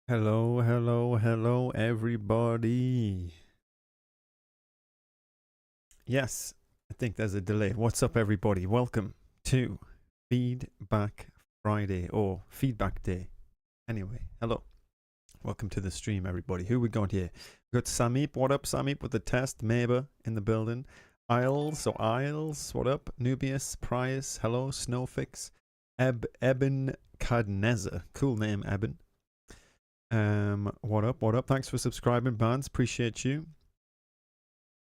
Hello, hello, hello, everybody. Yes, I think there's a delay. What's up, everybody? Welcome to Feedback Friday or Feedback Day. Anyway, hello. Welcome to the stream, everybody. Who we got here? We got Samip. What up, Samip, with the test? Maber in the building. Isles. What up? Nubius, Prius. Hello, Snowfix. Eben Cadneza. Cool name, Eben. What up? Thanks for subscribing, Barnes. Appreciate you.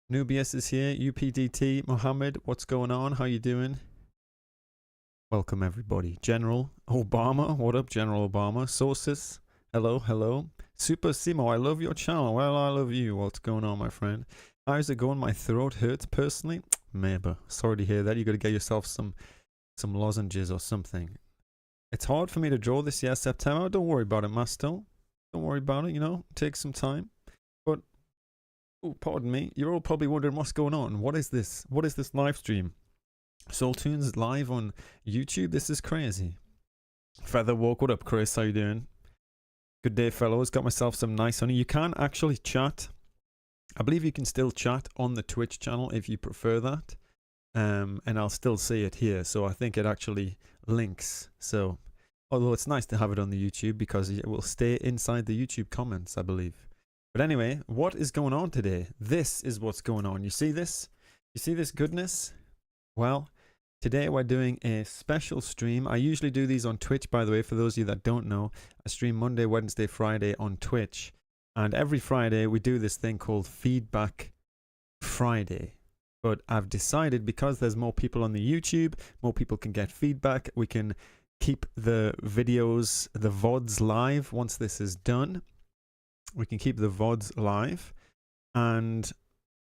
Nubius is here. UPDT. Mohammed, what's going on? How you doing? Welcome, everybody. General Obama. What up, General Obama? Sources. Hello. Super Simo, I love your channel. Well, I love you. What's going on, my friend? How's it going? My throat hurts personally. Maybe. Sorry to hear that. You got to get yourself some lozenges or something. It's hard for me to draw this year, September. Don't worry about it, Masto. Don't worry about it, take some time. But, oh, pardon me, you're all probably wondering what's going on. What is this? What is this live stream? Soultunes live on YouTube? This is crazy. Featherwalk, what up, Chris? How you doing? Good day, fellows. Got myself some nice honey. You can actually chat. I believe you can still chat on the Twitch channel if you prefer that. And I'll still see it here. So I think it actually links. So... although it's nice to have it on the YouTube because it will stay inside the YouTube comments, I believe. But anyway, what is going on today? This is what's going on. You see this? You see this goodness? Well, today we're doing a special stream. I usually do these on Twitch, by the way, for those of you that don't know. I stream Monday, Wednesday, Friday on Twitch. And every Friday we do this thing called Feedback Friday. But I've decided because there's more people on the YouTube, more people can get feedback, we can keep the videos, the VODs live once this is done. We can keep the VODs live and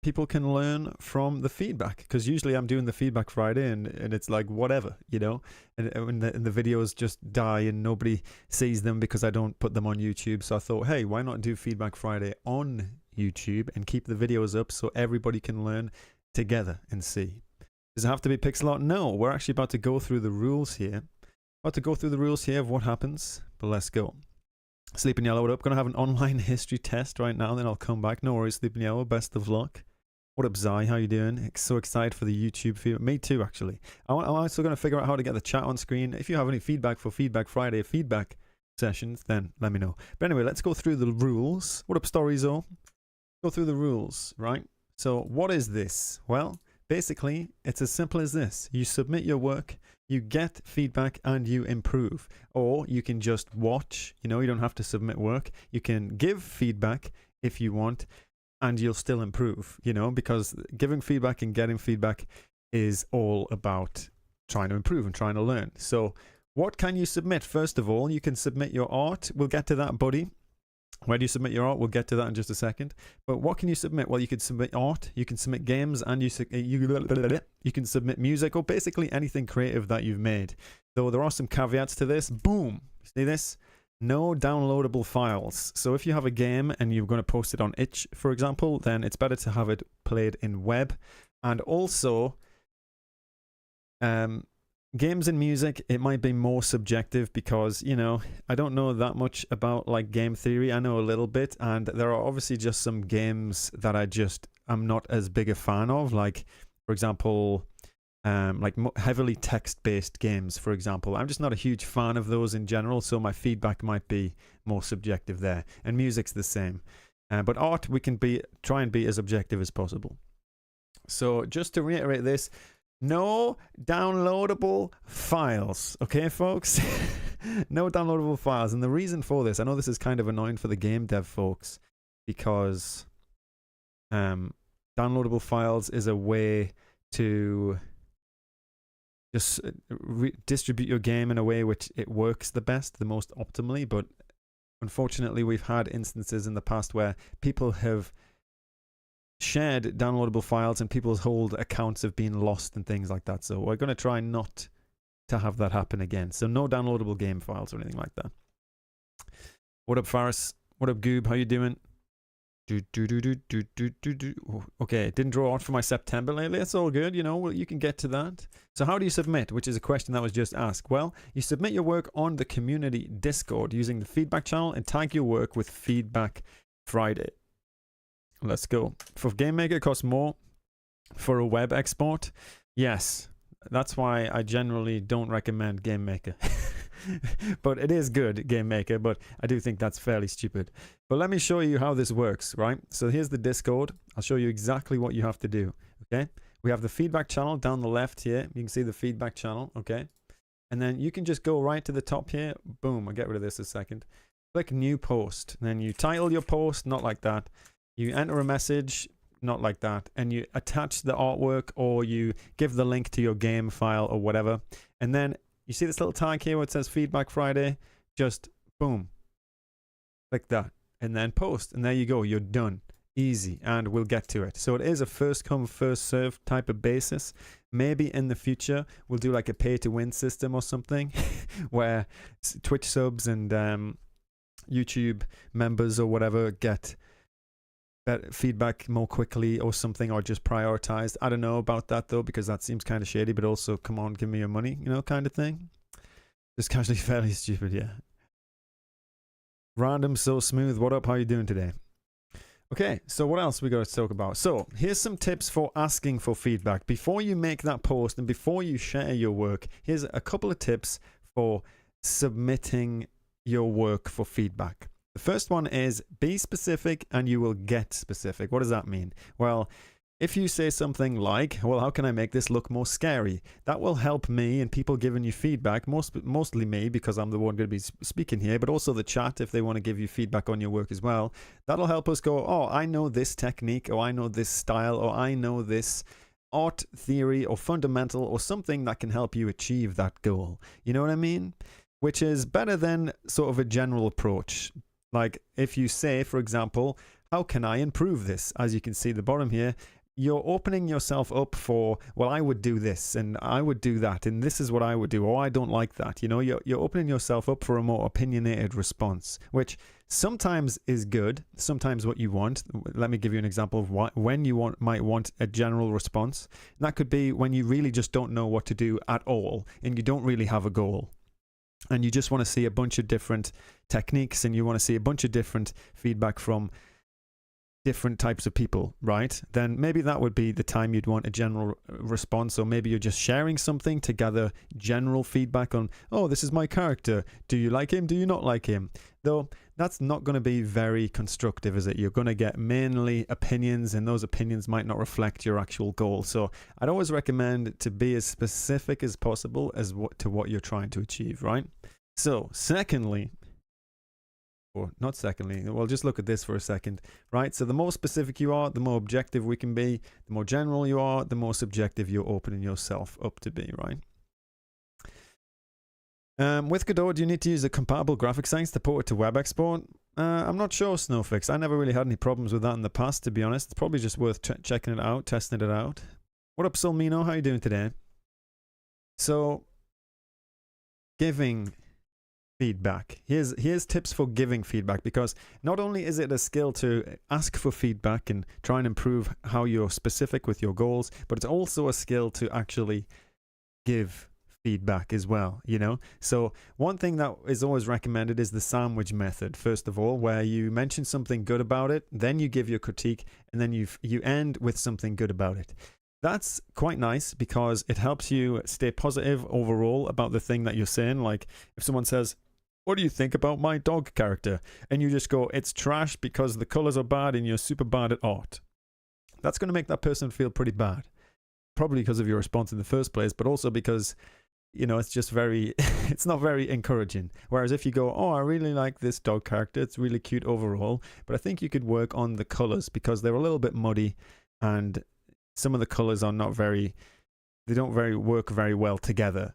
people can learn from the feedback because usually I'm doing the Feedback Friday and it's like whatever, and the videos just die and nobody sees them because I don't put them on YouTube. So I thought, hey, why not do Feedback Friday on YouTube and keep the videos up so everybody can learn together and see. Does it have to be pixel art? No, we're actually about to go through the rules here. About to go through the rules here of what happens, but let's go. Sleeping Yellow, what up? Gonna have an online history test right now, then I'll come back. No worries, Sleeping Yellow, best of luck. What up, Zai? How you doing? So excited for the YouTube feed. Me too, actually. I'm also gonna figure out how to get the chat on screen. If you have any feedback for Feedback Friday feedback sessions, then let me know. But anyway, let's go through the rules. What up, Storyzo? Go through the rules, right? So what is this? Well, basically, it's as simple as this. You submit your work, you get feedback, and you improve. Or you can just watch, you don't have to submit work. You can give feedback if you want, and you'll still improve, because giving feedback and getting feedback is all about trying to improve and trying to learn. So what can you submit? First of all, you can submit your art. We'll get to that, buddy. Where do you submit your art? We'll get to that in just a second. But what can you submit? Well, you can submit art, you can submit games, and you can submit music, or basically anything creative that you've made. Though there are some caveats to this. Boom! See this? No downloadable files. So if you have a game and you're going to post it on itch, for example, then it's better to have it played in web. And also, games and music, it might be more subjective because, I don't know that much about like game theory. I know a little bit, and there are obviously just some games that I'm not as big a fan of. Like, for example, like heavily text-based games, for example. I'm just not a huge fan of those in general, so my feedback might be more subjective there. And music's the same. But art, we can try and be as objective as possible. So just to reiterate this, no downloadable files, okay, folks? No downloadable files. And the reason for this, I know this is kind of annoying for the game dev folks, because downloadable files is a way to just distribute your game in a way which it works the best, the most optimally. But unfortunately, we've had instances in the past where people have shared downloadable files and people's whole accounts have been lost and things like that. So we're going to try not to have that happen again. So no downloadable game files or anything like that. What up, Faris? What up, Goob? How you doing? Okay, it didn't draw out for my September lately. It's all good, you know. Well, you can get to that. So how do you submit? Which is a question that was just asked. Well, you submit your work on the community Discord using the feedback channel and tag your work with Feedback Friday. Let's go. For GameMaker, it costs more. For a web export, yes. That's why I generally don't recommend GameMaker. But it is good, GameMaker, but I do think that's fairly stupid. But let me show you how this works, right? So here's the Discord. I'll show you exactly what you have to do, okay? We have the feedback channel down the left here. You can see the feedback channel, okay? And then you can just go right to the top here. Boom, I'll get rid of this a second. Click New Post. And then you title your post, not like that. You enter a message, not like that. And you attach the artwork or you give the link to your game file or whatever. And then you see this little tag here where it says Feedback Friday? Just boom. Click that. And then post. And there you go. You're done. Easy. And we'll get to it. So it is a first come, first served type of basis. Maybe in the future we'll do like a pay to win system or something where Twitch subs and YouTube members or whatever get feedback more quickly or something, or just prioritized. I don't know about that though, because that seems kind of shady, but also come on, give me your money, you know, kind of thing. Just casually fairly stupid. Yeah. Random so smooth. What up? How you doing today? Okay, so what else we got to talk about? So here's some tips for asking for feedback before you make that post and before you share your work. Here's a couple of tips for submitting your work for feedback. The first one is be specific and you will get specific. What does that mean? Well, if you say something like, well, how can I make this look more scary? That will help me and people giving you feedback, mostly me because I'm the one going to be speaking here, but also the chat if they want to give you feedback on your work as well. That'll help us go, oh, I know this technique, or I know this style, or I know this art theory or fundamental or something that can help you achieve that goal. You know what I mean? Which is better than sort of a general approach. Like if you say, for example, how can I improve this? As you can see at the bottom here, you're opening yourself up for, well, I would do this and I would do that and this is what I would do, or I don't like that. You know, you're opening yourself up for a more opinionated response, which sometimes is good, sometimes what you want. Let me give you an example of when you might want a general response. And that could be when you really just don't know what to do at all and you don't really have a goal. And you just want to see a bunch of different techniques and you want to see a bunch of different feedback from different types of people, right? Then maybe that would be the time you'd want a general response, or maybe you're just sharing something to gather general feedback on, oh, this is my character. Do you like him? Do you not like him? Though that's not going to be very constructive, is it? You're going to get mainly opinions, and those opinions might not reflect your actual goal. So I'd always recommend to be as specific as possible as to what you're trying to achieve, right? So secondly, or not secondly, well, just look at this for a second, right? So the more specific you are, the more objective we can be. The more general you are, the more subjective you're opening yourself up to be, right? With Godot, do you need to use a compatible graphics science to port it to web export? I'm not sure, Snowfix. I never really had any problems with that in the past, to be honest. It's probably just worth checking it out, testing it out. What up, Solmino? How you doing today? So, giving feedback. Here's tips for giving feedback, because not only is it a skill to ask for feedback and try and improve how you're specific with your goals, but it's also a skill to actually give feedback as well, you know? So one thing that is always recommended is the sandwich method, first of all, where you mention something good about it, then you give your critique, and then you end with something good about it. That's quite nice because it helps you stay positive overall about the thing that you're saying. Like if someone says, what do you think about my dog character? And you just go, it's trash because the colors are bad and you're super bad at art. That's going to make that person feel pretty bad. Probably because of your response in the first place, but also because, you know, it's just very, it's not very encouraging. Whereas if you go, oh, I really like this dog character, it's really cute overall, but I think you could work on the colors because they're a little bit muddy and some of the colors are not very, they don't work very well together.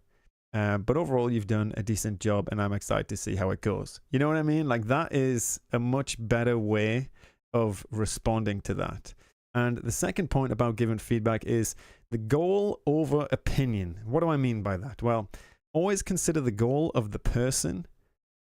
But overall, you've done a decent job and I'm excited to see how it goes. You know what I mean? Like that is a much better way of responding to that. And the second point about giving feedback is the goal over opinion. What do I mean by that? Well, always consider the goal of the person.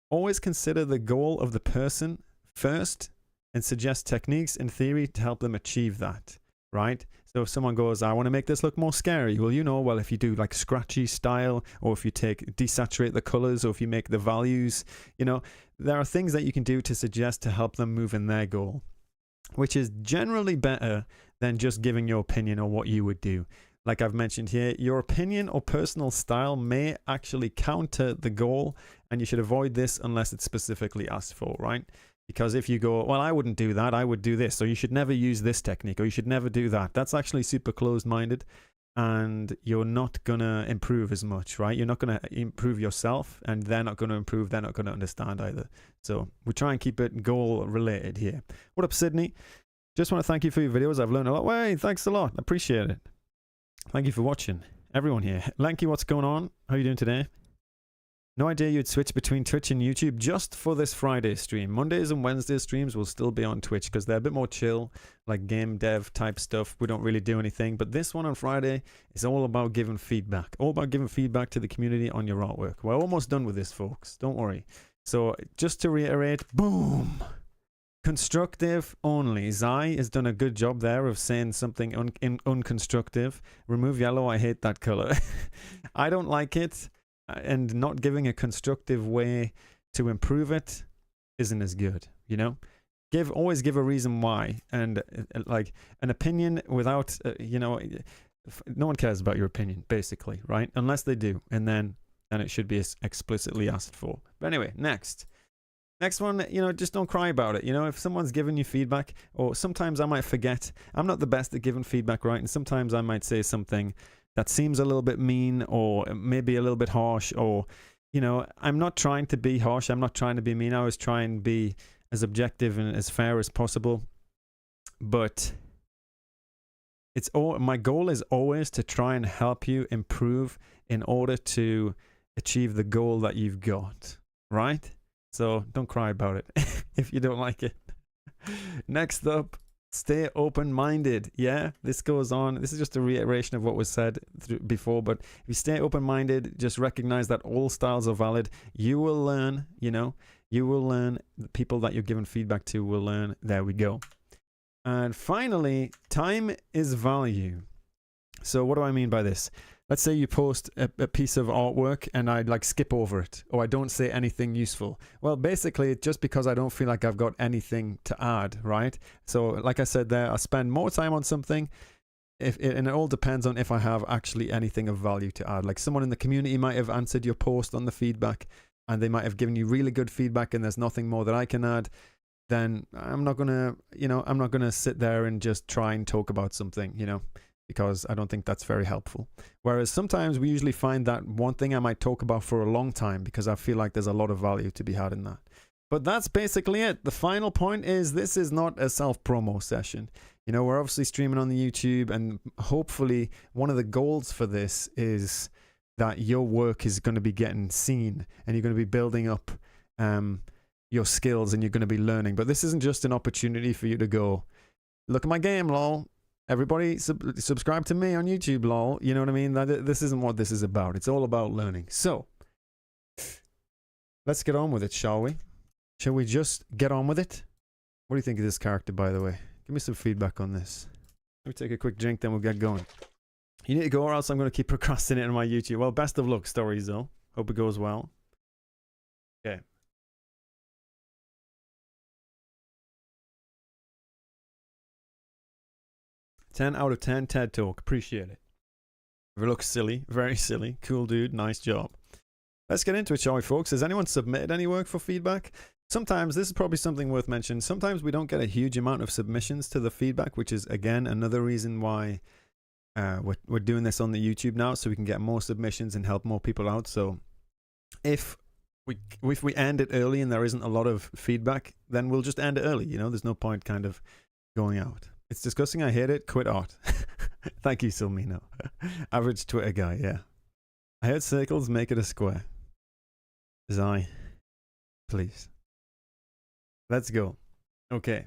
Always consider the goal of the person first and suggest techniques in theory to help them achieve that, right? So if someone goes, I want to make this look more scary, well, well, if you do like scratchy style, or if you desaturate the colors, or if you make the values, there are things that you can do to suggest to help them move in their goal, which is generally better than just giving your opinion on what you would do. Like I've mentioned here, your opinion or personal style may actually counter the goal, and you should avoid this unless it's specifically asked for, right? Because if you go, well, I wouldn't do that, I would do this, so you should never use this technique, or you should never do that, that's actually super closed-minded, and you're not going to improve as much, right? You're not going to improve yourself, and they're not going to improve, they're not going to understand either. So we try and keep it goal-related here. What up, Sydney? Just want to thank you for your videos. I've learned a lot. Way, thanks a lot. Appreciate it. Thank you for watching. Everyone here. Lanky, what's going on? How are you doing today? No idea you'd switch between Twitch and YouTube just for this Friday stream. Mondays and Wednesdays streams will still be on Twitch because they're a bit more chill, like game dev type stuff. We don't really do anything. But this one on Friday is all about giving feedback. All about giving feedback to the community on your artwork. We're almost done with this, folks. Don't worry. So just to reiterate, boom. Constructive only. Zai has done a good job there of saying something unconstructive. Remove yellow. I hate that color. I don't like it. And not giving a constructive way to improve it isn't as good, always give a reason why, and like an opinion without no one cares about your opinion, basically, right? Unless they do, and then it should be explicitly asked for. But anyway, next one, just don't cry about it. If someone's giving you feedback, or sometimes I might forget, I'm not the best at giving feedback, right? And sometimes I might say something that seems a little bit mean, or maybe a little bit harsh, or I'm not trying to be harsh, I'm not trying to be mean, I was trying to be as objective and as fair as possible. But my goal is always to try and help you improve in order to achieve the goal that you've got, right? So don't cry about it if you don't like it. Next up, stay open-minded. Yeah, this goes on. This is just a reiteration of what was said before, but if you stay open-minded, just recognize that all styles are valid. You will learn, you will learn. The people that you're giving feedback to will learn. There we go. And finally, time is value. So what do I mean by this? Let's say you post a piece of artwork and I skip over it, or I don't say anything useful. Well, basically, just because I don't feel like I've got anything to add, right? So like I said there, I spend more time on something, and it all depends on if I have actually anything of value to add. Like someone in the community might have answered your post on the feedback, and they might have given you really good feedback, and there's nothing more that I can add. Then I'm not gonna, I'm not gonna sit there and just try and talk about something, because I don't think that's very helpful. Whereas sometimes we usually find that one thing I might talk about for a long time because I feel like there's a lot of value to be had in that. But that's basically it. The final point is this is not a self-promo session. We're obviously streaming on the YouTube, and hopefully one of the goals for this is that your work is going to be getting seen, and you're going to be building up your skills, and you're going to be learning. But this isn't just an opportunity for you to go, look at my game, lol. Everybody subscribe to me on YouTube, lol. You know what I mean? This isn't what this is about. It's all about learning. So, let's get on with it, shall we? Shall we just get on with it? What do you think of this character, by the way? Give me some feedback on this. Let me take a quick drink, then we'll get going. You need to go, or else I'm going to keep procrastinating on my YouTube. Well, best of luck, stories, though. Hope it goes well. Okay. Ten out of 10 TED Talk. Appreciate it. If it looks silly, very silly. Cool dude. Nice job. Let's get into it, shall we, folks? Has anyone submitted any work for feedback? Sometimes, this is probably something worth mentioning, sometimes we don't get a huge amount of submissions to the feedback, which is, again, another reason why we're doing this on the YouTube now, so we can get more submissions and help more people out. So if we end it early and there isn't a lot of feedback, then we'll just end it early. There's no point kind of going out. It's disgusting. I hate it. Quit art. Thank you, Silmino. Average Twitter guy, yeah. I heard circles, make it a square. Zai, please. Let's go. Okay.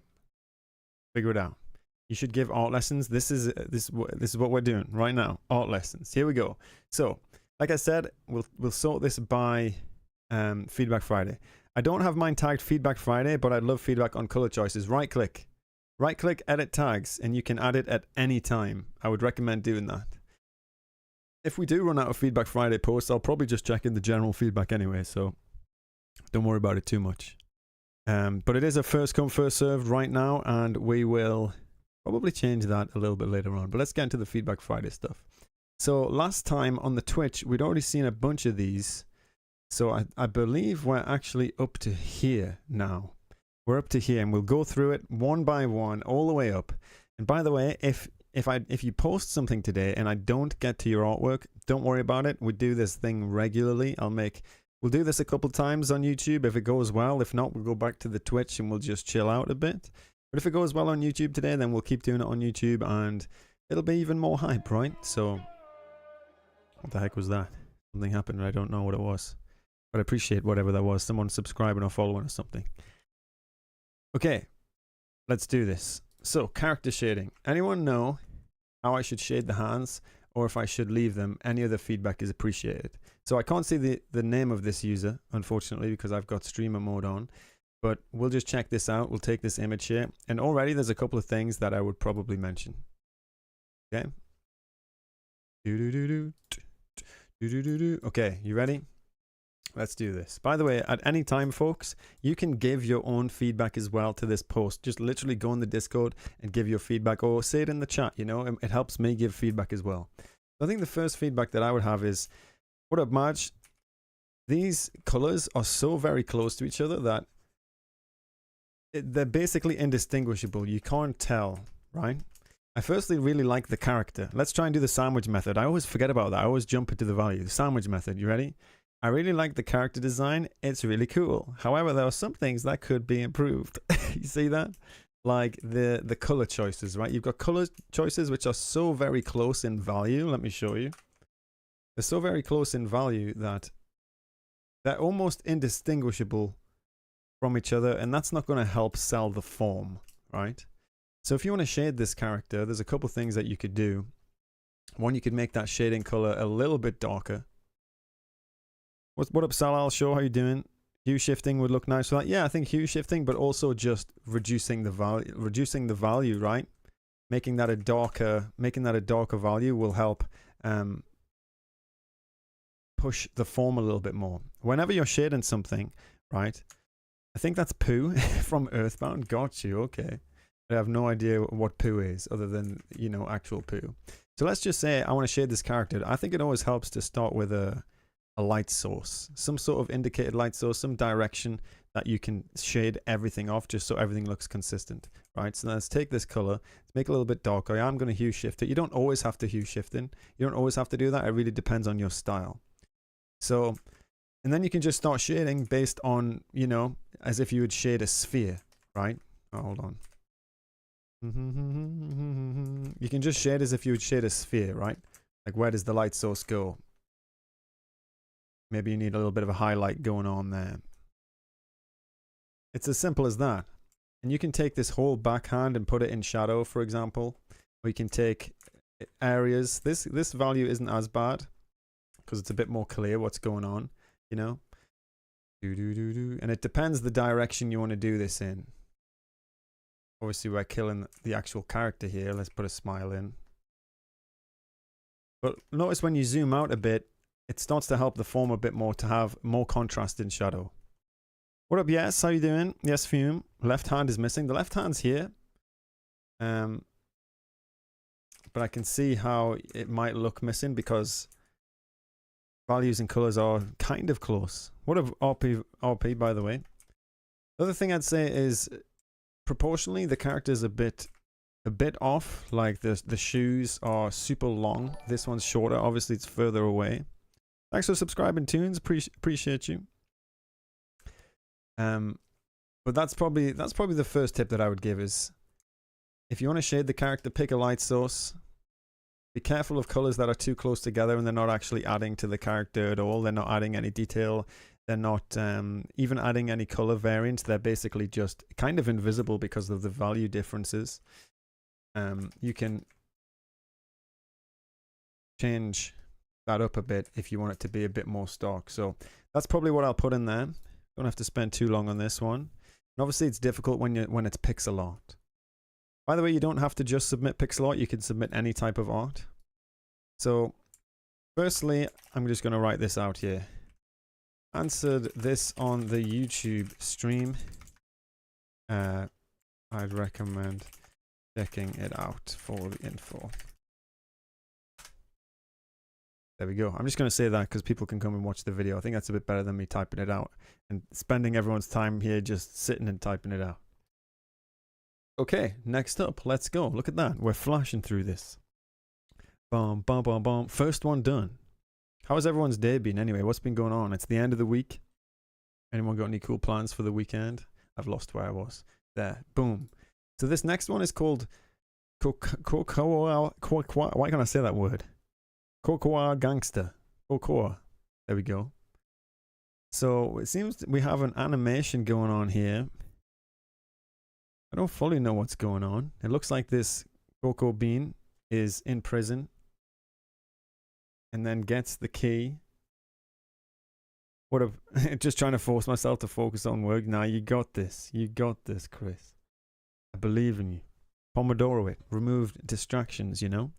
Figure it out. You should give art lessons. This is what we're doing right now. Art lessons. Here we go. So, like I said, we'll sort this by Feedback Friday. I don't have mine tagged Feedback Friday, but I'd love feedback on color choices. Right click, edit tags, and you can add it at any time. I would recommend doing that. If we do run out of Feedback Friday posts, I'll probably just check in the general feedback anyway, so don't worry about it too much. But it is a first come, first served right now, and we will probably change that a little bit later on. But let's get into the Feedback Friday stuff. So last time on the Twitch, we'd already seen a bunch of these. So I believe we're actually up to here now. We're up to here, and we'll go through it one by one, all the way up. And by the way, if you post something today and I don't get to your artwork, don't worry about it. We do this thing regularly. We'll do this a couple times on YouTube if it goes well. If not, we'll go back to the Twitch and we'll just chill out a bit. But if it goes well on YouTube today, then we'll keep doing it on YouTube and it'll be even more hype, right? So, what the heck was that? Something happened and I don't know what it was. But I appreciate whatever that was. Someone subscribing or following or something. Okay, let's do this. So, character shading. Anyone know how I should shade the hands or if I should leave them? Any other feedback is appreciated. So I can't see the name of this user, unfortunately, because I've got streamer mode on. But we'll just check this out. We'll take this image here. And already there's a couple of things that I would probably mention. Okay. Okay, you ready? Let's do this. By the way, at any time, folks, you can give your own feedback as well to this post. Just literally go in the Discord and give your feedback or say it in the chat, you know. It helps me give feedback as well. I think the first feedback that I would have is, what up, Marge? These colors are so very close to each other that they're basically indistinguishable. You can't tell, right? I firstly really like the character. Let's try and do the sandwich method. I always forget about that. I always jump into the value. The sandwich method. You ready? I really like the character design. It's really cool. However, there are some things that could be improved. You see that? Like the color choices, right? You've got color choices which are so very close in value. Let me show you. They're so very close in value that they're almost indistinguishable from each other, and that's not going to help sell the form, right? So if you want to shade this character, there's a couple things that you could do. One, you could make that shading color a little bit darker. What up, Salal? Show how you doing? Hue shifting would look nice for that. Yeah, I think hue shifting, but also just reducing the value, right? Making that a darker value will help push the form a little bit more. Whenever you're shading something, right? I think that's poo from Earthbound. Got you. Okay. I have no idea what poo is other than, you know, actual poo. So let's just say I want to shade this character. I think it always helps to start with a light source, some sort of indicated light source, some direction that you can shade everything off just so everything looks consistent, right? So let's take this color, let's make it a little bit darker. I'm going to hue shift it. You don't always have to hue shift in. You don't always have to do that. It really depends on your style. So, and then you can just start shading based on, you know, as if you would shade a sphere, right? Oh, hold on. You can just shade as if you would shade a sphere, right? Like, where does the light source go? Maybe you need a little bit of a highlight going on there. It's as simple as that. And you can take this whole backhand and put it in shadow, for example. Or you can take areas. This value isn't as bad because it's a bit more clear what's going on, you know? And it depends the direction you want to do this in. Obviously, we're killing the actual character here. Let's put a smile in. But notice when you zoom out a bit, it starts to help the form a bit more to have more contrast in shadow. What up, Yes? How you doing? Yes, Fume. Left hand is missing. The left hand's here. But I can see how it might look missing because values and colors are kind of close. What up, RP, by the way? The other thing I'd say is proportionally the character's a bit off. Like the shoes are super long. This one's shorter. Obviously, it's further away. Thanks for subscribing, Tunes. Appreciate you. But that's probably the first tip that I would give is if you want to shade the character, pick a light source. Be careful of colors that are too close together and they're not actually adding to the character at all. They're not adding any detail. They're not even adding any color variants. They're basically just kind of invisible because of the value differences. You can change that up a bit if you want it to be a bit more stock. So that's probably what I'll put in there. Don't have to spend too long on this one. And obviously it's difficult when it's pixel art. By the way, you don't have to just submit pixel art. You can submit any type of art. So firstly, I'm just going to write this out here. Answered this on the YouTube stream. I'd recommend checking it out for the info. There we go. I'm just going to say that because people can come and watch the video. I think that's a bit better than me typing it out and spending everyone's time here just sitting and typing it out. Okay, next up, let's go. Look at that. We're flashing through this. Bum, bum, bum, bum. First one done. How has everyone's day been anyway? What's been going on? It's the end of the week. Anyone got any cool plans for the weekend? I've lost where I was. There. Boom. So this next one is called Cocoa. Why can't I say that word? Cocoa Gangster. Cocoa. There we go. So it seems we have an animation going on here. I don't fully know what's going on. It looks like this Cocoa Bean is in prison and then gets the key. What a just trying to force myself to focus on work. Now you got this. You got this, Chris. I believe in you. Pomodoro it. Remove distractions, you know.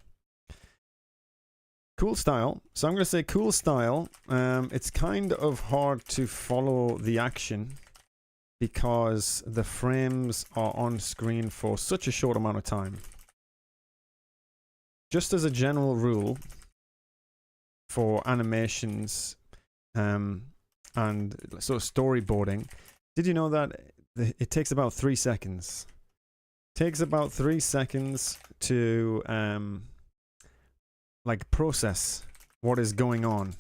Cool style. So I'm going to say cool style. It's kind of hard to follow the action because the frames are on screen for such a short amount of time. Just as a general rule for animations and sort of storyboarding, did you know that it takes about 3 seconds? It takes about 3 seconds to like process what is going on,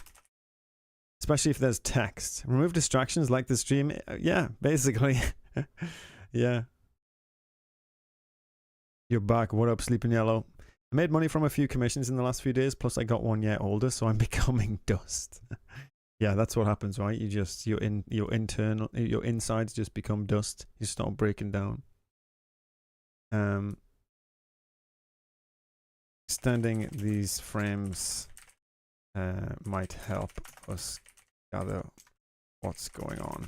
especially if there's text. Remove distractions like the stream. Yeah, basically. Yeah. You're back. What up, Sleeping Yellow? I made money from a few commissions in the last few days, plus I got 1 year older, so I'm becoming dust. Yeah, that's what happens, right? You just your insides just become dust. You start breaking down. Extending these frames might help us gather what's going on.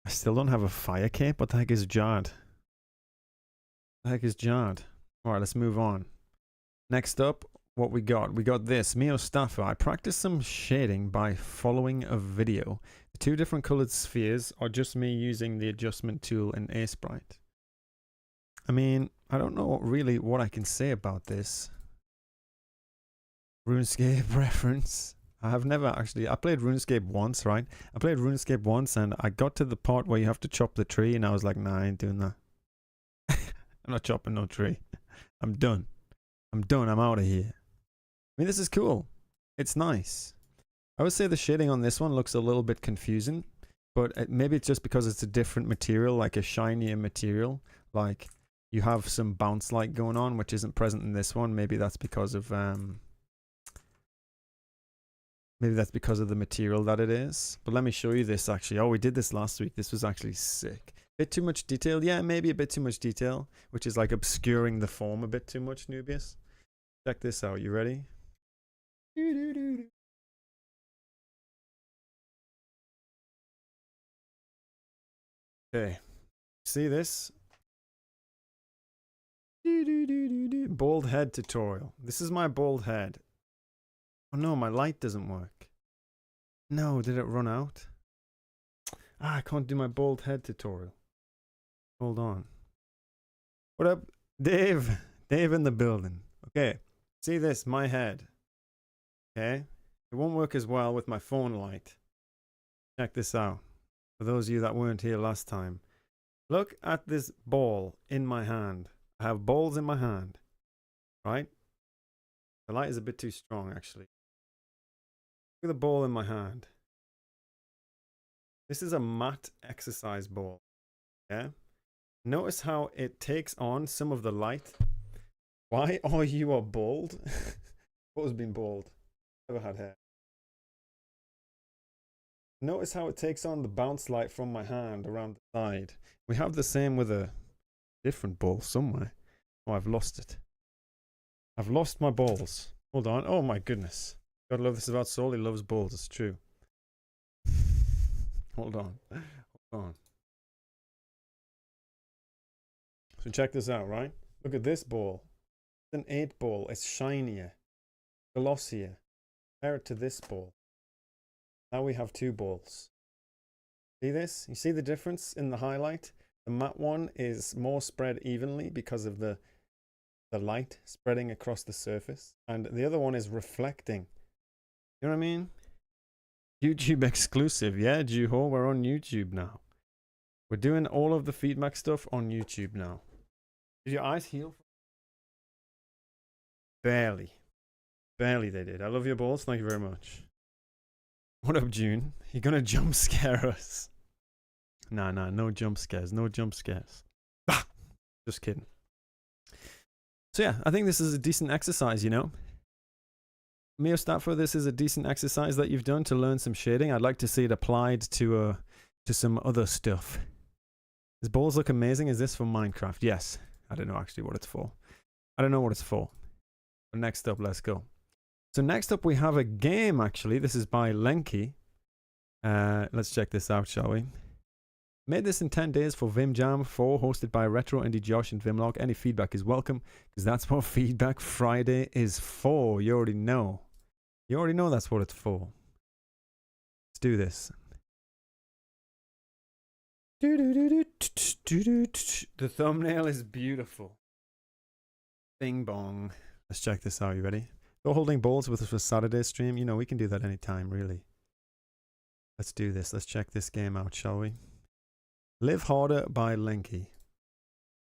I still don't have a fire cape. What the heck is jarred? What the heck is jarred? Alright, let's move on. Next up, what we got? We got this. Mio Staffer. I practiced some shading by following a video. The 2 different colored spheres are just me using the adjustment tool in Sprite. I mean, I don't know really what I can say about this. RuneScape reference. I have never actually... I played RuneScape once, right? I played RuneScape once and I got to the part where you have to chop the tree and I was like, nah, I ain't doing that. I'm not chopping no tree. I'm done. I'm done. I'm out of here. I mean, this is cool. It's nice. I would say the shading on this one looks a little bit confusing, but maybe it's just because it's a different material, like a shinier material. Like... you have some bounce light going on, which isn't present in this one. Maybe that's because of the material that it is. But let me show you this actually. Oh, we did this last week. This was actually sick. Bit too much detail. Yeah, maybe a bit too much detail, which is like obscuring the form a bit too much, Nubius. Check this out. You ready? Okay. See this? Bald head tutorial. This is my bald head. Oh no, my light doesn't work. No, did it run out? Ah, I can't do my bald head tutorial. Hold on. What up, Dave? Dave in the building. Okay, see this, my head. Okay, it won't work as well with my phone light. Check this out. For those of you that weren't here last time. Look at this ball in my hand. I have balls in my hand, right? The light is a bit too strong, actually. Look at the ball in my hand. This is a matte exercise ball, yeah? Notice how it takes on some of the light. Why are you bald? What has been bald? Never had hair. Notice how it takes on the bounce light from my hand around the side. We have the same with a different ball somewhere. Oh, I've lost it. I've lost my balls. Hold on. Oh my goodness. Gotta love this about Soul. He loves balls. It's true. Hold on. Hold on. So check this out, right? Look at this ball. It's an 8 ball. It's shinier, glossier. Compare it to this ball. Now we have 2 balls. See this? You see the difference in the highlight? The matte one is more spread evenly because of the light spreading across the surface. And the other one is reflecting. You know what I mean? YouTube exclusive. Yeah, Juho, we're on YouTube now. We're doing all of the feedback stuff on YouTube now. Did your eyes heal? Barely. Barely they did. I love your balls. Thank you very much. What up, June? You're gonna jump scare us. Nah, no jump scares. No jump scares. Bah! Just kidding. So yeah, I think this is a decent exercise, you know. Mio Stafford, this is a decent exercise that you've done to learn some shading. I'd like to see it applied to some other stuff. His balls look amazing. Is this for Minecraft? Yes. I don't know actually what it's for. I don't know what it's for. But next up, let's go. So next up we have a game actually. This is by Lenky. Let's check this out, shall we? Made this in 10 days for Vim Jam 4, hosted by Retro Indie Josh and Vimlog. Any feedback is welcome, because that's what Feedback Friday is for. You already know. You already know that's what it's for. Let's do this. The thumbnail is beautiful. Bing bong. Let's check this out. You ready? Go holding balls with us for Saturday's stream. You know, we can do that anytime, really. Let's do this. Let's check this game out, shall we? Live Harder by Lenky.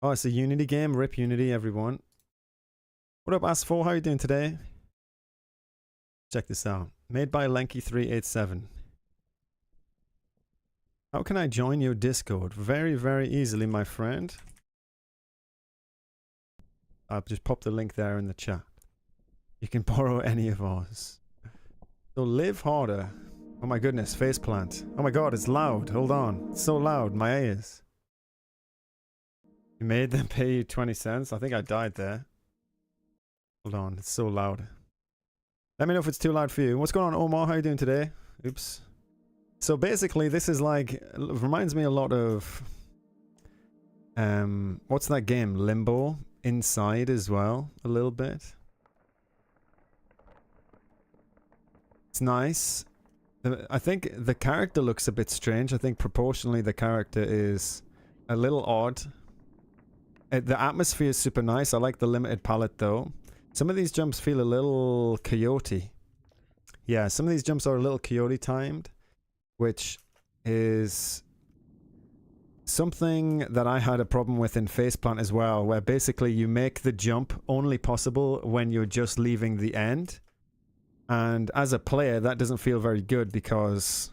Oh, it's a Unity game. Rip Unity, everyone. What up, As4? How are you doing today? Check this out. Made by Lenky387. How can I join your Discord? Very, very easily, my friend. I'll just pop the link there in the chat. You can borrow any of ours. So Live Harder. Oh my goodness, faceplant. Oh my god, it's loud. Hold on. It's so loud. My ears. You made them pay you 20 cents? I think I died there. Hold on. It's so loud. Let me know if it's too loud for you. What's going on, Omar? How are you doing today? Oops. So basically, this is like... reminds me a lot of... what's that game? Limbo? Inside as well. A little bit. It's nice. I think the character looks a bit strange. I think proportionally the character is a little odd. The atmosphere is super nice. I like the limited palette though. Some of these jumps feel a little coyote. Yeah, some of these jumps are a little coyote timed, which is something that I had a problem with in Faceplant as well, where basically you make the jump only possible when you're just leaving the end. And as a player, that doesn't feel very good because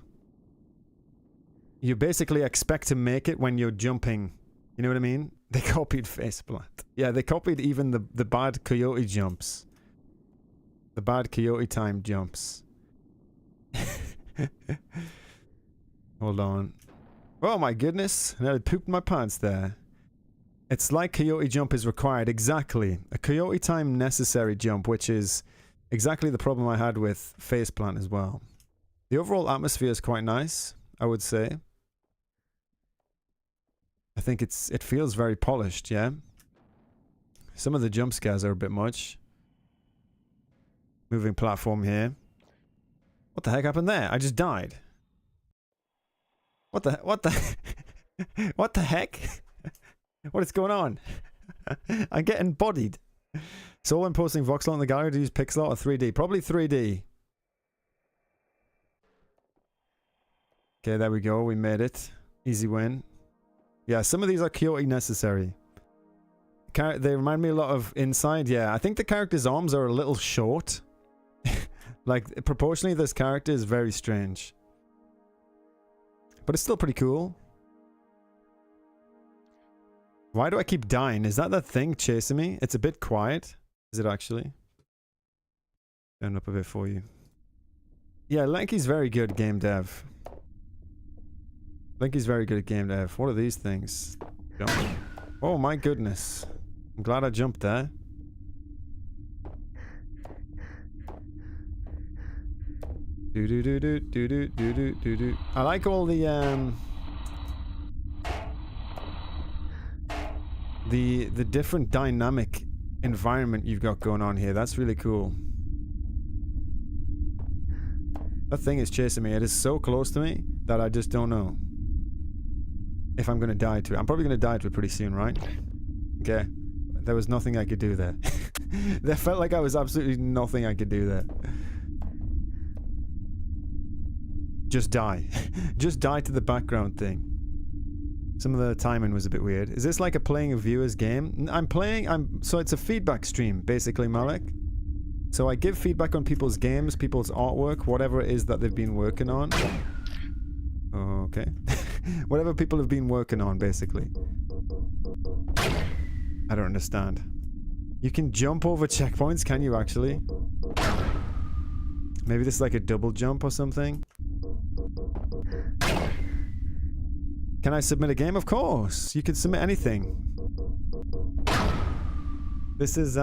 you basically expect to make it when you're jumping. You know what I mean? They copied Faceplant. Yeah, they copied even the bad coyote jumps. The bad coyote time jumps. Hold on. Oh my goodness. I nearly pooped my pants there. It's like coyote jump is required. Exactly. A coyote time necessary jump, which is... exactly the problem I had with Faceplant as well. The overall atmosphere is quite nice, I would say. I think it feels very polished, yeah? Some of the jump scares are a bit much. Moving platform here. What the heck happened there? I just died. What the what the heck? What is going on? I'm getting bodied. So when posting voxel in the gallery, to use pixel art or 3D? Probably 3D. Okay, there we go. We made it. Easy win. Yeah, some of these are coyote necessary. They remind me a lot of Inside. Yeah, I think the character's arms are a little short. Like, proportionally, this character is very strange. But it's still pretty cool. Why do I keep dying? Is that thing chasing me? It's a bit quiet. Is it actually? Turn up a bit for you. Yeah, Lenky's very good game dev. Lenky's very good at game dev. What are these things? Jump. Oh my goodness. I'm glad I jumped there. Do do do do do do do do do do. I like all the different dynamic environment you've got going on here. That's really cool. That thing is chasing me. It is so close to me that I just don't know if I'm going to die to it. I'm probably going to die to it pretty soon, right? Okay. There was nothing I could do there. There felt like I was absolutely nothing I could do there. Just die. Just die to the background thing. Some of the timing was a bit weird. Is this like a playing a viewer's game? So it's a feedback stream, basically, Malik. So I give feedback on people's games, people's artwork, whatever it is that they've been working on. Okay. Whatever people have been working on, basically. I don't understand. You can jump over checkpoints, can you actually? Maybe this is like a double jump or something? Can I submit a game? Of course! You can submit anything. This is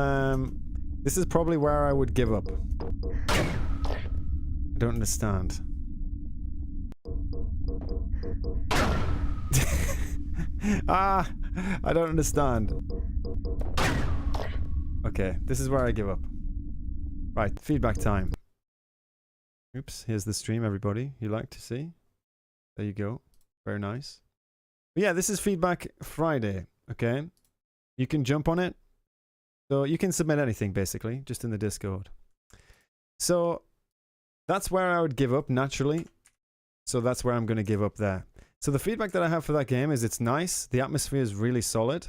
probably where I would give up. I don't understand. Ah! I don't understand. Okay, this is where I give up. Right, feedback time. Oops, here's the stream, everybody. You like to see? There you go. Very nice. But yeah, this is Feedback Friday, okay? You can jump on it. So you can submit anything, basically, just in the Discord. So that's where I would give up, naturally. So that's where I'm going to give up there. So the feedback that I have for that game is it's nice. The atmosphere is really solid.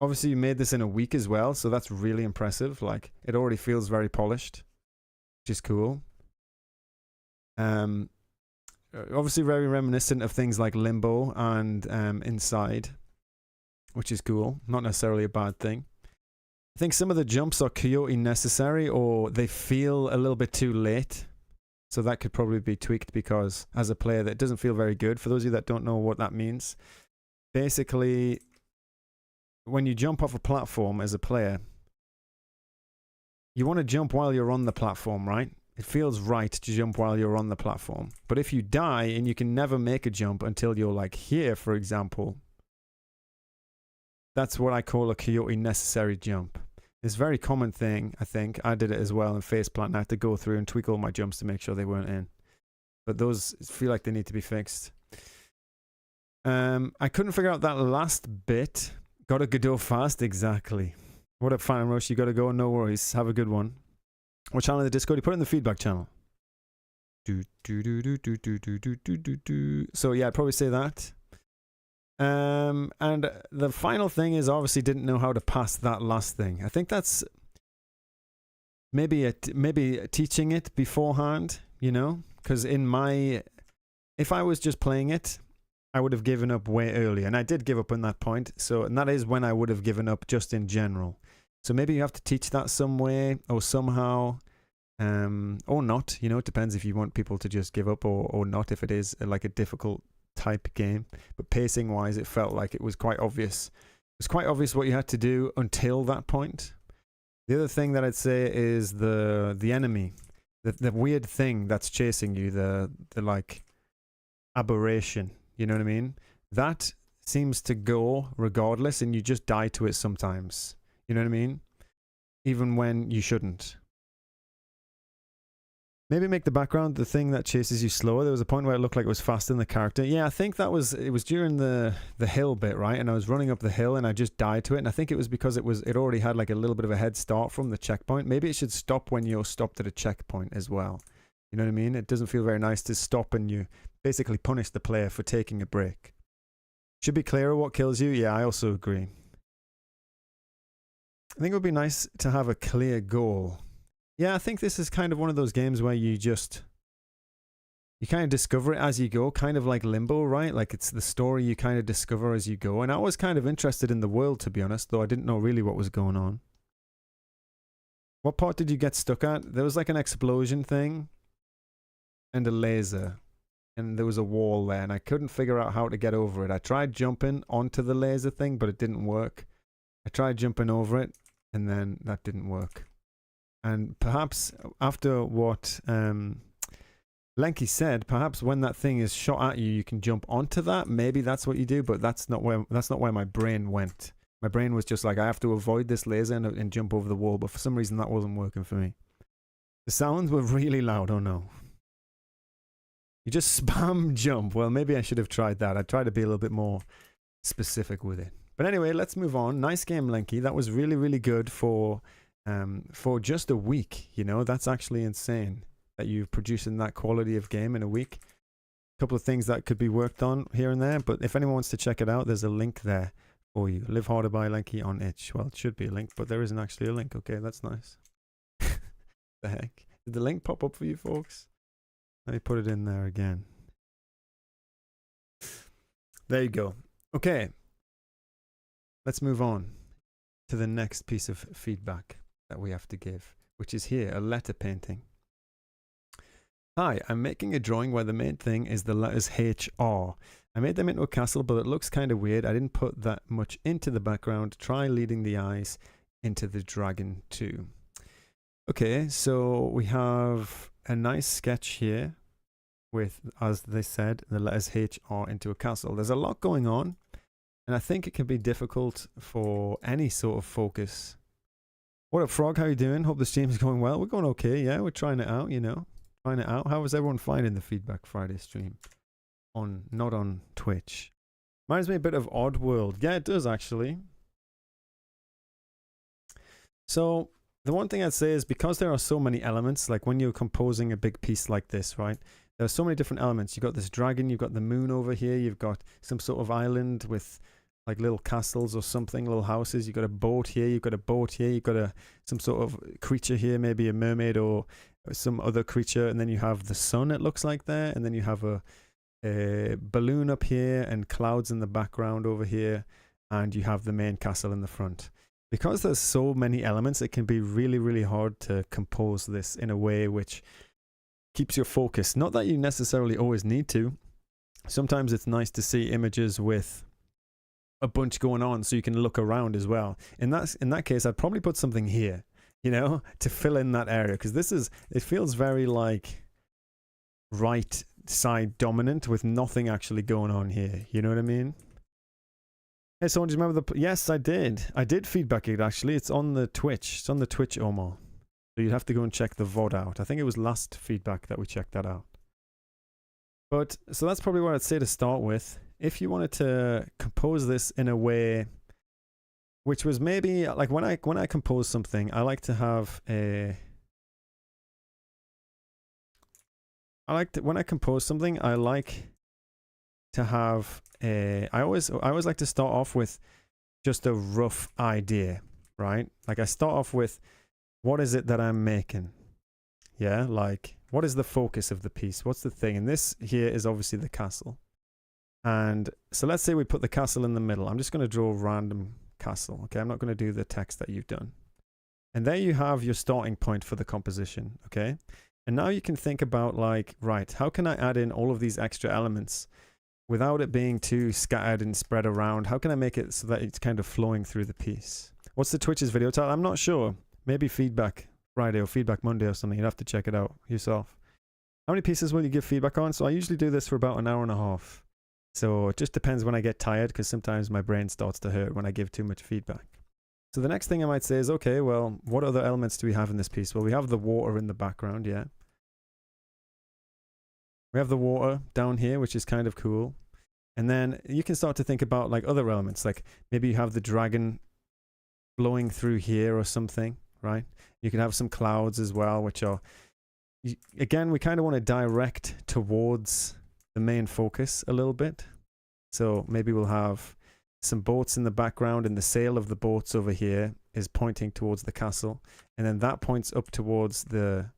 Obviously, you made this in a week as well, so that's really impressive. Like, it already feels very polished, which is cool. Obviously very reminiscent of things like Limbo and Inside, which is cool. Not necessarily a bad thing. I think some of the jumps are Coyote necessary, or they feel a little bit too late. So that could probably be tweaked, because as a player that doesn't feel very good. For those of you that don't know what that means, basically when you jump off a platform as a player, you want to jump while you're on the platform, right? It feels right to jump while you're on the platform. But if you die and you can never make a jump until you're like here, for example, that's what I call a Coyote necessary jump. It's a very common thing, I think. I did it as well in Faceplant. I had to go through and tweak all my jumps to make sure they weren't in. But those feel like they need to be fixed. I couldn't figure out that last bit. Gotta go fast, exactly. What up, Phantom Rush? You gotta go, no worries. Have a good one. What channel in the Discord? You put it in the feedback channel. So yeah, I'd probably say that. And the final thing is, obviously didn't know how to pass that last thing. I think that's maybe teaching it beforehand, you know, because if I was just playing it, I would have given up way earlier, and I did give up on that point. So, and that is when I would have given up just in general. So maybe you have to teach that some way or somehow, or not. You know, it depends if you want people to just give up or not. If it is like a difficult type game, but pacing wise it felt like it was quite obvious. It was quite obvious what you had to do until that point. The other thing that I'd say is the enemy, the weird thing that's chasing you, the like aberration, you know what I mean? That seems to go regardless, and you just die to it sometimes, you know what I mean? Even when you shouldn't. Maybe make the background the thing that chases you slower. There was a point where it looked like it was faster than the character. Yeah, I think it was during the hill bit, right? And I was running up the hill and I just died to it. And I think it was because it already had like a little bit of a head start from the checkpoint. Maybe it should stop when you're stopped at a checkpoint as well. You know what I mean? It doesn't feel very nice to stop and you basically punish the player for taking a break. Should be clearer what kills you. Yeah, I also agree. I think it would be nice to have a clear goal. Yeah, I think this is kind of one of those games where you kind of discover it as you go, kind of like Limbo, right? Like it's the story you kind of discover as you go. And I was kind of interested in the world, to be honest, though I didn't know really what was going on. What part did you get stuck at? There was like an explosion thing and a laser. And there was a wall there, and I couldn't figure out how to get over it. I tried jumping onto the laser thing, but it didn't work. I tried jumping over it, and then that didn't work. And perhaps after what Lenky said, perhaps when that thing is shot at you, you can jump onto that. Maybe that's what you do, but that's not where my brain went. My brain was just like, I have to avoid this laser and jump over the wall, but for some reason that wasn't working for me. The sounds were really loud. Oh no. You just spam jump. Well, maybe I should have tried that. I tried to be a little bit more specific with it. But anyway, let's move on. Nice game, Lenky. That was really, really good for just a week. You know, that's actually insane that you've produced in that quality of game in a week. A couple of things that could be worked on here and there, but if anyone wants to check it out, there's a link there for you. Live Harder by Lenky on itch. Well, it should be a link, but there isn't actually a link. Okay, that's nice. The heck? Did the link pop up for you folks? Let me put it in there again. There you go. Okay. Let's move on to the next piece of feedback that we have to give, which is here, a letter painting. Hi, I'm making a drawing where the main thing is the letters HR. I made them into a castle, but it looks kind of weird. I didn't put that much into the background. Try leading the eyes into the dragon too. Okay, so we have a nice sketch here with, as they said, the letters HR into a castle. There's a lot going on, and I think it can be difficult for any sort of focus. What up, Frog? How you doing? Hope the stream's going well. We're going okay, yeah. We're trying it out, you know. Trying it out. How is everyone finding the Feedback Friday stream? Not on Twitch. Reminds me a bit of Oddworld. Yeah, it does actually. So the one thing I'd say is because there are so many elements, like when you're composing a big piece like this, right? There are so many different elements. You've got this dragon, you've got the moon over here, you've got some sort of island with like little castles or something, little houses. You've got a boat here, you've got a boat here, you've got some sort of creature here, maybe a mermaid or some other creature, and then you have the sun, it looks like there, and then you have a balloon up here and clouds in the background over here, and you have the main castle in the front. Because there's so many elements, it can be really, really hard to compose this in a way which keeps your focus. Not that you necessarily always need to. Sometimes it's nice to see images with a bunch going on so you can look around as well. In that case, I'd probably put something here, you know, to fill in that area, because it feels very like right side dominant with nothing actually going on here. You know what I mean? Hey, someone, do you remember yes, I did. I did feedback it actually. It's on the Twitch. It's on the Twitch, Omar. So you'd have to go and check the VOD out. I think it was last feedback that we checked that out. But so that's probably what I'd say to start with. If you wanted to compose this in a way which was maybe like when I compose something, I like to have when I compose something, I like to have I always like to start off with just a rough idea, right? Like I start off with, what is it that I'm making? Yeah, like what is the focus of the piece? What's the thing? And this here is obviously the castle. And so let's say we put the castle in the middle. I'm just going to draw a random castle. Okay, I'm not going to do the text that you've done. And there you have your starting point for the composition. Okay, and now you can think about like, right, how can I add in all of these extra elements without it being too scattered and spread around? How can I make it so that it's kind of flowing through the piece? What's the Twitch's video title? I'm not sure. Maybe Feedback Friday or Feedback Monday or something. You'd have to check it out yourself. How many pieces will you give feedback on? So I usually do this for about an hour and a half. So it just depends when I get tired, because sometimes my brain starts to hurt when I give too much feedback. So the next thing I might say is, okay, well, what other elements do we have in this piece? Well, we have the water in the background, yeah. We have the water down here, which is kind of cool. And then you can start to think about like other elements, like maybe you have the dragon blowing through here or something, right? You can have some clouds as well, which are, again, we kind of want to direct towards the main focus a little bit. So maybe we'll have some boats in the background, and the sail of the boats over here is pointing towards the castle, and then that points up towards the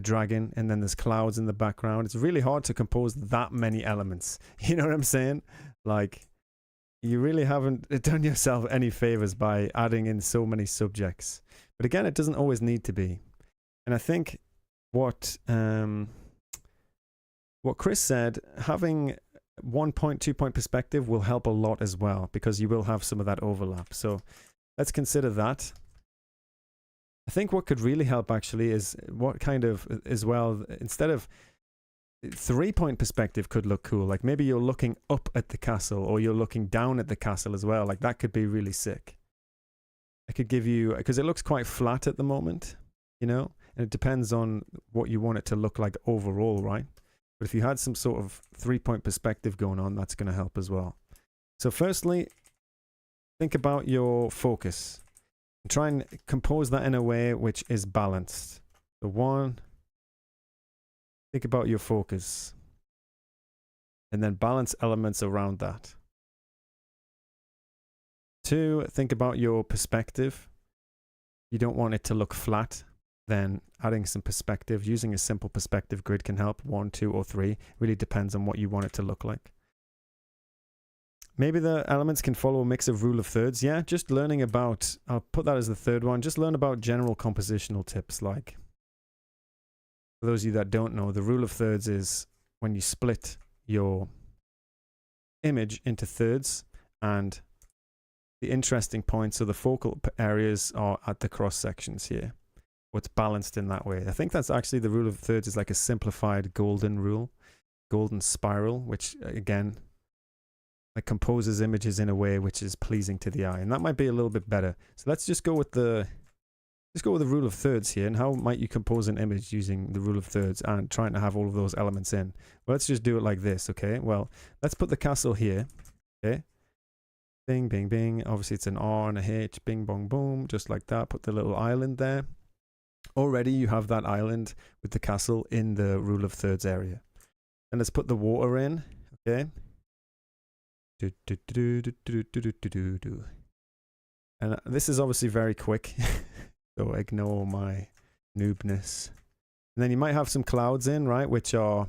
dragon, and then there's clouds in the background. It's really hard to compose that many elements. You know what I'm saying? Like, you really haven't done yourself any favors by adding in so many subjects. But again, it doesn't always need to be. And I think what Chris said, having 1 point, 2 point perspective will help a lot as well, because you will have some of that overlap. So let's consider that. I think what could really help actually is what kind of, as well, instead of 3-point perspective could look cool. Like maybe you're looking up at the castle or you're looking down at the castle as well. Like that could be really sick. I could give you, because it looks quite flat at the moment, you know, and it depends on what you want it to look like overall, right? But if you had some sort of 3-point perspective going on, that's going to help as well. So firstly, think about your focus and try and compose that in a way which is balanced. So 1, think about your focus and then balance elements around that. 2, think about your perspective. You don't want it to look flat. Then adding some perspective, using a simple perspective grid can help. 1, 2, or 3. Really depends on what you want it to look like. Maybe the elements can follow a mix of rule of thirds. Yeah, just learning about, I'll put that as the third one. Just learn about general compositional tips. Like, for those of you that don't know, the rule of thirds is when you split your image into thirds, and the interesting points or the focal areas are at the cross sections here. What's balanced in that way. I think that's actually the rule of thirds is like a simplified golden rule, golden spiral, which again, like composes images in a way which is pleasing to the eye. And that might be a little bit better. So let's just go with the rule of thirds here. And how might you compose an image using the rule of thirds and trying to have all of those elements in? Well, let's just do it like this, okay? Well, let's put the castle here, okay? Bing, bing, bing. Obviously, it's an R and a H. Bing, bong, boom. Just like that. Put the little island there. Already, you have that island with the castle in the rule of thirds area. And let's put the water in. Okay. And this is obviously very quick. So ignore my noobness. And then you might have some clouds in, right? Which are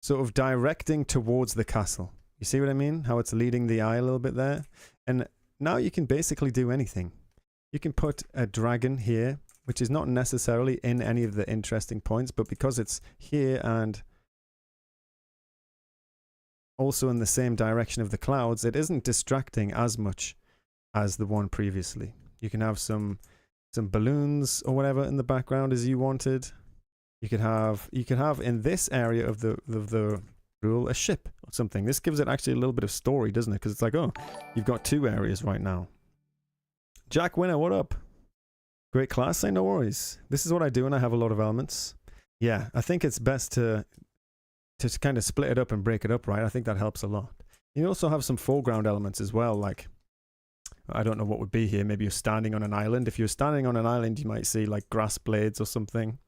sort of directing towards the castle. You see what I mean? How it's leading the eye a little bit there. And now you can basically do anything. You can put a dragon here, which is not necessarily in any of the interesting points, but because it's here and also in the same direction of the clouds, it isn't distracting as much as the one previously. You can have some balloons or whatever in the background as you wanted. You could have in this area of the rule a ship or something. This gives it actually a little bit of story, doesn't it? Because it's like, oh, you've got 2 areas right now. Jack Winner, what up? Great class, say no worries. This is what I do when I have a lot of elements. Yeah, I think it's best to kind of split it up and break it up, right? I think that helps a lot. You also have some foreground elements as well, like, I don't know what would be here. Maybe you're standing on an island. If you're standing on an island, you might see like grass blades or something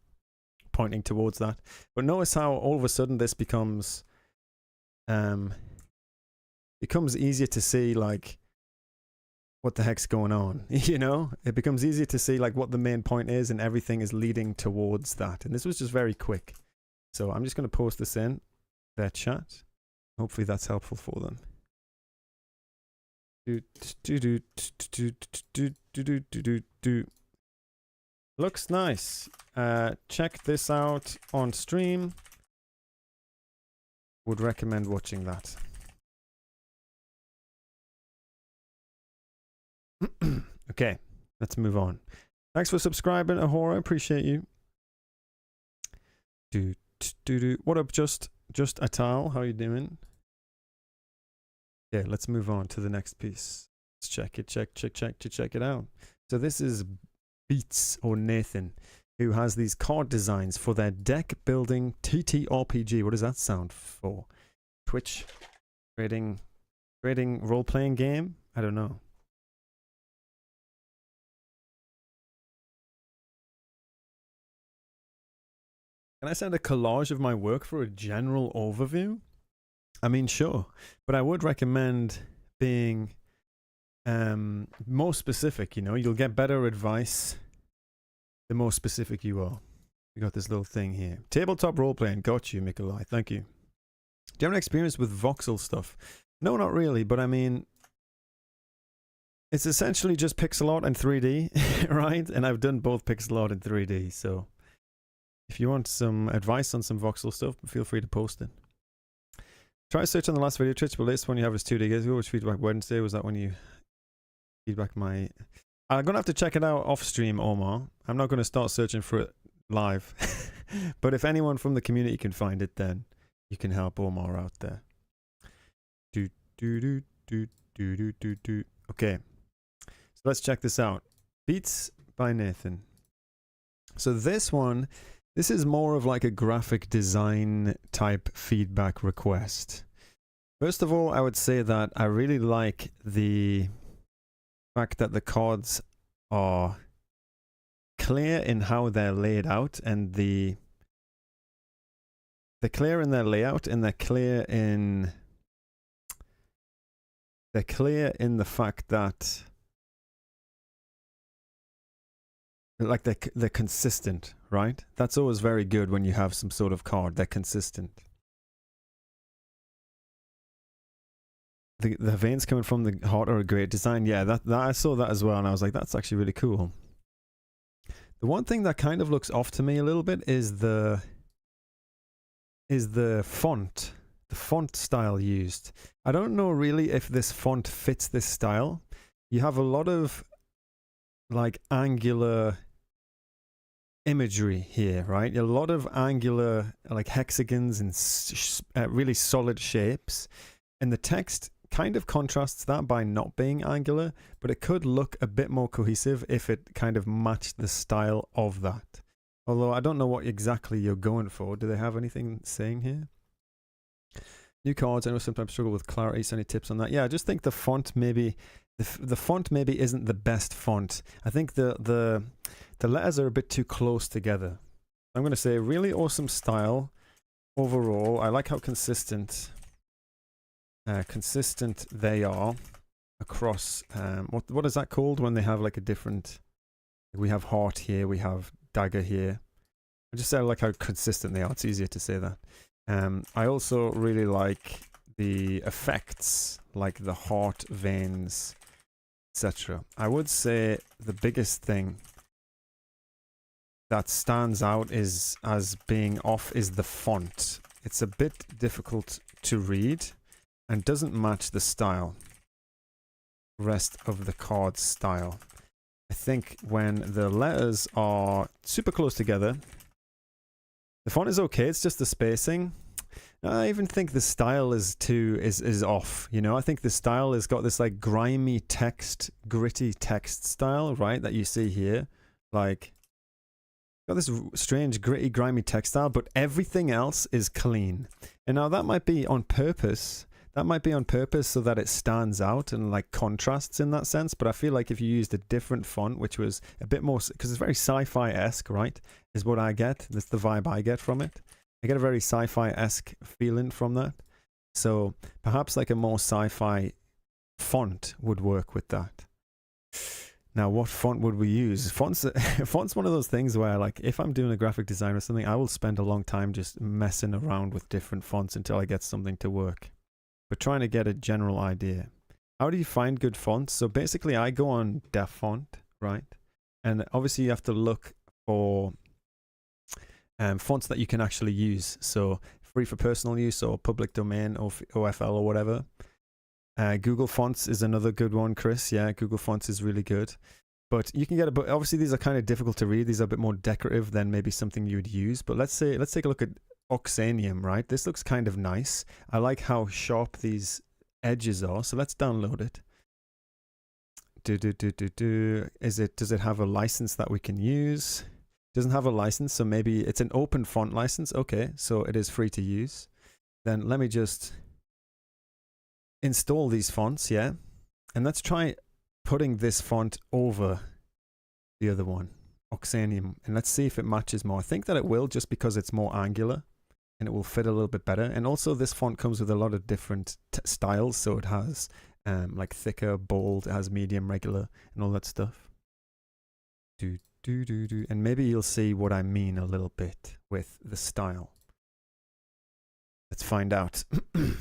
pointing towards that. But notice how all of a sudden this becomes easier to see, like, what the heck's going on, you know? It becomes easier to see like what the main point is, and everything is leading towards that. And this was just very quick. So I'm just going to post this in their chat. Hopefully that's helpful for them. Looks nice. Check this out on stream. Would recommend watching that. Okay, let's move on. Thanks for subscribing, Ahora. Appreciate you. What up, just Atal? How you doing? Yeah, let's move on to the next piece. Let's check it out. So this is Beats or Nathan, who has these card designs for their deck building TTRPG. What does that sound for? Twitch creating role-playing game? I don't know. Can I send a collage of my work for a general overview? I mean, sure, but I would recommend being more specific. You know, you'll get better advice the more specific you are. We got this little thing here. Tabletop role-playing. Got you, Mikolai. Thank you. Do you have an experience with voxel stuff? No, not really, but I mean, it's essentially just pixel art and 3D, right? And I've done both pixel art and 3D, so if you want some advice on some voxel stuff, feel free to post it. Try search on the last video. Twitch, the latest one you have is 2 days ago, which feedback Wednesday. Was that when you feedback my... I'm going to have to check it out off stream, Omar. I'm not going to start searching for it live. But if anyone from the community can find it, then you can help Omar out there. Okay, so let's check this out. Beats by Nathan. So this one, this is more of like a graphic design type feedback request. First of all, I would say that I really like the fact that the cards are clear in how they're laid out, and they're clear in their layout, and they're clear in the fact that like they're consistent, right? That's always very good when you have some sort of card. They're consistent. The veins coming from the heart are a great design. Yeah, that I saw that as well, and I was like, that's actually really cool. The one thing that kind of looks off to me a little bit is the font, the font style used. I don't know really if this font fits this style. You have a lot of like angular imagery here, right? A lot of angular like hexagons and really solid shapes, and the text kind of contrasts that by not being angular, but it could look a bit more cohesive if it kind of matched the style of that. Although I don't know what exactly you're going for. Do they have anything saying here? New cards, I know sometimes struggle with clarity, so any tips on that? Yeah, I just think the font maybe, the font maybe isn't the best font. I think the letters are a bit too close together. I'm going to say really awesome style overall. I like how consistent they are across. What is that called when they have like a different? We have heart here, we have dagger here. I just say I like how consistent they are. It's easier to say that. I also really like the effects, like the heart, veins, etc. I would say the biggest thing that stands out is as being off is the font. It's a bit difficult to read and doesn't match the style, rest of the card style. I think when the letters are super close together, the font is okay, it's just the spacing. I even think the style is off, you know. I think the style has got this like grimy text, gritty text style, right, that you see here. Like, got this strange, gritty, grimy text style, but everything else is clean. And now that might be on purpose. That might be on purpose so that it stands out and like contrasts in that sense. But I feel like if you used a different font, which was a bit more, because it's very sci-fi-esque, right? Is what I get. That's the vibe I get from it. I get a very sci-fi-esque feeling from that. So perhaps like a more sci-fi font would work with that. Now, what font would we use? Font's one of those things where, like, if I'm doing a graphic design or something, I will spend a long time just messing around with different fonts until I get something to work. But trying to get a general idea. How do you find good fonts? So basically, I go on Def Font, right? And obviously, you have to look for fonts that you can actually use. So free for personal use or public domain or OFL or whatever. Google Fonts is another good one, Chris. Yeah, Google Fonts is really good. But you can get but obviously these are kind of difficult to read. These are a bit more decorative than maybe something you would use. But let's take a look at Oxanium, right? This looks kind of nice. I like how sharp these edges are. So let's download it. Does it have a license that we can use? Doesn't have a license, so maybe it's an open font license. Okay, so it is free to use. Then let me just install these fonts, yeah? And let's try putting this font over the other one, Oxanium, and let's see if it matches more. I think that it will, just because it's more angular and it will fit a little bit better. And also this font comes with a lot of different styles, so it has like thicker, bold, it has medium, regular, and all that stuff. And maybe you'll see what I mean a little bit with the style. Let's find out. And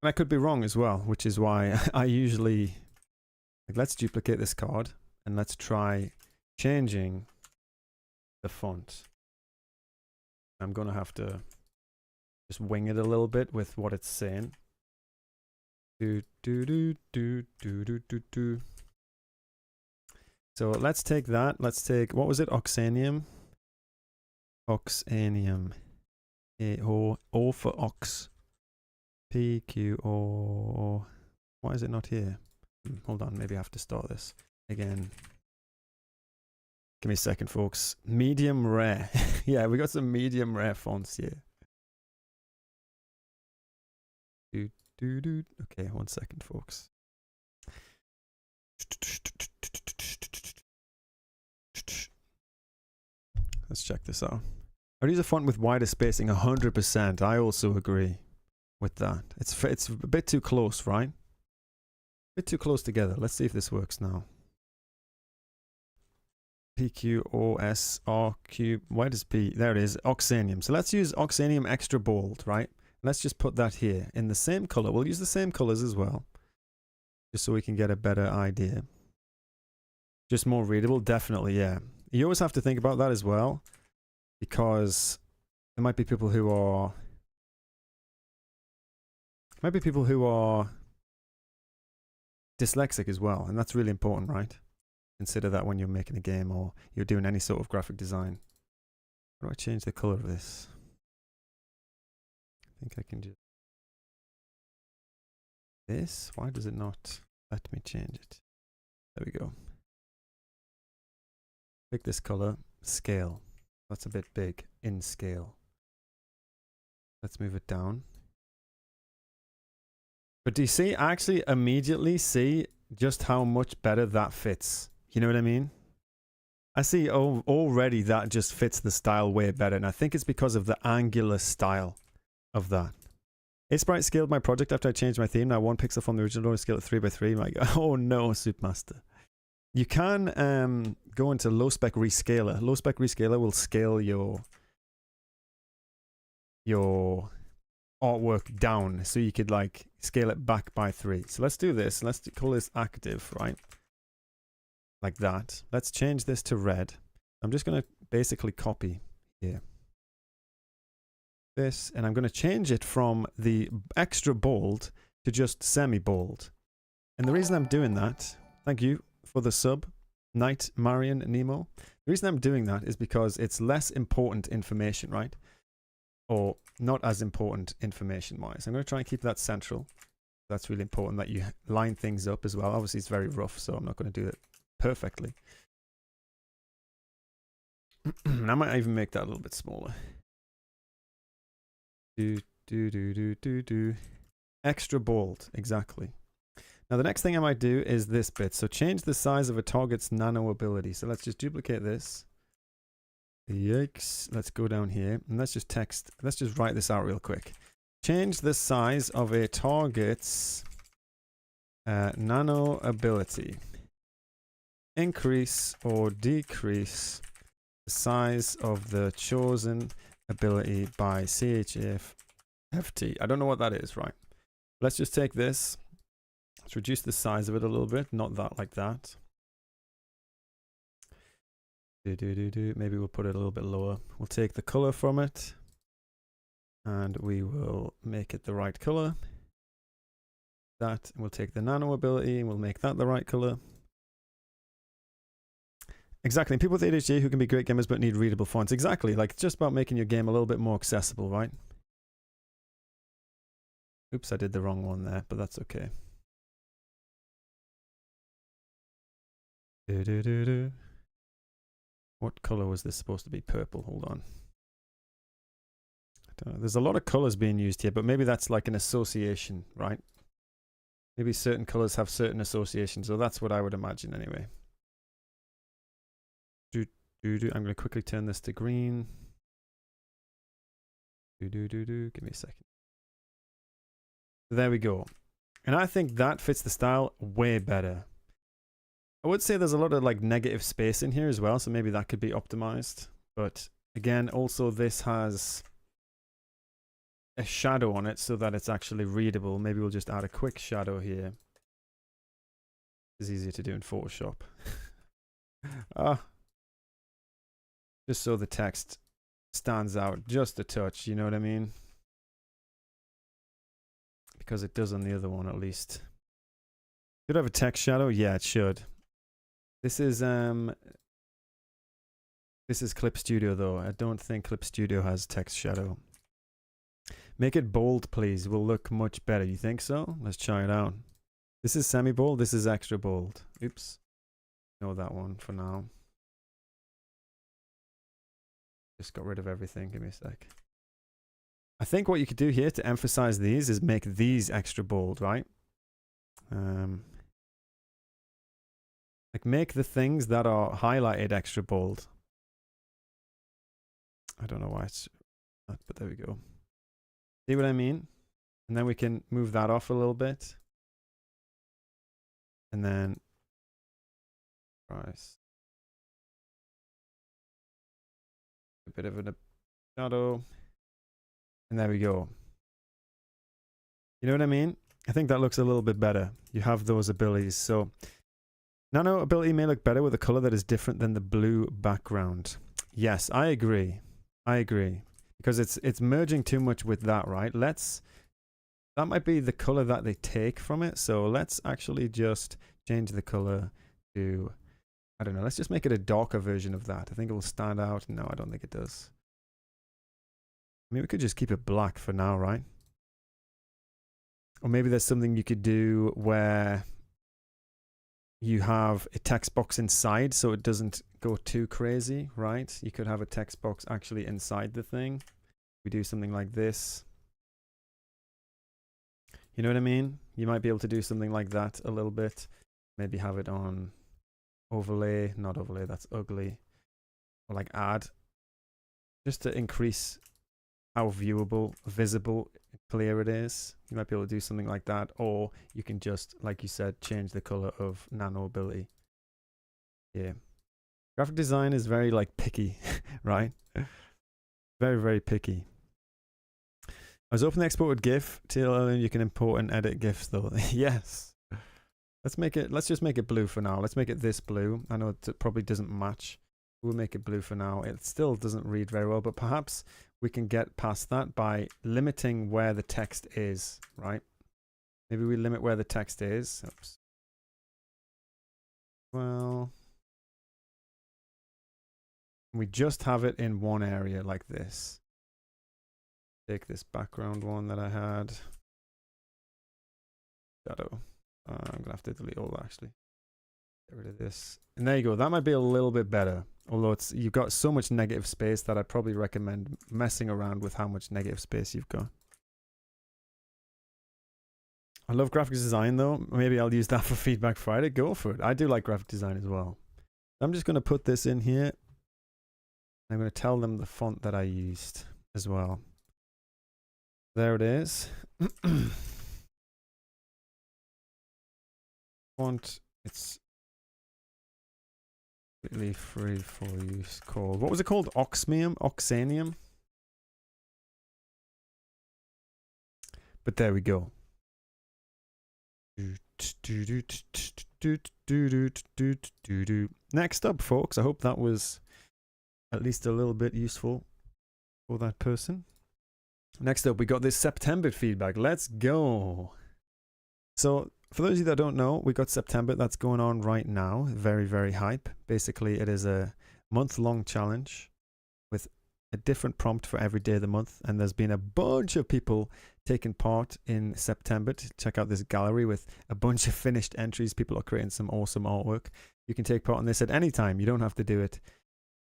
I could be wrong as well, which is why I usually, like, let's duplicate this card and let's try changing the font. I'm going to have to just wing it a little bit with what it's saying. So let's take that. Let's take, what was it? Oxanium. Oxanium. O for ox. PQO. Why is it not here? Hold on, maybe I have to start this again. Give me a second, folks. Medium rare. Yeah, we got some medium rare fonts here. Okay, 1 second, folks. Let's check this out. I use a font with wider spacing 100%. I also agree with that. It's a bit too close, right? A bit too close together. Let's see if this works now. PQOSRQ. Why does P? There it is. Oxanium. So let's use Oxanium extra bold, right? Let's just put that here in the same color. We'll use the same colors as well, just so we can get a better idea. Just more readable, definitely, yeah. You always have to think about that as well, because there might be people who are dyslexic as well, and that's really important, right? Consider that when you're making a game or you're doing any sort of graphic design. How do I change the color of this? I think I can just this. Why does it not let me change it? There we go. Pick this color. Scale. That's a bit big in scale. Let's move it down. But do you see? I actually immediately see just how much better that fits. You know what I mean? I see already that just fits the style way better. And I think it's because of the angular style of that. Sprite scaled my project after I changed my theme. Now 1 pixel from the original, scale it 3x3. My God. Oh no, Supermaster. You can go into low spec rescaler. Low spec rescaler will scale your artwork down, so you could like scale it back by 3. So let's do this. Let's call this active, right? Like that. Let's change this to red. I'm just going to basically copy here this, and I'm going to change it from the extra bold to just semi-bold. And the reason I'm doing that, thank you for the sub, Knight, Marion, Nemo. The reason I'm doing that is because it's less important information, right? Or not as important information-wise. I'm going to try and keep that central. That's really important that you line things up as well. Obviously, it's very rough, so I'm not going to do it perfectly. I might even make that a little bit smaller. Extra bold, exactly. Now the next thing I might do is this bit. So change the size of a target's nano ability. So let's just duplicate this. Yikes. Let's go down here and let's just write this out real quick. Change the size of a target's nano ability. Increase or decrease the size of the chosen ability by CHF-FT. I don't know what that is, right? Let's just take this. Let's reduce the size of it a little bit. Not that like that. Maybe we'll put it a little bit lower. We'll take the color from it and we will make it the right color. That, we'll take the nano ability and we'll make that the right color. Exactly. And people with ADHD who can be great gamers but need readable fonts. Exactly. Like, it's just about making your game a little bit more accessible, right? Oops, I did the wrong one there, but that's okay. What color was this supposed to be? Purple. Hold on. I don't know. There's a lot of colors being used here, but maybe that's like an association, right? Maybe certain colors have certain associations, so that's what I would imagine anyway. I'm going to quickly turn this to green. Give me a second. There we go. And I think that fits the style way better. I would say there's a lot of like negative space in here as well, so maybe that could be optimized. But again, also this has a shadow on it so that it's actually readable. Maybe we'll just add a quick shadow here. It's easier to do in Photoshop. Just so the text stands out just a touch, you know what I mean? Because it does on the other one at least. Should it have a text shadow? Yeah, it should. This is Clip Studio though. I don't think Clip Studio has text shadow. Make it bold, please. Will look much better. You think so? Let's try it out. This is semi-bold. This is extra bold. Oops. Ignore that one for now. Just got rid of everything. Give me a sec. I think what you could do here to emphasize these is make these extra bold, right? Like make the things that are highlighted extra bold. I don't know why it's not, but there we go. See what I mean? And then we can move that off a little bit. And then price. A bit of a shadow. And there we go. You know what I mean? I think that looks a little bit better. You have those abilities. So nano ability may look better with a color that is different than the blue background. Yes, I agree. I agree. Because it's merging too much with that, right? That might be the color that they take from it. So let's actually just change the color to, I don't know, let's just make it a darker version of that. I think it will stand out. No, I don't think it does. I mean, we could just keep it black for now, right? Or maybe there's something you could do where you have a text box inside so it doesn't go too crazy, right? You could have a text box actually inside the thing. We do something like this. You know what I mean? You might be able to do something like that a little bit. Maybe have it on overlay, not overlay, that's ugly. Or like add, just to increase how viewable, visible, clear it is. You might be able to do something like that, or you can just, like you said, change the color of nano ability. Yeah. Graphic design is very like picky, right? Very, very picky. I was open to export with GIF. TLL, you can import and edit GIFs though. Yes. Let's just make it blue for now. Let's make it this blue. I know it probably doesn't match. We'll make it blue for now. It still doesn't read very well, but perhaps we can get past that by limiting where the text is, right? Maybe we limit where the text is. Oops. Well, we just have it in one area like this. Take this background one that I had. Shadow. I'm gonna have to delete all that actually. Get rid of this. And there you go. That might be a little bit better. Although you've got so much negative space that I'd probably recommend messing around with how much negative space you've got. I love graphic design though. Maybe I'll use that for Feedback Friday. Go for it. I do like graphic design as well. I'm just going to put this in here. I'm going to tell them the font that I used as well. There it is. Font, it's completely free for use. Called, what was it called? Oxanium? But there we go. Next up, folks, I hope that was at least a little bit useful for that person. Next up, we got this September feedback. Let's go. So for those of you that don't know, we got September that's going on right now. Very, very hype. Basically, it is a month-long challenge with a different prompt for every day of the month. And there's been a bunch of people taking part in September to check out this gallery with a bunch of finished entries. People are creating some awesome artwork. You can take part in this at any time. You don't have to do it,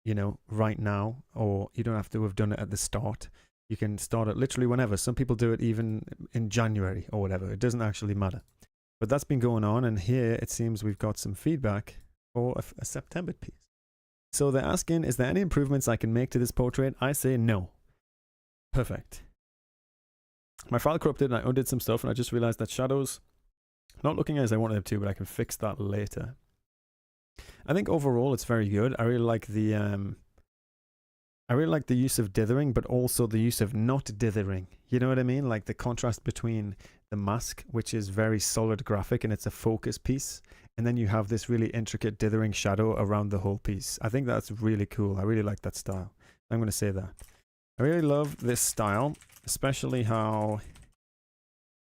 you know, right now, or you don't have to have done it at the start. You can start it literally whenever. Some people do it even in January or whatever. It doesn't actually matter. But that's been going on, and here it seems we've got some feedback for a September piece. So they're asking, is there any improvements I can make to this portrait? I say no. Perfect. My file corrupted and I undid some stuff, and I just realized that shadows not looking as I wanted them to, but I can fix that later. I think overall it's very good. I really like the use of dithering, but also the use of not dithering. You know what I mean? Like the contrast between the mask, which is very solid graphic and it's a focus piece, and then you have this really intricate dithering shadow around the whole piece. I think that's really cool. I really like that style. I'm going to say that. I really love this style, especially how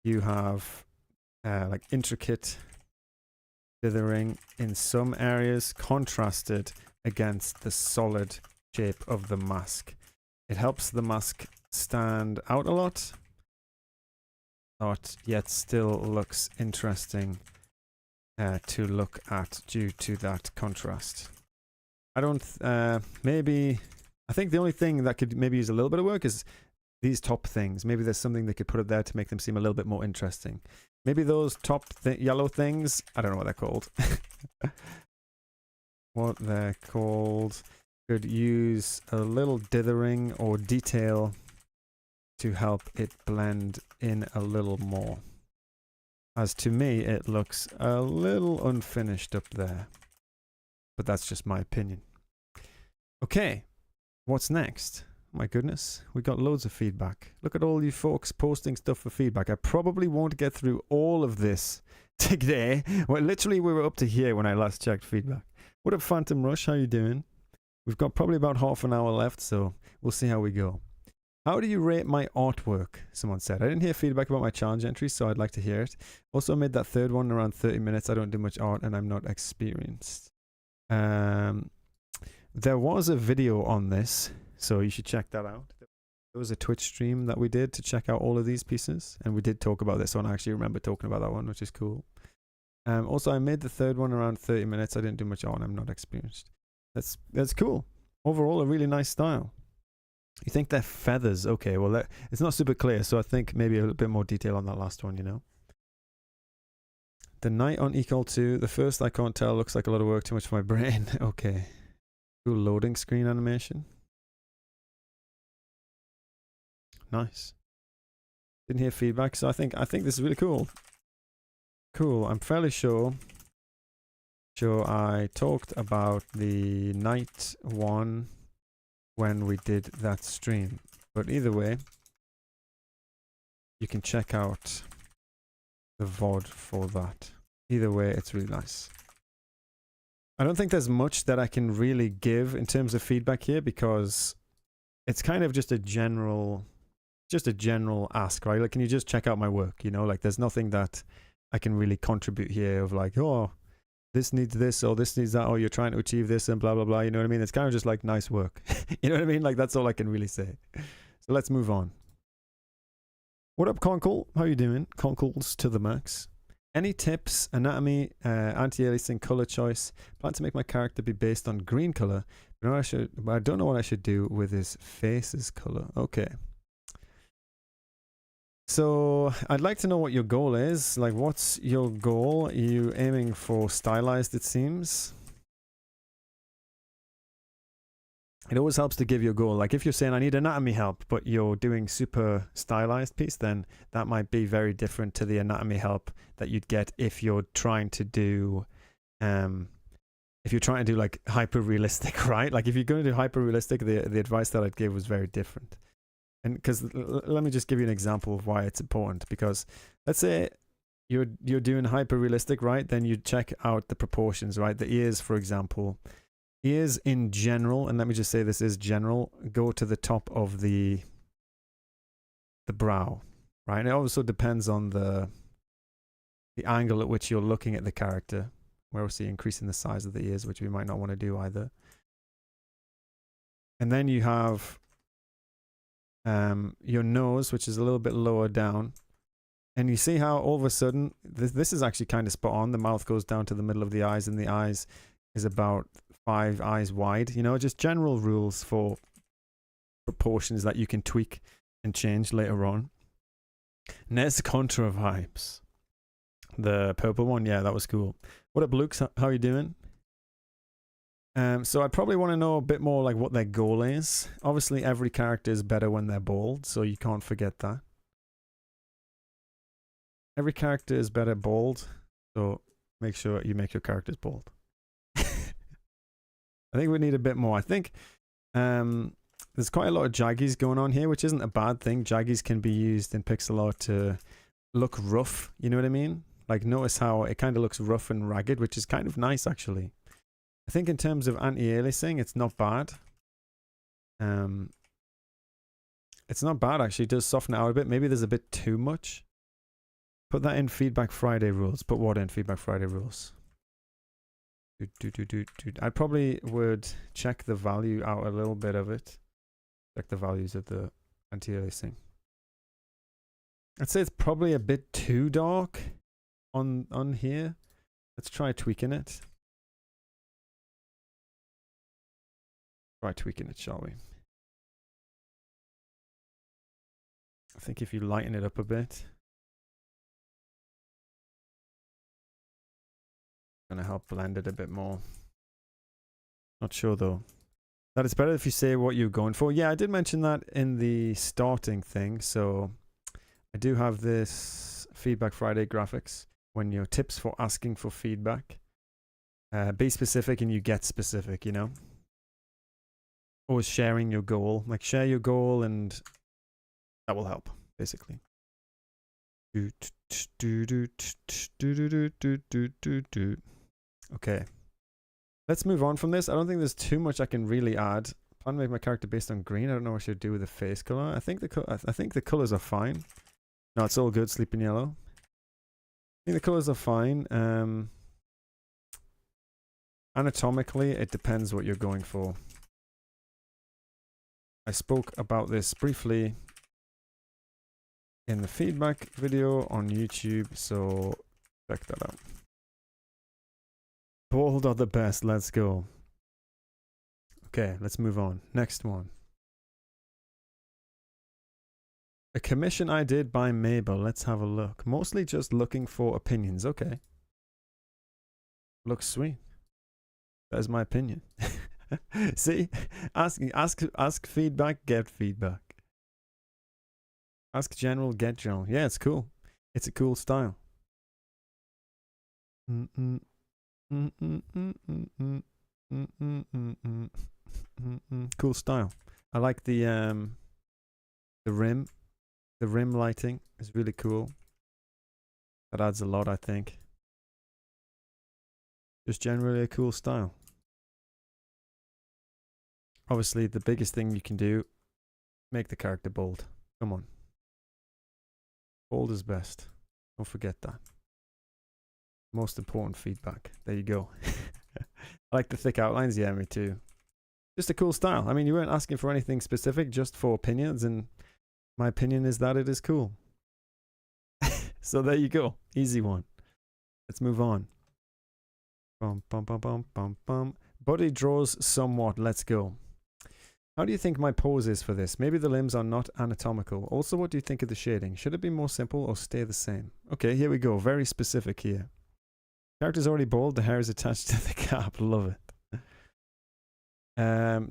you have like intricate dithering in some areas contrasted against the solid shape of the mask. It helps the mask stand out a lot, but yet still looks interesting to look at due to that contrast. I think the only thing that could maybe use a little bit of work is these top things. Maybe there's something they could put up there to make them seem a little bit more interesting. Maybe those top yellow things, I don't know what they're called. What they're called could use a little dithering or detail to help it blend in a little more. As to me, it looks a little unfinished up there. But that's just my opinion. Okay, what's next? My goodness, we got loads of feedback. Look at all you folks posting stuff for feedback. I probably won't get through all of this today. Well, literally, we were up to here when I last checked feedback. What up, Phantom Rush? How you doing? We've got probably about half an hour left, so we'll see how we go. How do you rate my artwork? Someone said. I didn't hear feedback about my challenge entries, so I'd like to hear it. Also made that third one around 30 minutes. I don't do much art and I'm not experienced. There was a video on this, so you should check that out. There was a Twitch stream that we did to check out all of these pieces, and we did talk about this one. I actually remember talking about that one, which is cool. Also, I made the third one around 30 minutes. I didn't do much art and I'm not experienced. That's cool. Overall, a really nice style. You think they're feathers? Okay, well, it's not super clear, so I think maybe a little bit more detail on that last one, you know. The night on Equal 2, the first I can't tell, looks like a lot of work, too much for my brain. Okay. Cool loading screen animation. Nice. Didn't hear feedback, so I think this is really cool. Cool, I'm fairly sure I talked about the night one when we did that stream. But either way, you can check out the VOD for that. Either way, it's really nice. I don't think there's much that I can really give in terms of feedback here because it's kind of just a general ask, right? Like, can you just check out my work? You know, like there's nothing that I can really contribute here of like, oh, this needs this or this needs that, or you're trying to achieve this and blah, blah, blah. You know what I mean? It's kind of just like nice work. You know what I mean? Like that's all I can really say. So let's move on. What up, Conkle? How you doing? Conkles to the max. Any tips? Anatomy, anti-aliasing, color choice. Plan to make my character be based on green color, but I don't know what I should do with his face's color. Okay. So I'd like to know what your goal is. Like, what's your goal? Are you aiming for stylized, it seems? It always helps to give your goal. Like if you're saying I need anatomy help, but you're doing super stylized piece, then that might be very different to the anatomy help that you'd get if you're trying to do like hyper realistic, right? Like if you're going to do hyper realistic, the advice that I'd give was very different. And because let me just give you an example of why it's important. Because let's say you're doing hyper realistic, right? Then you check out the proportions, right? The ears, for example. Ears in general, and let me just say this is general, go to the top of the brow, right? And it also depends on the angle at which you're looking at the character. We're obviously increasing the size of the ears, which we might not want to do either. And then you have your nose, which is a little bit lower down. And you see how all of a sudden, this is actually kind of spot on. The mouth goes down to the middle of the eyes, and the eyes is about 5 eyes wide. You know, just general rules for proportions that you can tweak and change later on. Nes Contra vibes. The purple one, yeah, that was cool. What up, Luke? How you doing? So I'd probably want to know a bit more like what their goal is. Obviously, every character is better when they're bald, so you can't forget that. Every character is better bald, so make sure you make your characters bald. I think we need a bit more. I think there's quite a lot of jaggies going on here, which isn't a bad thing. Jaggies can be used in pixel art to look rough, you know what I mean? Like notice how it kind of looks rough and ragged, which is kind of nice actually. I think in terms of anti-aliasing, it's not bad. It's not bad actually. It does soften it out a bit. Maybe there's a bit too much. Put that in Feedback Friday rules. Put what in Feedback Friday rules? I probably would check the value out a little bit of it. Check the values of the anti-aliasing. I'd say it's probably a bit too dark on here. Let's try tweaking it. Try tweaking it, shall we? I think if you lighten it up a bit, gonna help blend it a bit more. Not sure though. That it's better if you say what you're going for. Yeah, I did mention that in the starting thing. So I do have this Feedback Friday graphics when your tips for asking for feedback. Be specific and you get specific, you know. Always sharing your goal. Like share your goal and that will help, basically. Okay. Let's move on from this. I don't think there's too much I can really add. I plan to make my character based on green. I don't know what I should do with the face color. I think the colors are fine. No, it's all good. Sleeping yellow. I think the colors are fine. Anatomically, it depends what you're going for. I spoke about this briefly in the feedback video on YouTube, so check that out. Bold are the best. Let's go. Okay, let's move on. Next one. A commission I did by Mabel. Let's have a look. Mostly just looking for opinions. Okay. Looks sweet. That is my opinion. See? Ask feedback, get feedback. Ask general, get general. Yeah, it's cool. It's a cool style. Cool style. I like the rim. The rim lighting is really cool. That adds a lot, I think. Just generally a cool style. Obviously, the biggest thing you can do, make the character bold. Come on. Bold is best. Don't forget that. Most important feedback. There you go. I like the thick outlines. Yeah, me too. Just a cool style. I mean, you weren't asking for anything specific, just for opinions, and my opinion is that it is cool. So there you go. Easy one. Let's move on. Bum, bum, bum, bum, bum, bum. Body draws somewhat. Let's go. How do you think my pose is for this? Maybe the limbs are not anatomical. Also, what do you think of the shading? Should it be more simple or stay the same? Okay, here we go. Very specific here. Character's already bald. The hair is attached to the cap. Love it.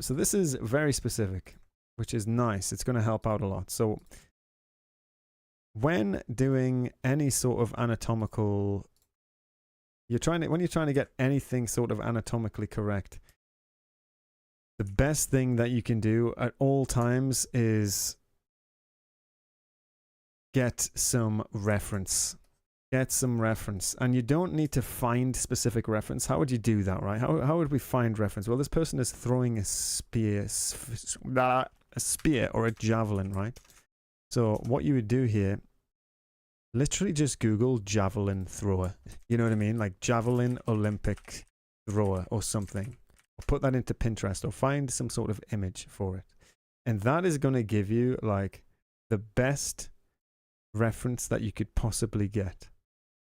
So this is very specific, which is nice. It's going to help out a lot. So when doing any sort of anatomical, when you're trying to get anything sort of anatomically correct, the best thing that you can do at all times is get some reference. Get some reference. And you don't need to find specific reference. How would you do that, right? How would we find reference? Well, this person is throwing a spear or a javelin, right? So what you would do here, literally just Google javelin thrower. You know what I mean? Like javelin Olympic thrower or something. Or put that into Pinterest or find some sort of image for it. And that is going to give you like the best reference that you could possibly get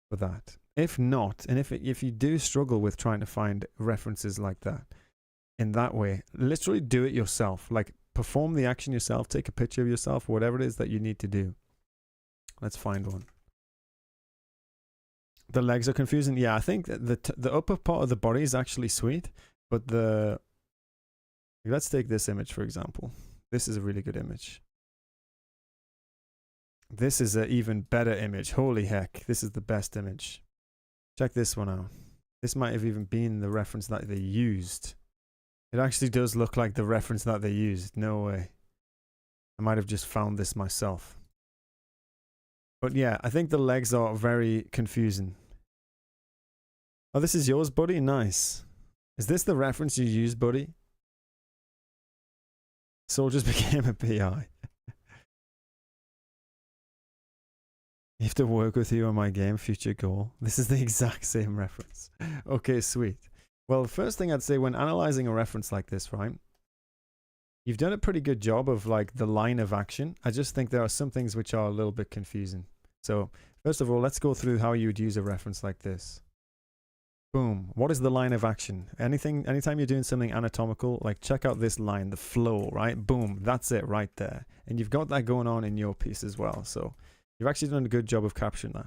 for that. If not, and if you do struggle with trying to find references like that, in that way, literally do it yourself. Like perform the action yourself, take a picture of yourself, whatever it is that you need to do. Let's find one. The legs are confusing. Yeah, I think the upper part of the body is actually sweet, but let's take this image for example. This is a really good image. This is an even better image. Holy heck, this is the best image. Check this one out. This might have even been the reference that they used. It actually does look like the reference that they used. No way. I might have just found this myself. But yeah, I think the legs are very confusing. Oh, this is yours, buddy? Nice. Is this the reference you used, buddy? Soldiers became a PI. You have to work with you on my game, future goal. This is the exact same reference. Okay, sweet. Well, the first thing I'd say when analyzing a reference like this, right? You've done a pretty good job of like the line of action. I just think there are some things which are a little bit confusing. So first of all, let's go through how you would use a reference like this. Boom. What is the line of action? Anytime you're doing something anatomical, like check out this line, the flow, right? Boom. That's it right there. And you've got that going on in your piece as well. So you've actually done a good job of capturing that.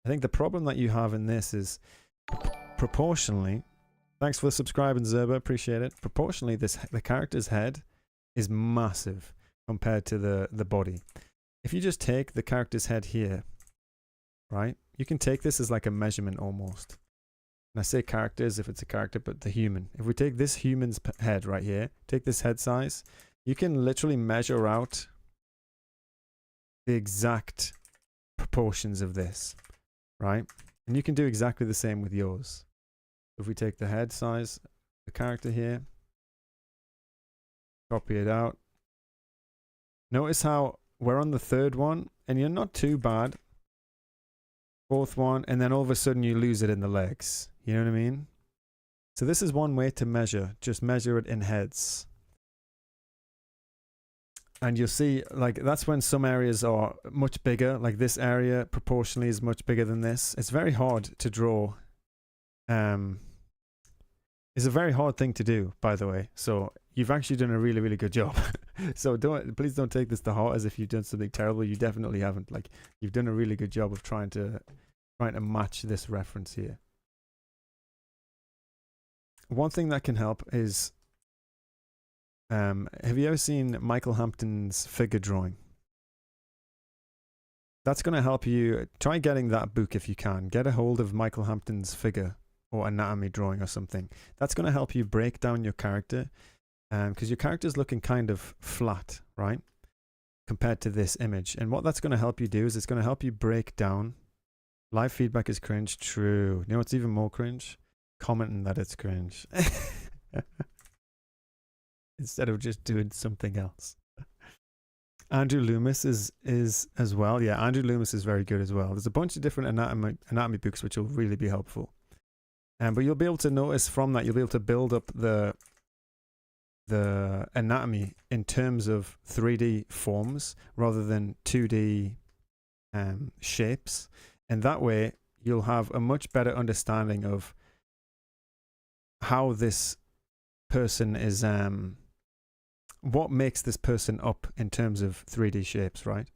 I think the problem that you have in this is proportionally, thanks for subscribing, Zerba, appreciate it. Proportionally, the character's head is massive compared to the body. If you just take the character's head here, right? You can take this as like a measurement almost. And I say characters if it's a character, but the human. If we take this human's head right here, take this head size, you can literally measure out the exact proportions of this, right? And you can do exactly the same with yours. If we take the head size, the character here, copy it out. Notice how we're on the third one, and you're not too bad. Fourth one, and then all of a sudden you lose it in the legs. You know what I mean? So this is one way to measure. Just measure it in heads. And you'll see, like, that's when some areas are much bigger. Like this area proportionally is much bigger than this. It's very hard to draw. It's a very hard thing to do, by the way. So you've actually done a really, really good job. So please don't take this to heart as if you've done something terrible. You definitely haven't. Like, you've done a really good job of trying to match this reference here. One thing that can help is, have you ever seen Michael Hampton's figure drawing? That's going to help you. Try getting that book if you can. Get a hold of Michael Hampton's figure or anatomy drawing or something. That's going to help you break down your character, because your character's looking kind of flat, right, compared to this image. And what that's going to help you do is it's going to help you break down. Live feedback is cringe. True. You know what's even more cringe? Commenting that it's cringe. Instead of just doing something else. Andrew Loomis is as well. Yeah, Andrew Loomis is very good as well. There's a bunch of different anatomy books which will really be helpful. But you'll be able to notice from that, you'll be able to build up the anatomy in terms of 3D forms rather than 2D shapes. And that way you'll have a much better understanding of how this person is, what makes this person up in terms of 3D shapes, right?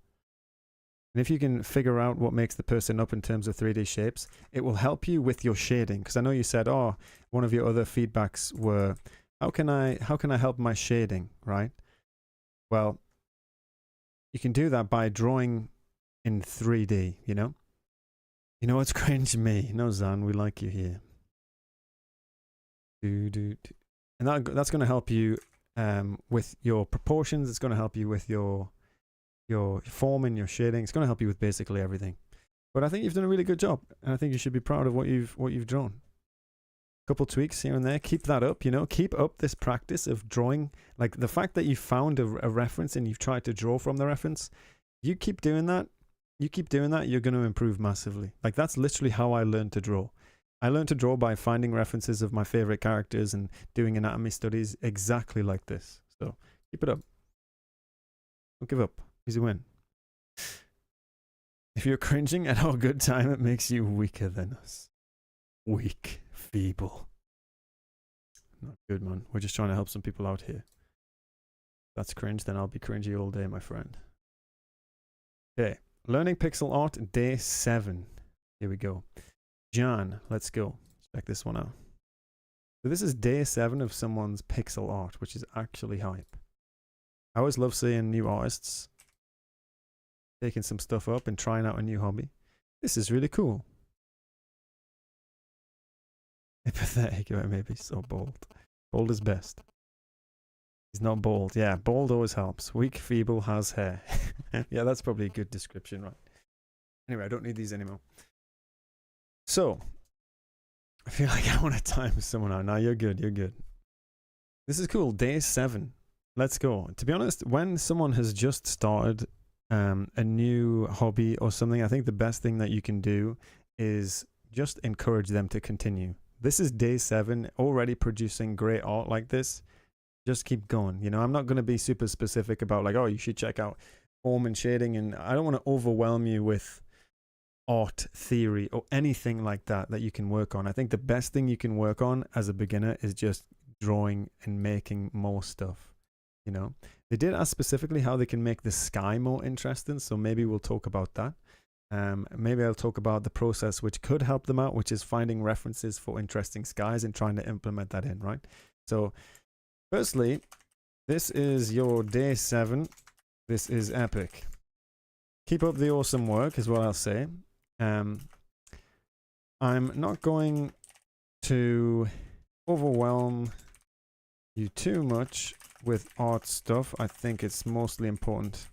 And if you can figure out what makes the person up in terms of 3D shapes, it will help you with your shading. Because I know you said, oh, one of your other feedbacks were, how can I help my shading, right? Well, you can do that by drawing in 3D, you know? You know what's cringe? Me. No, Zan, we like you here. And that's going to help you with your proportions. It's going to help you with your form and your shading. It's going to help you with basically everything. But I think you've done a really good job, and I think you should be proud of what you've drawn. A couple tweaks here and there. Keep that up. You know, keep up this practice of drawing. Like the fact that you found a reference and you've tried to draw from the reference. You keep doing that. You're going to improve massively. Like that's literally how I learned to draw. I learned to draw by finding references of my favorite characters and doing anatomy studies exactly like this. So keep it up. Don't give up. Easy win. If you're cringing at our good time, it makes you weaker than us. Weak, feeble. Not good, man. We're just trying to help some people out here. If that's cringe, then I'll be cringy all day, my friend. Okay. Learning pixel art, day 7. Here we go. John, let's go. Check this one out. So this is day 7 of someone's pixel art, which is actually hype. I always love seeing new artists taking some stuff up and trying out a new hobby. This is really cool. Pathetic, maybe so bold. Bold is best. He's not bold. Yeah, bold always helps. Weak, feeble, has hair. Yeah, that's probably a good description, right? Anyway, I don't need these anymore. So, I feel like I want to time someone out. Now you're good, you're good. This is cool. Day 7. Let's go. To be honest, when someone has just started a new hobby or something, I think the best thing that you can do is just encourage them to continue. This is day 7, already producing great art like this. Just keep going. You know, I'm not going to be super specific about like, oh, you should check out form and shading, and I don't want to overwhelm you with art theory or anything like that you can work on. I think the best thing you can work on as a beginner is just drawing and making more stuff. You know, they did ask specifically how they can make the sky more interesting, so maybe we'll talk about that. Maybe I'll talk about the process which could help them out, which is finding references for interesting skies and trying to implement that in, right? So firstly, this is your day 7. This is epic. Keep up the awesome work is what I'll say. I'm not going to overwhelm you too much with art stuff. I think it's mostly important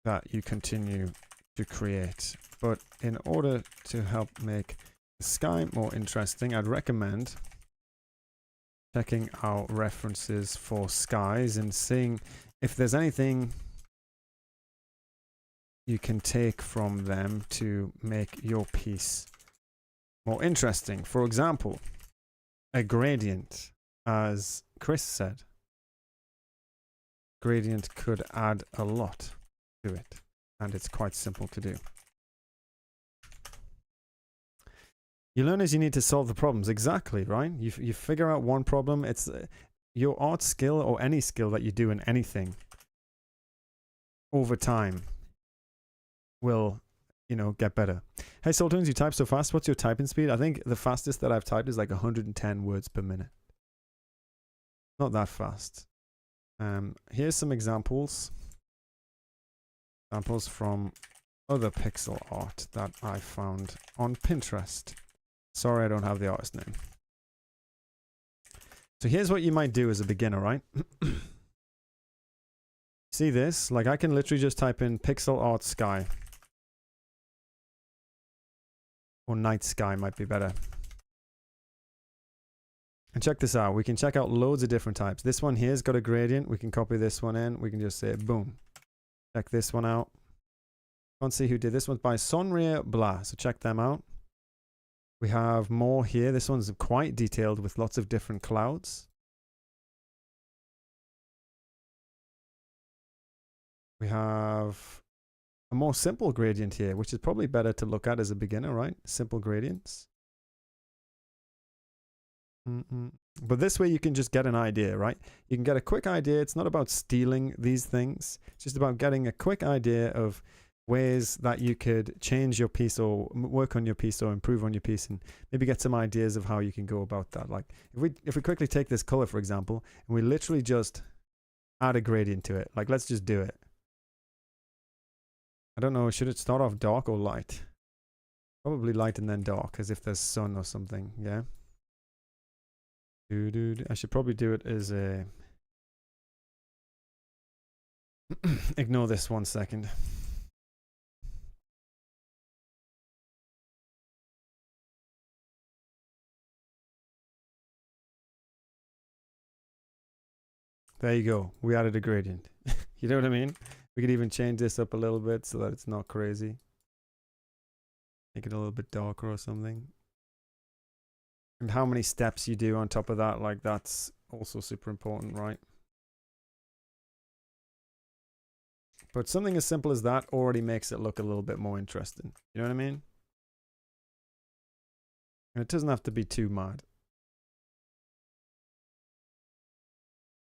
that you continue to create. But in order to help make the sky more interesting, I'd recommend checking out references for skies and seeing if there's anything you can take from them to make your piece more interesting. For example, a gradient, as Chris said. Gradient could add a lot to it, and it's quite simple to do. You learn as you need to solve the problems. Exactly, right? You figure out one problem. It's your art skill, or any skill that you do in anything, over time will, you know, get better. Hey Saltoons, you type so fast. What's your typing speed? I think the fastest that I've typed is like 110 words per minute. Not that fast. Here's some examples. Examples from other pixel art that I found on Pinterest. Sorry, I don't have the artist name. So here's what you might do as a beginner, right? See this? Like, I can literally just type in pixel art sky. Or night sky might be better. And check this out. We can check out loads of different types. This one here's got a gradient. We can copy this one in. We can just say boom. Check this one out. Can't see who did this one. By Sonria Blah. So check them out. We have more here. This one's quite detailed with lots of different clouds. We have a more simple gradient here, which is probably better to look at as a beginner, right? Simple gradients. But this way you can just get an idea, right? You can get a quick idea. It's not about stealing these things. It's just about getting a quick idea of ways that you could change your piece or work on your piece or improve on your piece, and maybe get some ideas of how you can go about that. Like if we quickly take this color, for example, and we literally just add a gradient to it. Like, let's just do it. I don't know, should it start off dark or light? Probably light and then dark, as if there's sun or something, yeah? I should probably do it as a... Ignore this 1 second. There you go. We added a gradient. You know what I mean? We could even change this up a little bit so that it's not crazy. Make it a little bit darker or something. And how many steps you do on top of that, like, that's also super important, right? But something as simple as that already makes it look a little bit more interesting. You know what I mean? And it doesn't have to be too mad.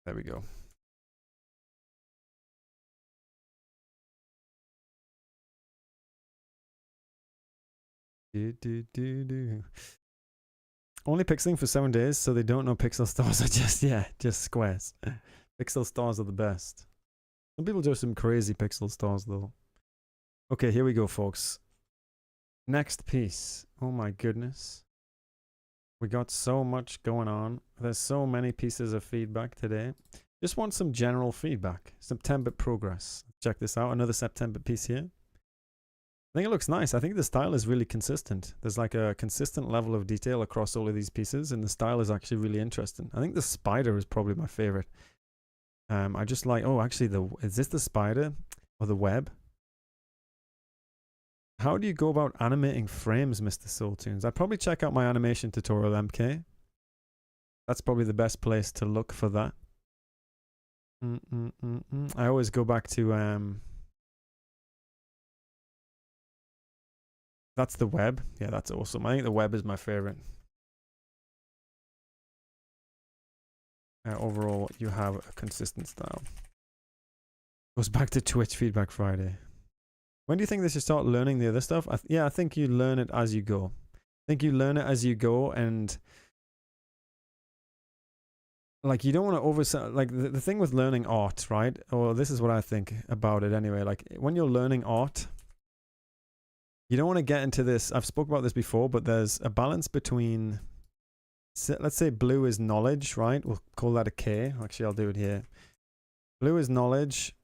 There we go. Only pixeling for 7 days, so they don't know pixel stars are just squares. Pixel stars are the best. Some people do some crazy pixel stars though. Okay, here we go, folks. Next piece. Oh my goodness. We got so much going on. There's so many pieces of feedback today. Just want some general feedback. September progress. Check this out. Another September piece here. I think it looks nice. I think the style is really consistent. There's like a consistent level of detail across all of these pieces, and the style is actually really interesting. I think the spider is probably my favorite. I just like, oh, actually, is this the spider or the web? How do you go about animating frames, Mr. Soultunes? I'd probably check out my animation tutorial, MK. That's probably the best place to look for that. I always go back to that's the web. Yeah, that's awesome. I think the web is my favorite. Overall, you have a consistent style. Goes back to Twitch Feedback Friday. When do you think they should start learning the other stuff? Yeah, I think you learn it as you go. I think you learn it as you go, and like you don't want to oversell. Like the thing with learning art, right? Or this is what I think about it anyway. Like when you're learning art, you don't want to get into this. I've spoke about this before, but there's a balance between, let's say blue is knowledge, right? We'll call that a K. Actually, I'll do it here. Blue is knowledge.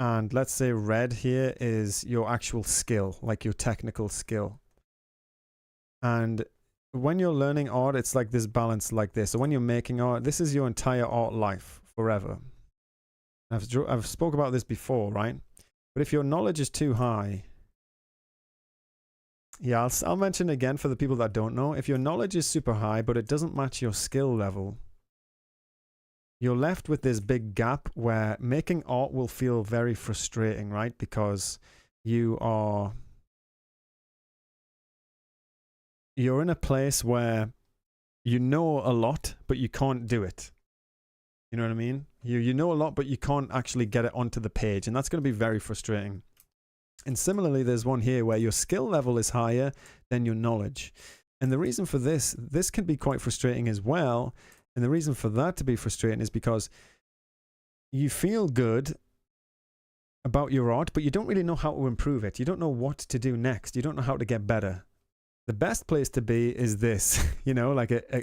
And let's say red here is your actual skill, like your technical skill. And when you're learning art, it's like this balance like this. So when you're making art, this is your entire art life forever. I've spoke about this before, right? But if your knowledge is too high, yeah, I'll mention again for the people that don't know. If your knowledge is super high, but it doesn't match your skill level, you're left with this big gap where making art will feel very frustrating, right? Because you're in a place where you know a lot, but you can't do it. You know what I mean? You know a lot, but you can't actually get it onto the page, and that's going to be very frustrating. And similarly, there's one here where your skill level is higher than your knowledge. And the reason for this can be quite frustrating as well. And the reason for that to be frustrating is because you feel good about your art, but you don't really know how to improve it. You don't know what to do next. You don't know how to get better. The best place to be is this, you know, like a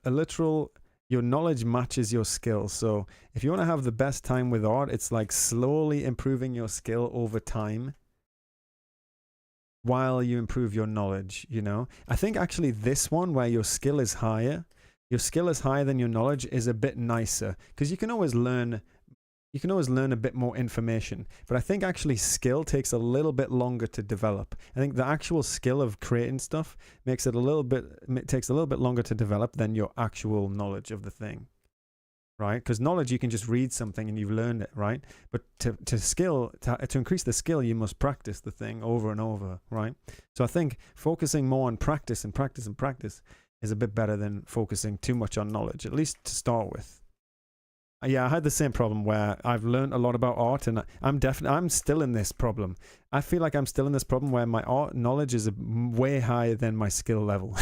literal, your knowledge matches your skill. So if you want to have the best time with art, it's like slowly improving your skill over time while you improve your knowledge, you know. I think actually this one where your skill is higher than your knowledge is a bit nicer, because you can always learn a bit more information. But I think actually skill takes a little bit longer to develop. I think the actual skill of creating stuff takes a little bit longer to develop than your actual knowledge of the thing, right? Because knowledge, you can just read something and you've learned it, right? But to increase the skill, you must practice the thing over and over, right? So I think focusing more on practice and practice and practice is a bit better than focusing too much on knowledge, at least to start with. Yeah, I had the same problem where I've learned a lot about art, and I'm still in this problem. I feel like I'm still in this problem where my art knowledge is way higher than my skill level.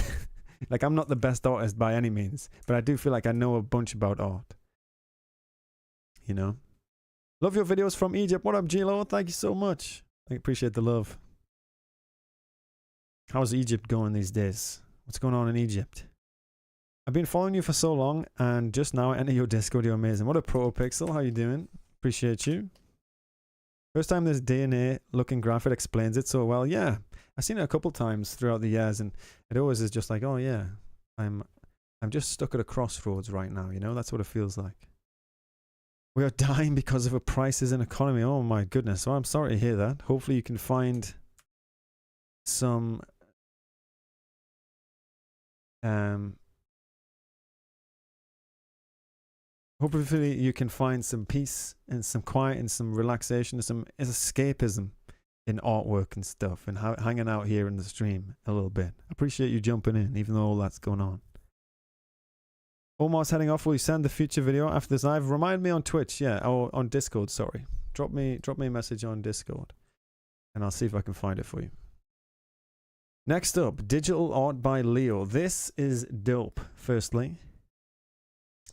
Like, I'm not the best artist by any means, but I do feel like I know a bunch about art. You know? Love your videos from Egypt. What up, Gilo? Thank you so much. I appreciate the love. How's Egypt going these days? What's going on in Egypt? I've been following you for so long, and just now I enter your Discord. You're amazing. What a Protopixel. How you doing? Appreciate you. First time this DNA looking graphic explains it so well. Yeah, I've seen it a couple times throughout the years, and it always is just like, oh yeah, I'm just stuck at a crossroads right now. You know, that's what it feels like. We are dying because of a prices and economy. Oh my goodness. Well, I'm sorry to hear that. Hopefully you can find some hopefully you can find some peace and some quiet and some relaxation and some escapism in artwork and stuff, and hanging out here in the stream a little bit. I appreciate you jumping in, even though all that's going on. Almost heading off. Will you send the future video after this live? Remind me on Twitch, yeah, or on Discord, sorry. Drop me a message on Discord, and I'll see if I can find it for you. Next up, digital art by Leo. This is dope, firstly.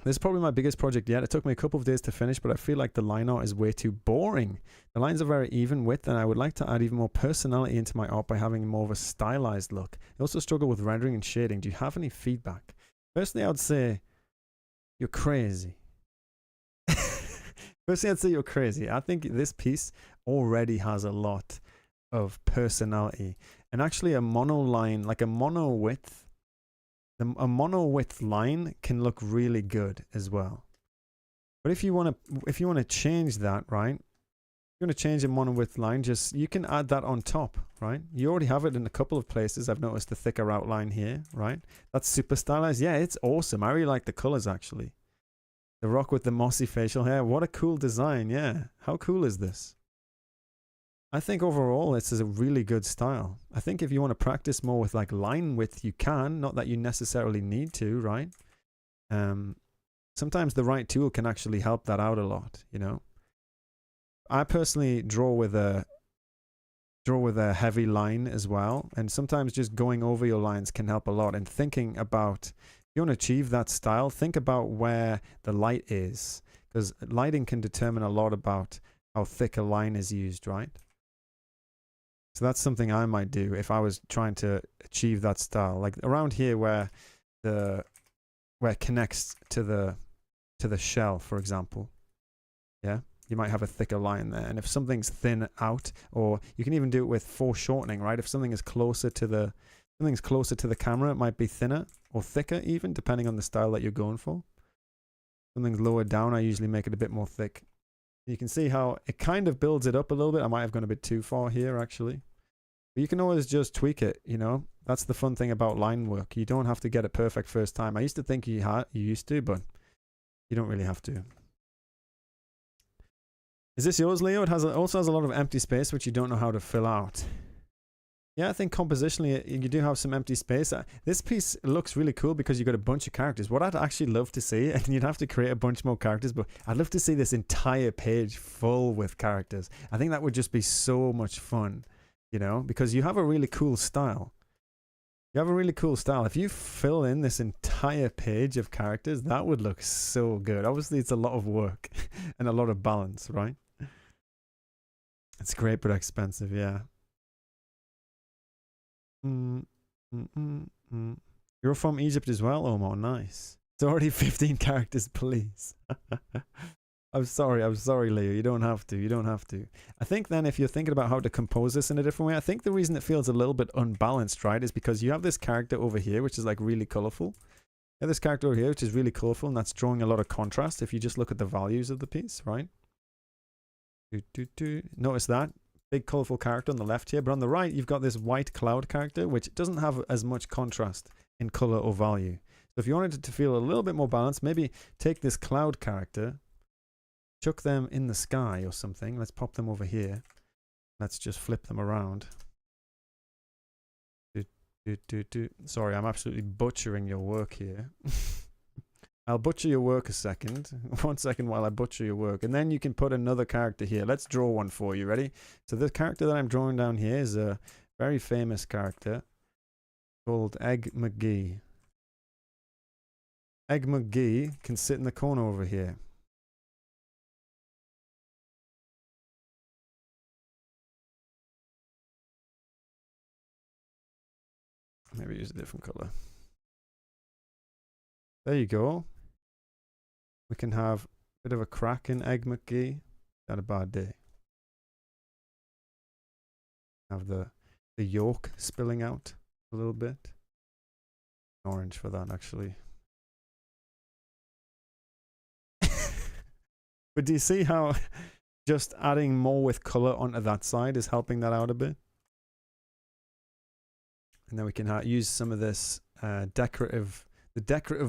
This is probably my biggest project yet. It took me a couple of days to finish, but I feel like the line art is way too boring. The lines are very even width, and I would like to add even more personality into my art by having more of a stylized look. I also struggle with rendering and shading. Do you have any feedback? Firstly, I would say you're crazy. Firstly, I'd say you're crazy. I think this piece already has a lot of personality, and actually a mono line, like a mono width. A mono width line can look really good as well. But if you want to change that, right? If you're going to change a monowidth line, just you can add that on top, right? You already have it in a couple of places. I've noticed the thicker outline here, right? That's super stylized. Yeah, it's awesome. I really like the colors actually. The rock with the mossy facial hair. What a cool design. Yeah. How cool is this? I think overall this is a really good style. I think if you want to practice more with like line width, you can. Not that you necessarily need to, right? Sometimes the right tool can actually help that out a lot, you know? I personally draw with a heavy line as well, and sometimes just going over your lines can help a lot. And thinking about, if you want to achieve that style, think about where the light is, because lighting can determine a lot about how thick a line is used, right? So that's something I might do if I was trying to achieve that style, like around here where it connects to the shell, for example. Yeah. You might have a thicker line there, and if something's thin out, or you can even do it with foreshortening, right? If something is closer to the camera, it might be thinner or thicker, even depending on the style that you're going for. Something's lower down, I usually make it a bit more thick. You can see how it kind of builds it up a little bit. I might have gone a bit too far here, actually, but you can always just tweak it. You know, that's the fun thing about line work. You don't have to get it perfect first time. I used to think you used to, but you don't really have to. Is this yours, Leo? It also has a lot of empty space, which you don't know how to fill out. Yeah, I think compositionally, you do have some empty space. This piece looks really cool because you've got a bunch of characters. What I'd actually love to see, and you'd have to create a bunch more characters, but I'd love to see this entire page full with characters. I think that would just be so much fun, you know, because you have a really cool style. You have a really cool style. If you fill in this entire page of characters, that would look so good. Obviously, it's a lot of work and a lot of balance, right? It's great, but expensive, yeah. You're from Egypt as well, Omar. Nice. It's already 15 characters, please. I'm sorry, Leo. You don't have to. I think then if you're thinking about how to compose this in a different way, I think the reason it feels a little bit unbalanced, right, is because you have this character over here, which is like really colorful. You have this character over here, which is really colorful, and that's drawing a lot of contrast if you just look at the values of the piece, right? Notice that big colorful character on the left here, but on the right you've got this white cloud character which doesn't have as much contrast in color or value. So if you wanted it to feel a little bit more balanced, maybe take this cloud character, chuck them in the sky or something. Let's pop them over here. Let's just flip them around. Sorry, I'm absolutely butchering your work here. I'll butcher your work a second. 1 second while I butcher your work. And then you can put another character here. Let's draw one for you. Ready? So the character that I'm drawing down here is a very famous character called Egg McGee. Egg McGee can sit in the corner over here. Maybe use a different color. There you go. We can have a bit of a crack in Egg McGee. Had a bad day. Have the yolk spilling out a little bit. Orange for that, actually. But do you see how just adding more with color onto that side is helping that out a bit? And then we can use some of this decorative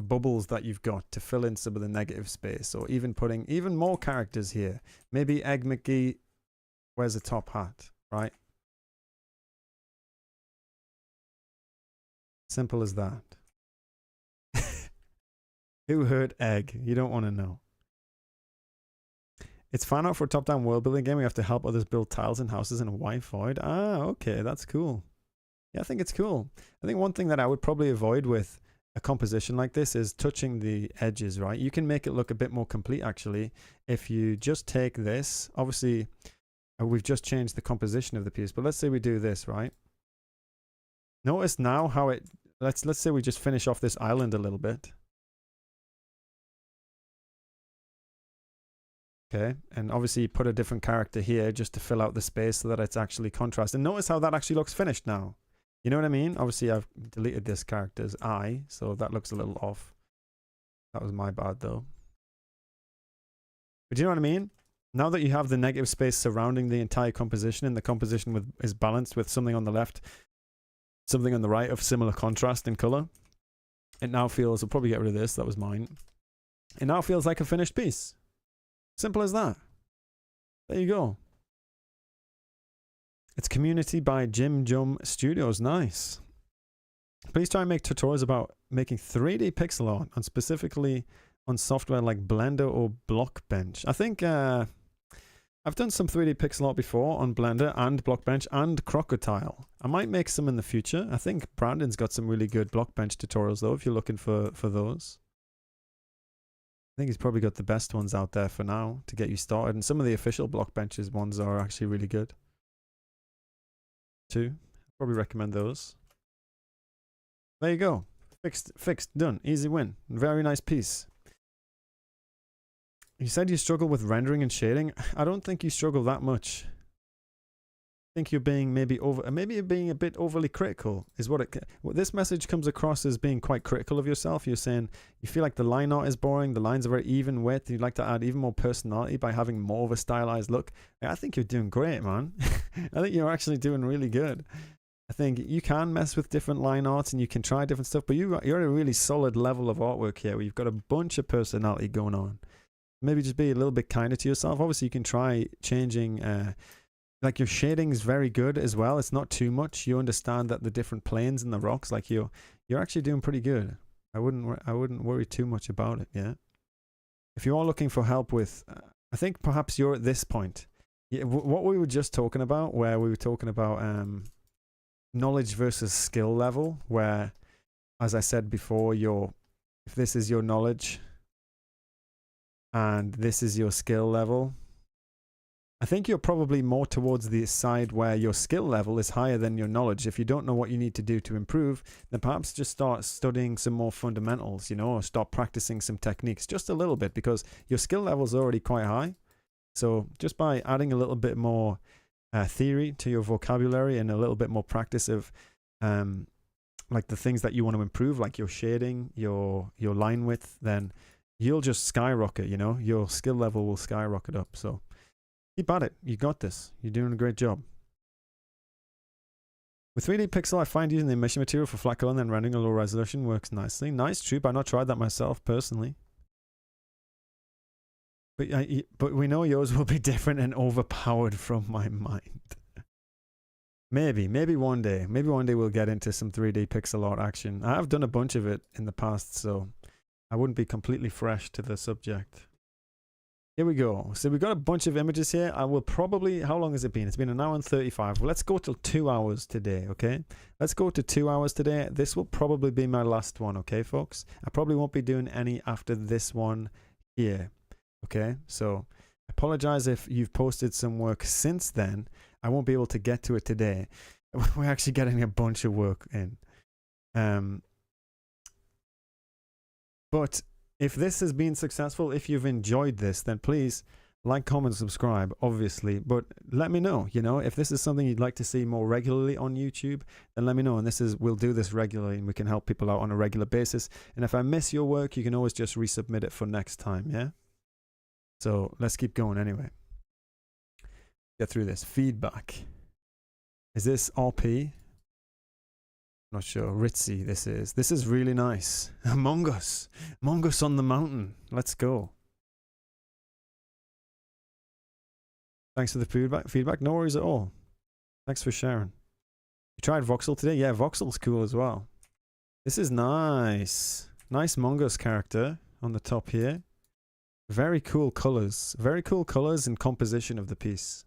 bubbles that you've got to fill in some of the negative space, or even putting even more characters here. Maybe Egg McGee wears a top hat, right? Simple as that. Who hurt Egg? You don't want to know. It's fan art for a top-down world-building game. We have to help others build tiles and houses in a white void. Ah, okay, that's cool. Yeah, I think it's cool. I think one thing that I would probably avoid with a composition like this is touching the edges, right? You can make it look a bit more complete, actually, if you just take this. Obviously, we've just changed the composition of the piece, but let's say we do this, right? Notice now how it... Let's say we just finish off this island a little bit. Okay, and obviously you put a different character here just to fill out the space so that it's actually contrast. And notice how that actually looks finished now. You know what I mean? Obviously I've deleted this character's eye, so that looks a little off. That was my bad though. But you know what I mean? Now that you have the negative space surrounding the entire composition, and the composition is balanced with something on the left, something on the right of similar contrast in color, it now feels, I'll probably get rid of this, that was mine. It now feels like a finished piece. Simple as that. There you go. It's Community by Jim Jum Studios. Nice. Please try and make tutorials about making 3D pixel art, and specifically on software like Blender or Blockbench. I think I've done some 3D pixel art before on Blender and Blockbench and Crocodile. I might make some in the future. I think Brandon's got some really good Blockbench tutorials though, if you're looking for those. I think he's probably got the best ones out there for now to get you started, and some of the official Blockbench's ones are actually really good too. Probably recommend those. There you go. Fixed, done. Easy win. Very nice piece. You said you struggle with rendering and shading. I don't think you struggle that much. I think you're being maybe you're being a bit overly critical is what this message comes across as, being quite critical of yourself. You're saying you feel like the line art is boring, the lines are very even width, you'd like to add even more personality by having more of a stylized look. I think you're doing great, man. I think you're actually doing really good. I think you can mess with different line arts and you can try different stuff, but you're at a really solid level of artwork here where you've got a bunch of personality going on. Maybe just be a little bit kinder to yourself. Obviously, you can try changing, like your shading is very good as well. It's not too much. You understand that the different planes in the rocks, like you're actually doing pretty good. I wouldn't worry too much about it. Yeah. If you are looking for help with, I think perhaps you're at this point. Yeah, what we were just talking about, where we were talking about knowledge versus skill level, where, as I said before, if this is your knowledge and this is your skill level, I think you're probably more towards the side where your skill level is higher than your knowledge. If you don't know what you need to do to improve, then perhaps just start studying some more fundamentals, you know, or start practicing some techniques just a little bit, because your skill level is already quite high. So just by adding a little bit more theory to your vocabulary and a little bit more practice of like the things that you want to improve, like your shading, your line width, then you'll just skyrocket, you know, your skill level will skyrocket up. So keep at it. You got this. You're doing a great job. With 3D Pixel, I find using the emission material for flat color and then rendering a low resolution works nicely. Nice, Troop. I've not tried that myself personally. But we know yours will be different and overpowered from my mind. Maybe one day. Maybe one day we'll get into some 3D pixel art action. I have done a bunch of it in the past, so I wouldn't be completely fresh to the subject. Here we go. So we've got a bunch of images here. I will probably, how long has it been? It's been 1 hour and 35. Well, let's go till 2 hours today, okay? Let's go to 2 hours today. This will probably be my last one, okay, folks? I probably won't be doing any after this one here, okay? So I apologize if you've posted some work since then. I won't be able to get to it today. We're actually getting a bunch of work in. But if this has been successful, if you've enjoyed this, then please like, comment, subscribe, obviously. But let me know, you know, if this is something you'd like to see more regularly on YouTube, then let me know. And we'll do this regularly and we can help people out on a regular basis. And if I miss your work, you can always just resubmit it for next time, yeah? So let's keep going anyway. Get through this. Feedback. Is this RP? Not sure. Ritzy, this is. This is really nice. Among Us. Among Us on the mountain. Let's go. Thanks for the feedback. No worries at all. Thanks for sharing. You tried Voxel today? Yeah, Voxel's cool as well. This is nice. Nice Among Us character on the top here. Very cool colors. Very cool colors and composition of the piece.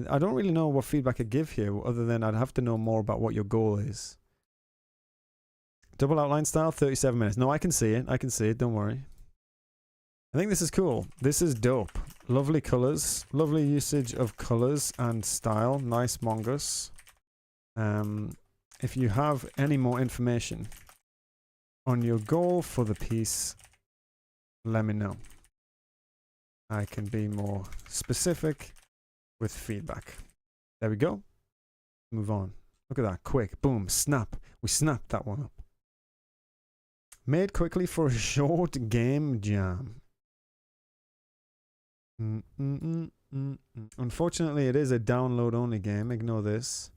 I don't really know what feedback I give here, other than I'd have to know more about what your goal is. Double outline style, 37 minutes. No, I can see it. I can see it. Don't worry. I think this is cool. This is dope. Lovely colors. Lovely usage of colors and style. Nice Mongoose. If you have any more information on your goal for the piece, let me know. I can be more specific with feedback. There we go. Move on. Look at that. Quick. Boom. Snap. We snapped that one up. Made quickly for a short game jam. Unfortunately, it is a download-only game. Ignore this.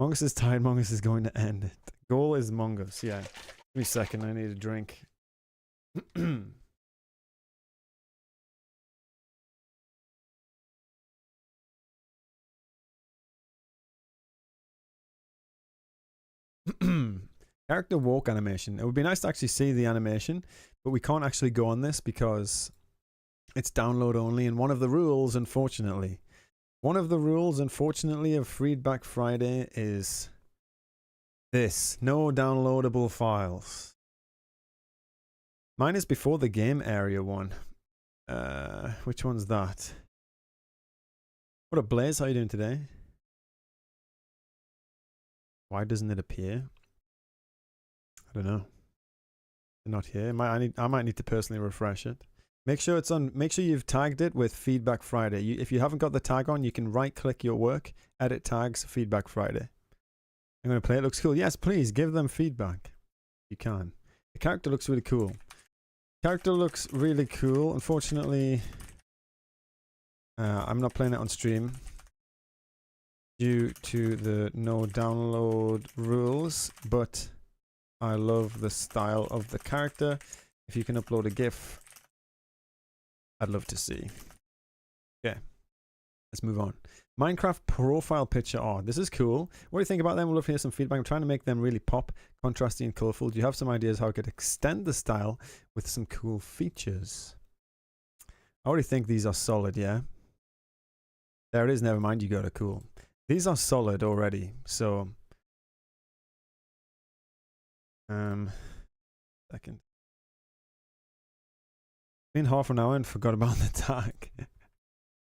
Mongus is tired. Mongus is going to end it. Goal is Mongus. Yeah. Give me a second. I need a drink. Character walk animation. It would be nice to actually see the animation, but we can't actually go on this because it's download only. And one of the rules, unfortunately, of Feedback Friday is this: no downloadable files. Mine is before the game area one. Which one's that? What up, Blaze? How you doing today? Why doesn't it appear? I don't know. Not here. I might need to personally refresh it. Make sure it's on. Make sure you've tagged it with Feedback Friday. If you haven't got the tag on, you can right-click your work, edit tags, Feedback Friday. I'm going to play. It looks cool. Yes, please give them feedback. You can. The character looks really cool. Unfortunately, I'm not playing it on stream due to the no download rules, but I love the style of the character. If you can upload a GIF, I'd love to see. Okay, let's move on. Minecraft profile picture art. This is cool. What do you think about them? We'd love to hear some feedback. I'm trying to make them really pop, contrasty, and colorful. Do you have some ideas how I could extend the style with some cool features? I already think these are solid, yeah? There it is. Never mind. You got it. Cool. These are solid already. So, second. Been half an hour and forgot about the tag.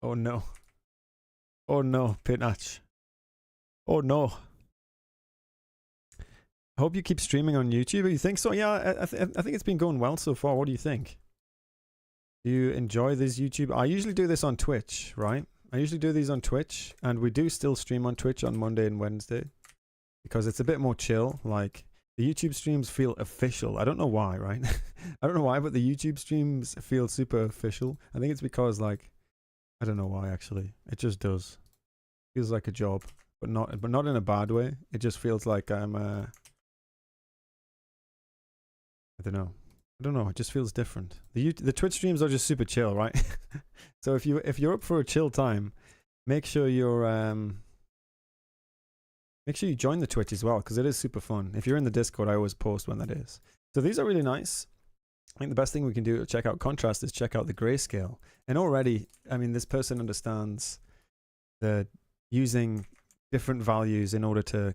Oh no. Oh no, Pitnatch. Oh no. I hope you keep streaming on YouTube. You think so? Yeah, I think it's been going well so far. What do you think? Do you enjoy this YouTube? I usually do this on Twitch, right? I usually do these on Twitch, and we do still stream on Twitch on Monday and Wednesday because it's a bit more chill. Like, the YouTube streams feel official. I don't know why, right? I don't know why, but the YouTube streams feel super official. I think it's because, like, I don't know why actually. It just does. Feels like a job, but not in a bad way. It just feels like I'm I don't know. It just feels different. The Twitch streams are just super chill, right? So if you're up for a chill time, make sure you join the Twitch as well, because it is super fun. If you're in the Discord, I always post when that is. So these are really nice. I think the best thing we can do to check out contrast is check out the grayscale. And already, I mean, this person understands the using different values in order to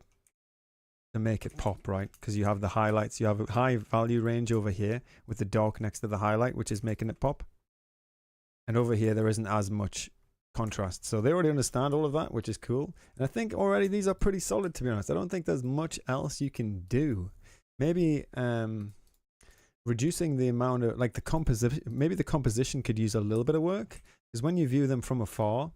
make it pop, right? Because you have the highlights, you have a high value range over here with the dark next to the highlight, which is making it pop. And over here, there isn't as much contrast. So they already understand all of that, which is cool. And I think already these are pretty solid, to be honest. I don't think there's much else you can do. Maybe reducing the amount of, like, the composition, maybe the composition could use a little bit of work, because when you view them from afar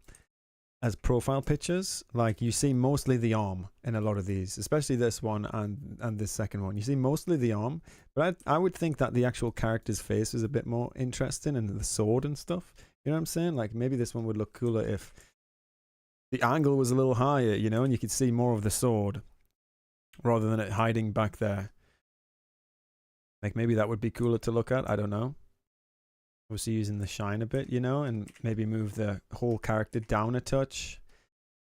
as profile pictures, like, you see mostly the arm in a lot of these, especially this one and this second one. You see mostly the arm, but I would think that the actual character's face is a bit more interesting, and the sword and stuff. You know what I'm saying? Like, maybe this one would look cooler if the angle was a little higher, you know, and you could see more of the sword rather than it hiding back there. Like, maybe that would be cooler to look at. I don't know. Obviously using the shine a bit, you know, and maybe move the whole character down a touch,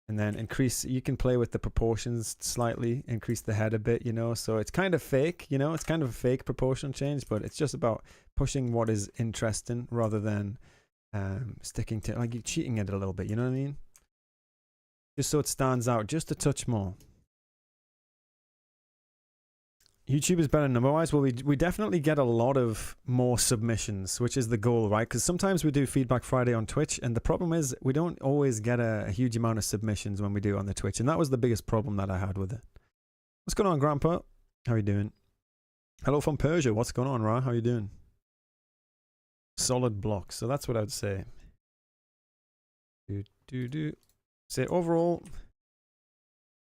and then increase, you can play with the proportions slightly, increase the head a bit, you know, so it's kind of fake, you know, it's kind of a fake proportion change, but it's just about pushing what is interesting rather than sticking to, like, you're cheating it a little bit, you know what I mean? Just so it stands out just a touch more. YouTube is better number-wise. Well, we definitely get a lot of more submissions, which is the goal, right? Because sometimes we do Feedback Friday on Twitch, and the problem is we don't always get a huge amount of submissions when we do on the Twitch, and that was the biggest problem that I had with it. What's going on, Grandpa? How are you doing? Hello from Persia. What's going on, Ra? How are you doing? Solid blocks. So that's what I would say. Say overall,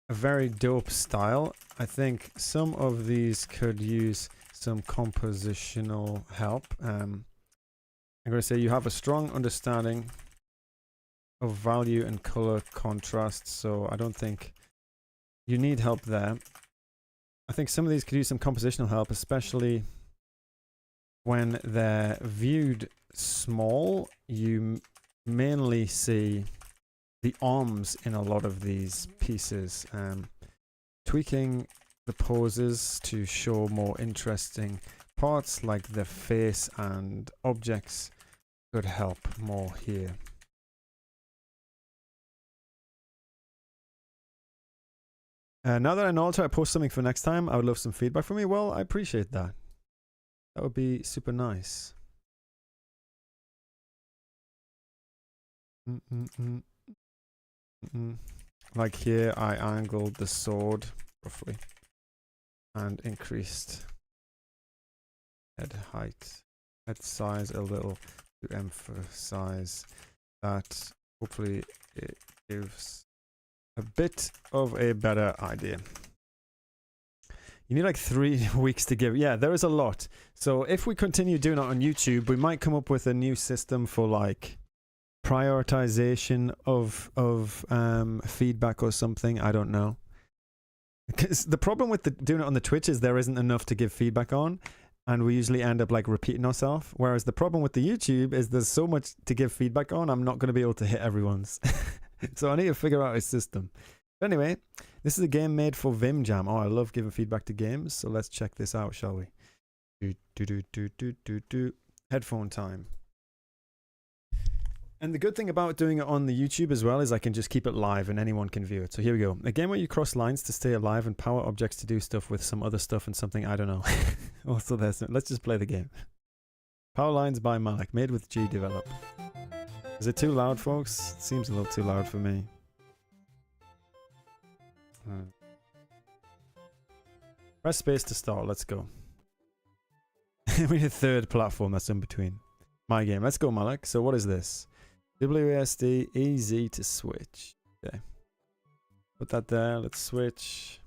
a very dope style. I think some of these could use some compositional help. I'm going to say you have a strong understanding of value and color contrast, so I don't think you need help there. I think some of these could use some compositional help, especially when they're viewed small. You mainly see the arms in a lot of these pieces. Tweaking the poses to show more interesting parts like the face and objects could help more here. Now that I know, I'll try to post something for next time. I would love some feedback from you. Well, I appreciate that. That would be super nice. Like here, I angled the sword roughly and increased head height, head size a little to emphasize that. Hopefully it gives a bit of a better idea. You need like 3 weeks to give. Yeah, there is a lot. So if we continue doing it on YouTube, we might come up with a new system for like prioritization of feedback or something. I don't know. Because the problem with doing it on the Twitch is there isn't enough to give feedback on, and we usually end up like repeating ourselves. Whereas the problem with the YouTube is there's so much to give feedback on, I'm not going to be able to hit everyone's. So I need to figure out a system. But anyway, this is a game made for Vim Jam. Oh, I love giving feedback to games. So let's check this out, shall we? Headphone time. And the good thing about doing it on the YouTube as well is I can just keep it live and anyone can view it. So here we go. A game where you cross lines to stay alive and power objects to do stuff with some other stuff and something I don't know. Also, let's just play the game. Power Lines by Malik, made with G Develop. Is it too loud, folks? It seems a little too loud for me. Press space to start. Let's go. We need a third platform that's in between. My game. Let's go, Malik. So what is this? WASD EZ to switch. Okay. Put that there. Let's switch.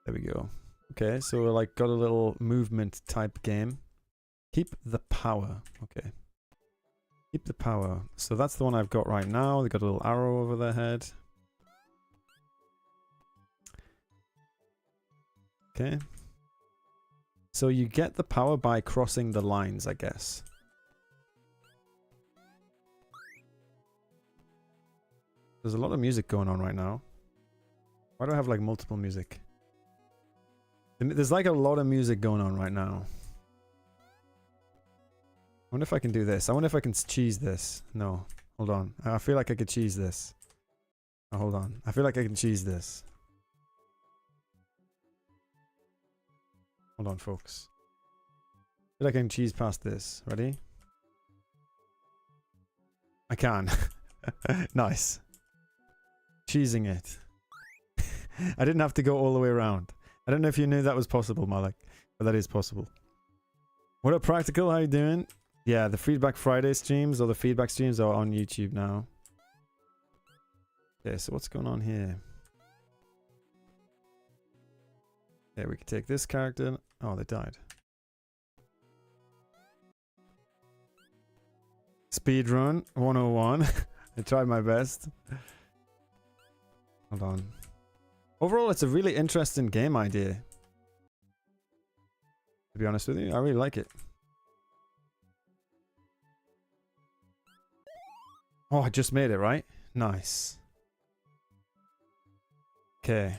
There we go. Okay, so we're like got a little movement type game. Keep the power. Okay. Keep the power. So that's the one I've got right now. They got a little arrow over their head. Okay. So you get the power by crossing the lines, I guess. There's a lot of music going on right now. Why do I have like multiple music? There's like a lot of music going on right now. I wonder if I can do this. I wonder if I can cheese this. No. Hold on. I feel like I could cheese this. Oh, hold on. I feel like I can cheese this. Hold on, folks. I feel like I can cheese past this. Ready? I can. Nice. Cheesing it. I didn't have to go all the way around. I don't know if you knew that was possible, Malik, but that is possible. What up, Practical? How you doing? Yeah, the Feedback Friday streams or the feedback streams are on YouTube now. Okay, so what's going on here? Okay, we can take this character. Oh, they died. Speedrun 101. I tried my best. Hold on. Overall, it's a really interesting game idea. To be honest with you, I really like it. Oh, I just made it, right? Nice. Okay.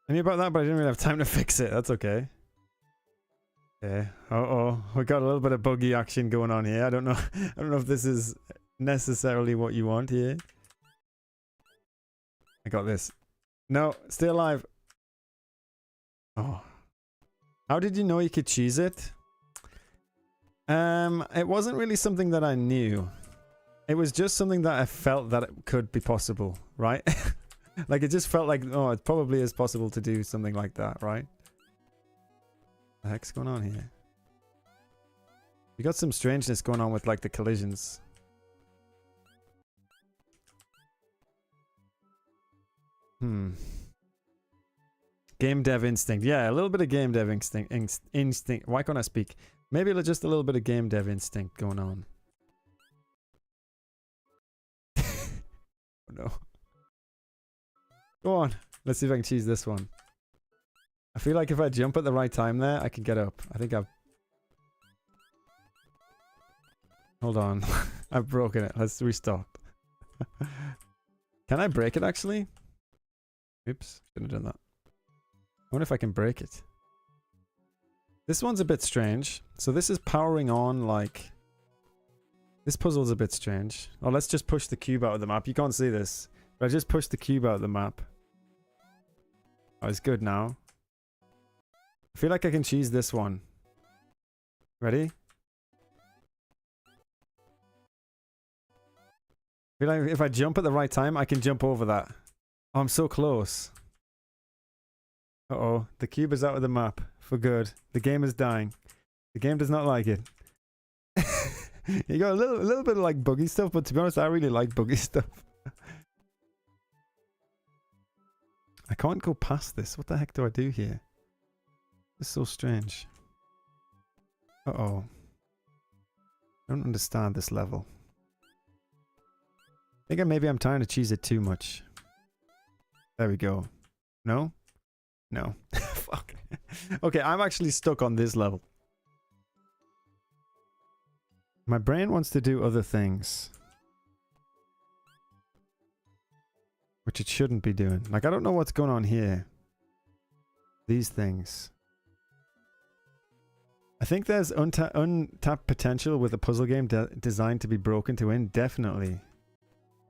I knew about that, but I didn't really have time to fix it. That's okay. Okay. Uh-oh. We got a little bit of buggy action going on here. I don't know. I don't know if this is necessarily what you want here. I got this. No, stay alive. Oh. How did you know you could cheese it? It wasn't really something that I knew. It was just something that I felt that it could be possible, right? Like it just felt like, oh, it probably is possible to do something like that, right? What the heck's going on here? You got some strangeness going on with like the collisions. Game dev instinct. Yeah, a little bit of game dev instinct. Why can't I speak? Maybe just a little bit of game dev instinct going on. Oh no. Go on. Let's see if I can cheese this one. I feel like if I jump at the right time there, I can get up. I think I've... Hold on. I've broken it. Let's restart. Can I break it actually? Oops. Shouldn't have done that. I wonder if I can break it. This one's a bit strange. So this is powering on like... This puzzle's a bit strange. Oh, let's just push the cube out of the map. You can't see this. But I just pushed the cube out of the map. Oh, it's good now. I feel like I can cheese this one. Ready? I feel like if I jump at the right time, I can jump over that. Oh, I'm so close. Uh-oh. The cube is out of the map. For good. The game is dying. The game does not like it. You got a little bit of like buggy stuff, but to be honest, I really like buggy stuff. I can't go past this. What the heck do I do here? This is so strange. Uh-oh. I don't understand this level. I think maybe I'm trying to cheese it too much. There we go. No? No. Fuck. Okay, I'm actually stuck on this level. My brain wants to do other things. Which it shouldn't be doing. Like, I don't know what's going on here. These things. I think there's untapped potential with a puzzle game designed to be broken to win. Definitely.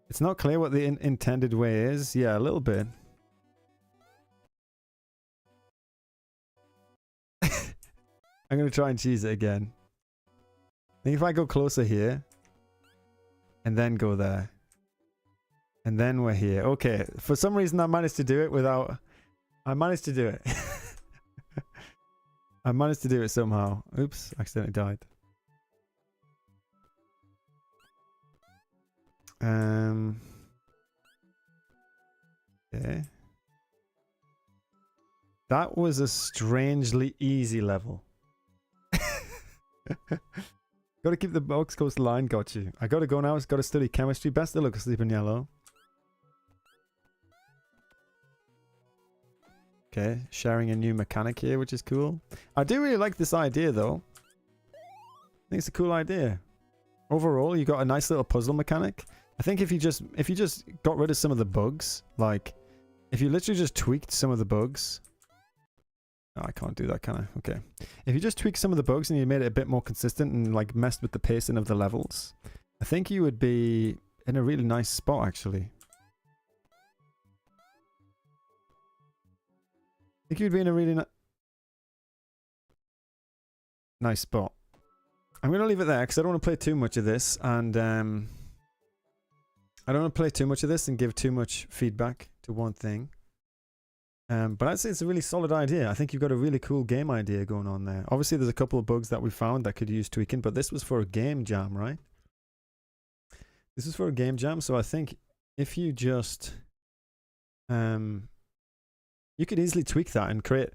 It's not clear what the intended way is. Yeah, a little bit. I'm going to try and cheese it again. I think if I go closer here, and then go there, and then we're here. Okay, for some reason I managed to do it without... I managed to do it. I managed to do it somehow. Oops, accidentally died. Okay. That was a strangely easy level. Gotta keep the box coast line, got you. I gotta go now, gotta study chemistry. Best of luck, Sleeping Yellow. Okay, sharing a new mechanic here, which is cool. I do really like this idea though. I think it's a cool idea. Overall, you got a nice little puzzle mechanic. I think if you just got rid of some of the bugs, like if you literally just tweaked some of the bugs. Oh, I can't do that, can I? Okay. If you just tweaked some of the bugs and you made it a bit more consistent and like messed with the pacing of the levels, I think you would be in a really nice spot actually. I think you'd be in a really nice spot. I'm going to leave it there because I don't want to play too much of this, and I don't want to play too much of this and give too much feedback to one thing. But I'd say it's a really solid idea. I think you've got a really cool game idea going on there. Obviously, there's a couple of bugs that we found that could use tweaking, but this was for a game jam, right? This is for a game jam, so I think if you just... you could easily tweak that and create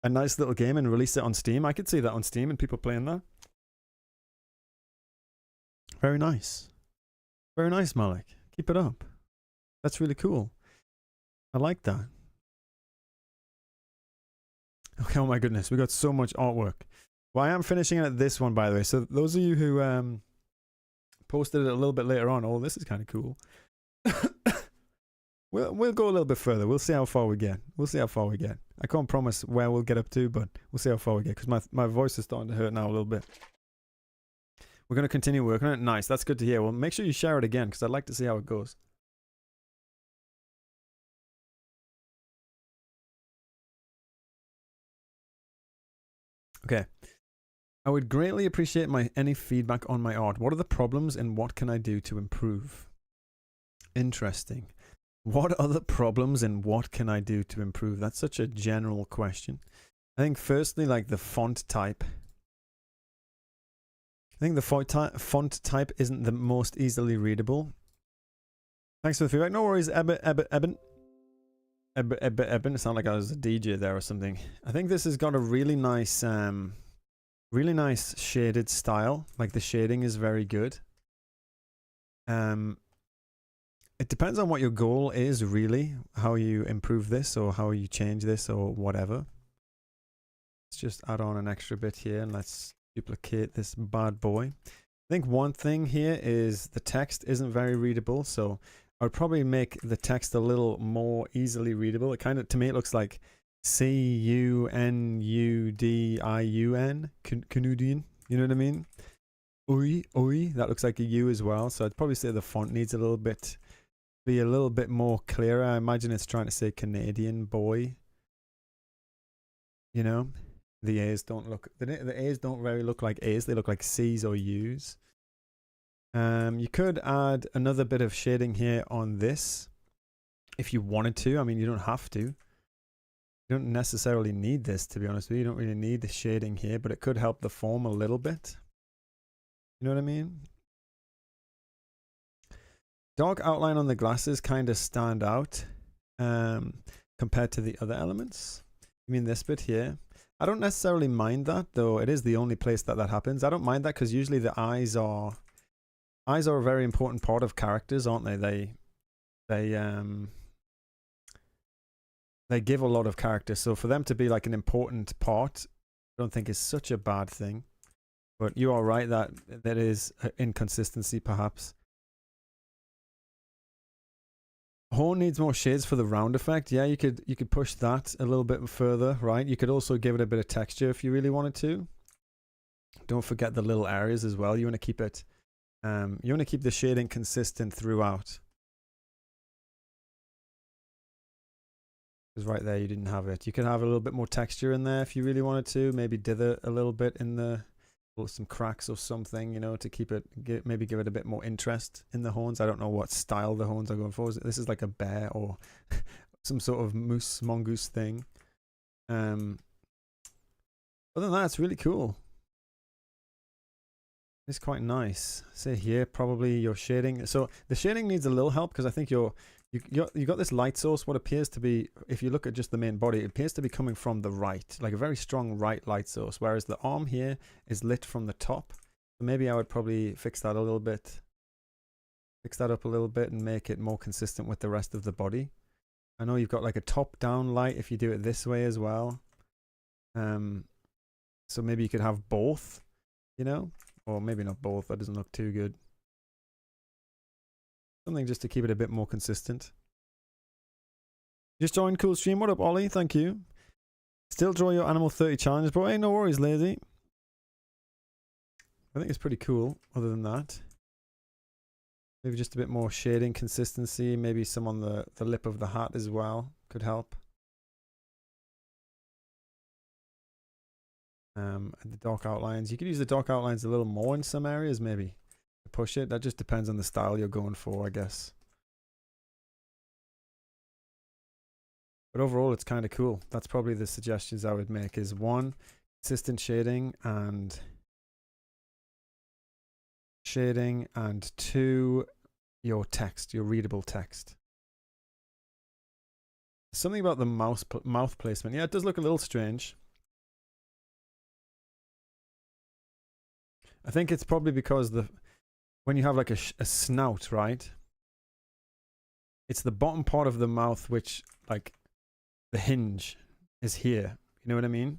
a nice little game and release it on Steam. I could see that on Steam and people playing that. Very nice. Very nice, Malik. Keep it up. That's really cool. I like that. Okay, oh my goodness, we got so much artwork. Well, I am finishing at this one, by the way. So those of you who posted it a little bit later on, oh, this is kind of cool. We'll go a little bit further. We'll see how far we get. We'll see how far we get. I can't promise where we'll get up to, but we'll see how far we get because my voice is starting to hurt now a little bit. We're going to continue working on it. Nice, that's good to hear. Well, make sure you share it again because I'd like to see how it goes. Okay. I would greatly appreciate any feedback on my art. What are the problems and what can I do to improve? Interesting. What are the problems and what can I do to improve? That's such a general question. I think firstly, like the font type. I think the font type isn't the most easily readable. Thanks for the feedback. No worries, Eben. It sounded like I was a DJ there or something. I think this has got a really nice shaded style. Like the shading is very good. it depends on what your goal is, really, how you improve this or how you change this or whatever. Let's just add on an extra bit here and let's duplicate this bad boy. I think one thing here is the text isn't very readable, so I would probably make the text a little more easily readable. It kind of, to me, it looks like C-U-N-U-D-I-U-N, Canadian, you know what I mean? Oi, oi, that looks like a U as well, so I'd probably say the font needs a little bit, be a little bit more clearer. I imagine it's trying to say Canadian boy, you know? The A's don't look, the A's don't really look like A's, they look like C's or U's. You could add another bit of shading here on this if you wanted to. I mean, you don't have to. You don't necessarily need this, to be honest with you. You don't really need the shading here, but it could help the form a little bit. You know what I mean? Dark outline on the glasses kind of stand out compared to the other elements. I mean, this bit here. I don't necessarily mind that, though it is the only place that that happens. I don't mind that because usually the eyes are a very important part of characters, aren't they? They give a lot of character, so for them to be like an important part, I don't think is such a bad thing. But you are right that that is inconsistency, perhaps. Horn needs more shades for the round effect. Yeah, you could push that a little bit further, right? You could also give it a bit of texture if you really wanted to. Don't forget the little areas as well. You want to keep it, you want to keep the shading consistent throughout. Because right there you didn't have it. You could have a little bit more texture in there if you really wanted to. Maybe dither a little bit in the, or some cracks or something, you know, to keep it, maybe give it a bit more interest in the horns. I don't know what style the horns are going for. This is like a bear or some sort of mongoose thing. Other than that, it's really cool. It's quite nice. Say here, probably your shading. So the shading needs a little help because I think you got this light source. What appears to be, if you look at just the main body, it appears to be coming from the right, like a very strong right light source. Whereas the arm here is lit from the top. So maybe I would probably fix that a little bit, fix that up a little bit, and make it more consistent with the rest of the body. I know you've got like a top-down light if you do it this way as well. So maybe you could have both, you know. Or maybe not both, that doesn't look too good. Something just to keep it a bit more consistent. Just joined, cool stream. What up, Ollie? Thank you. Still draw your Animal 30 challenges, bro. Hey, no worries, lazy. I think it's pretty cool, other than that. Maybe just a bit more shading consistency. Maybe some on the lip of the hat as well could help. The dark outlines. You could use the dark outlines a little more in some areas, maybe. To push it. That just depends on the style you're going for, I guess. But overall, it's kind of cool. That's probably the suggestions I would make is 1, consistent shading, and 2, your text, your readable text. Something about the mouth placement. Yeah, it does look a little strange. I think it's probably because when you have like a snout, right? It's the bottom part of the mouth which, like, the hinge is here. You know what I mean?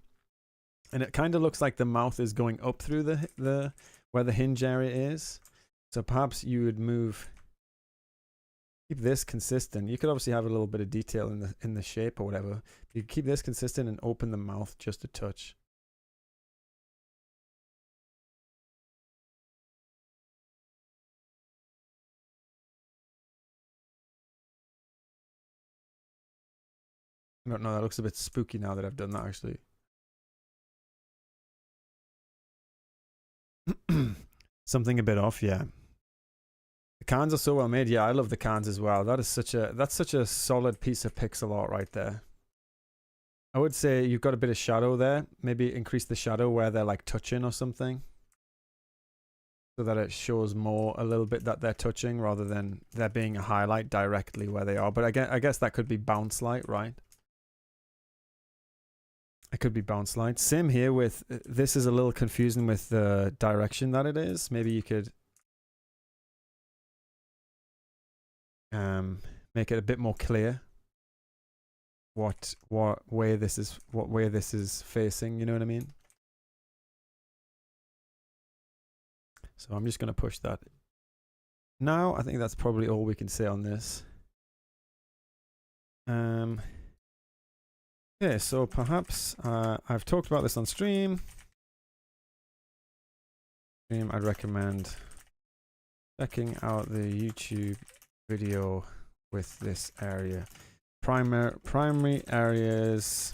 And it kind of looks like the mouth is going up through the where the hinge area is. So perhaps you would keep this consistent. You could obviously have a little bit of detail in the shape or whatever. You keep this consistent and open the mouth just a touch. I don't know, that looks a bit spooky now that I've done that, actually. Something a bit off, yeah. The cans are so well made. Yeah, I love the cans as well. That's such a solid piece of pixel art right there. I would say you've got a bit of shadow there. Maybe increase the shadow where they're like touching or something, so that it shows more a little bit that they're touching rather than there being a highlight directly where they are. But I guess that could be bounce light, right? It could be bounce light. Same here with, this is a little confusing with the direction that it is. Maybe you could make it a bit more clear what way this is facing, you know what I mean? So I'm just going to push that. Now I think that's probably all we can say on this. Okay, so perhaps I've talked about this on stream. I'd recommend checking out the YouTube video with this area. Primary areas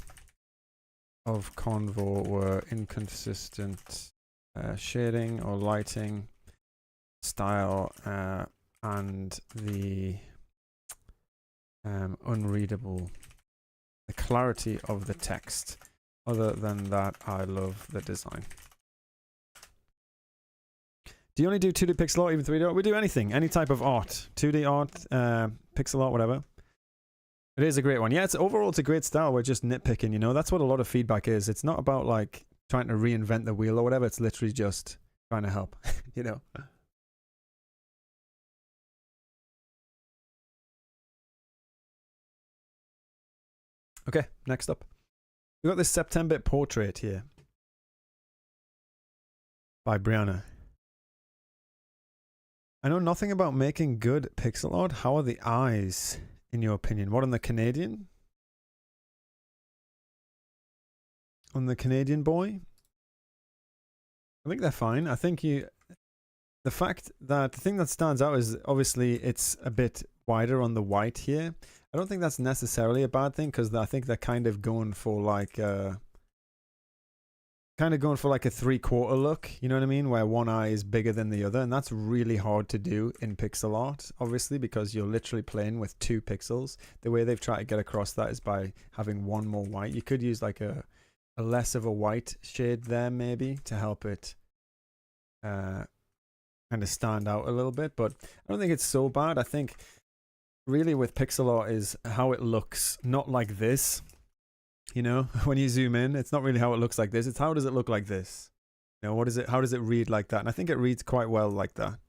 of Convo were inconsistent shading or lighting style and the unreadable, the clarity of the text. Other than that, I love the design. Do you only do 2D pixel art, even 3D art? We do anything, any type of art. 2D art, pixel art, whatever. It is a great one. Yeah, overall it's a great style. We're just nitpicking, you know. That's what a lot of feedback is. It's not about like trying to reinvent the wheel or whatever. It's literally just trying to help, you know. Okay, next up. We've got this September portrait here by Brianna. I know nothing about making good pixel art. How are the eyes, in your opinion? What, on the Canadian? On the Canadian boy? I think they're fine. I think the thing that stands out is obviously it's a bit wider on the white here. I don't think that's necessarily a bad thing because I think they're kind of going for like a 3/4 look, you know what I mean, where one eye is bigger than the other, and that's really hard to do in pixel art, obviously, because you're literally playing with 2 pixels. The way they've tried to get across that is by having one more white. You could use like a less of a white shade there maybe to help it kind of stand out a little bit, but I don't think it's so bad. I think really with pixel art is how it looks, not like this. You know, when you zoom in, it's not really how it looks like this. It's how does it look like this? You know, how does it read like that? And I think it reads quite well like that.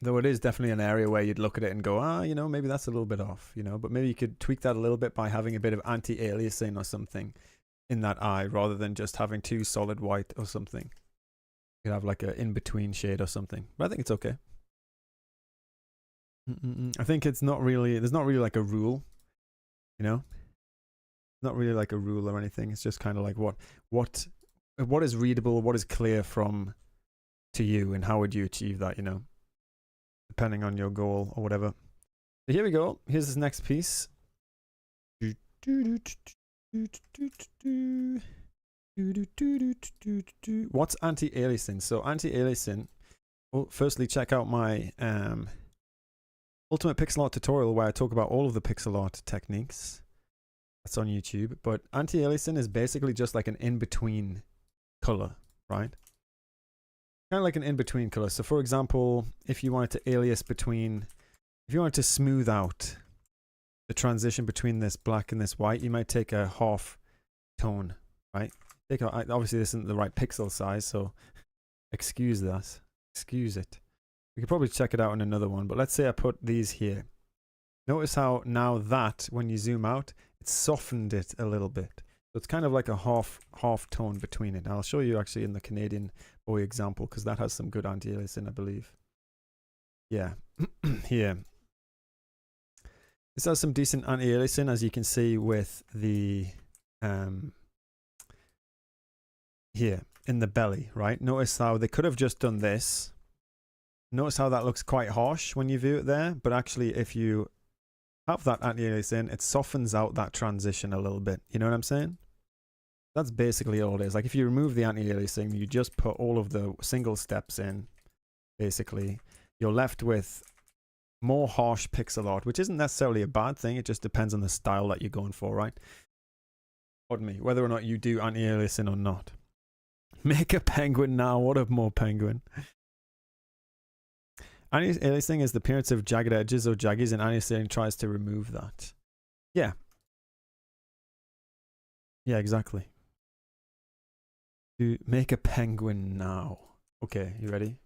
Though it is definitely an area where you'd look at it and go, you know, maybe that's a little bit off, you know, but maybe you could tweak that a little bit by having a bit of anti-aliasing or something in that eye rather than just having 2 solid white or something. You could have like a in-between shade or something, but I think it's okay. I think there's not really like a rule. You know, not really like a rule or anything. It's just kind of like what is readable, what is clear from to you, and how would you achieve that, you know, depending on your goal or whatever. So here we go. Here's this next piece. What's anti-aliasing? So anti-aliasing, well, firstly check out my Ultimate Pixel Art tutorial where I talk about all of the pixel art techniques. That's on YouTube. But anti-aliasing is basically just like an in-between color, right? Kind of like an in-between color. So for example, if you wanted to smooth out the transition between this black and this white, you might take a half tone, right? Obviously this isn't the right pixel size, so excuse that. Excuse it. We could probably check it out in another one, but let's say I put these here. Notice how now that, when you zoom out, it softened it a little bit. So it's kind of like a half tone between it. I'll show you actually in the Canadian boy example, because that has some good anti-aliasing, I believe. Yeah, here. This has some decent anti-aliasing, as you can see with the, here, in the belly, right? Notice how they could have just done this. Notice how that looks quite harsh when you view it there, but actually if you have that anti-aliasing, it softens out that transition a little bit. You know what I'm saying? That's basically all it is. Like if you remove the anti-aliasing, you just put all of the single steps in, basically, you're left with more harsh pixel art, which isn't necessarily a bad thing. It just depends on the style that you're going for, right? Pardon me, whether or not you do anti-aliasing or not. Make a penguin now. What a more penguin. Anti-aliasing is the appearance of jagged edges or jaggies, and anti-aliasing tries to remove that. Yeah. Yeah, exactly. To make a penguin now. Okay, you ready?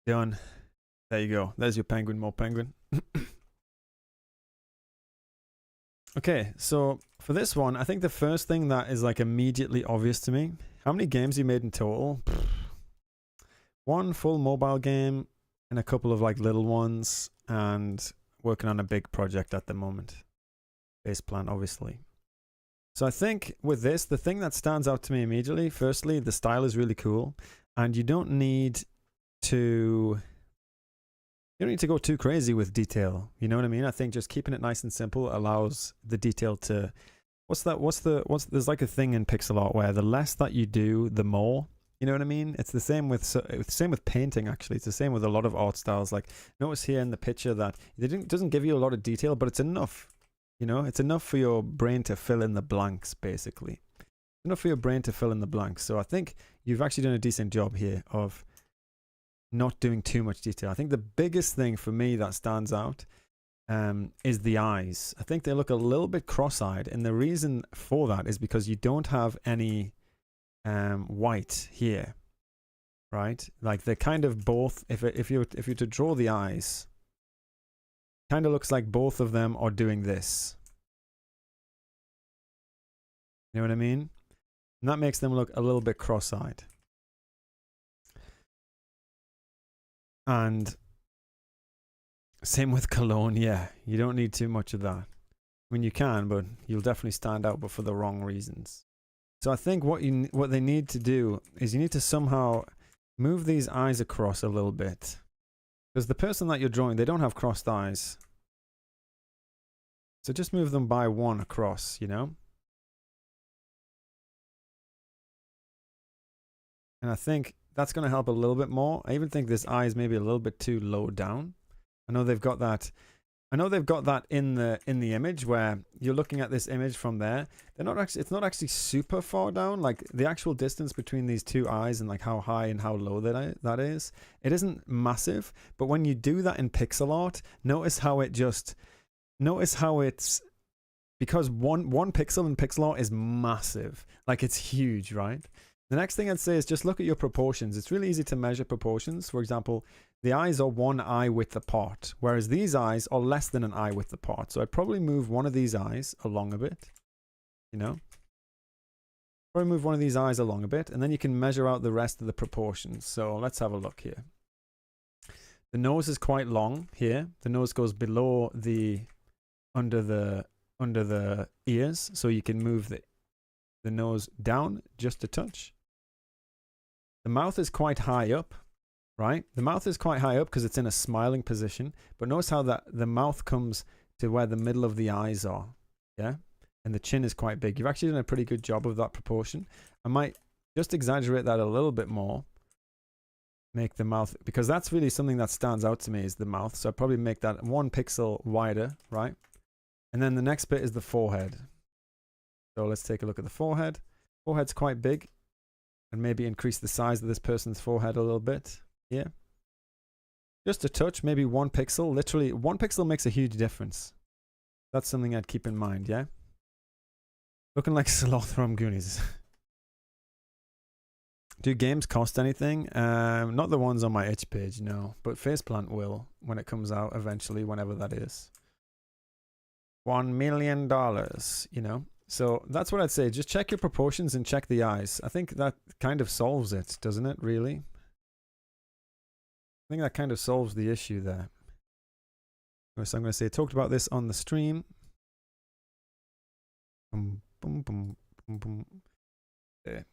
Done. There you go. There's your penguin, more penguin. Okay, so for this one, I think the first thing that is like immediately obvious to me, how many games you made in total? One full mobile game and a couple of like little ones, and working on a big project at the moment. Base plan, obviously. So I think with this, the thing that stands out to me immediately, firstly, the style is really cool, and you don't need to go too crazy with detail. You know what I mean? I think just keeping it nice and simple allows the detail to, there's like a thing in pixel art where the less that you do, the more. You know what I mean? It's the same with painting, actually. It's the same with a lot of art styles. Like, notice here in the picture that it doesn't give you a lot of detail, but it's enough. You know, it's enough for your brain to fill in the blanks, basically. Enough for your brain to fill in the blanks. So I think you've actually done a decent job here of not doing too much detail. I think the biggest thing for me that stands out is the eyes. I think they look a little bit cross-eyed, and the reason for that is because you don't have any white here, right? Like they're kind of both. If you were to draw the eyes, kind of looks like both of them are doing this. You know what I mean? And that makes them look a little bit cross-eyed. And same with cologne. Yeah, you don't need too much of that. I mean, you can, but you'll definitely stand out, but for the wrong reasons. So I think what they need to do is you need to somehow move these eyes across a little bit, because the person that you're drawing, they don't have crossed eyes. So just move them by one across, you know? And I think that's going to help a little bit more. I even think this eye is maybe a little bit too low down. I know they've got that. I know they've got that in the image where you're looking at this image from there. They're not actually. It's not actually super far down. Like the actual distance between these two eyes and like how high and how low that is. It isn't massive. But when you do that in pixel art, notice how it's because one pixel in pixel art is massive. Like it's huge, right? The next thing I'd say is just look at your proportions. It's really easy to measure proportions. For example, the eyes are one eye width apart, whereas these eyes are less than an eye width apart. So I'd probably move one of these eyes along a bit, you know? Probably move one of these eyes along a bit, and then you can measure out the rest of the proportions. So let's have a look here. The nose is quite long here. The nose goes below under the ears, so you can move the nose down just a touch. The mouth is quite high up, right? The mouth is quite high up because it's in a smiling position. But notice how the mouth comes to where the middle of the eyes are, yeah? And the chin is quite big. You've actually done a pretty good job of that proportion. I might just exaggerate that a little bit more. Make the mouth, because that's really something that stands out to me is the mouth. So I'd probably make that 1 pixel wider, right? And then the next bit is the forehead. So let's take a look at the forehead. Forehead's quite big. And maybe increase the size of this person's forehead a little bit. Yeah. Just a touch, maybe 1 pixel. Literally, 1 pixel makes a huge difference. That's something I'd keep in mind, yeah? Looking like Sloth from Goonies. Do games cost anything? Not the ones on my itch page, no. But Faceplant will when it comes out eventually, whenever that is. $1 million, you know? So that's what I'd say. Just check your proportions and check the eyes. I think that kind of solves it, doesn't it, really? I think that kind of solves the issue there. So I'm going to say, talked about this on the stream. Boom, boom, boom, boom, boom. There.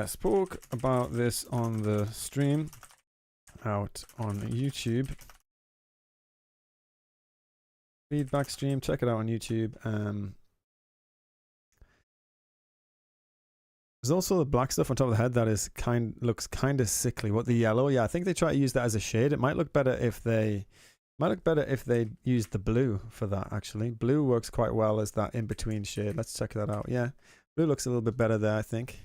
Spoke about this on the stream out on YouTube. Feedback stream, check it out on YouTube. There's also the black stuff on top of the head that is looks kind of sickly. What, the yellow? Yeah, I think they try to use that as a shade. It might look better if they used the blue for that. Actually, blue works quite well as that in between shade. Let's check that out. Yeah, blue looks a little bit better there, I think.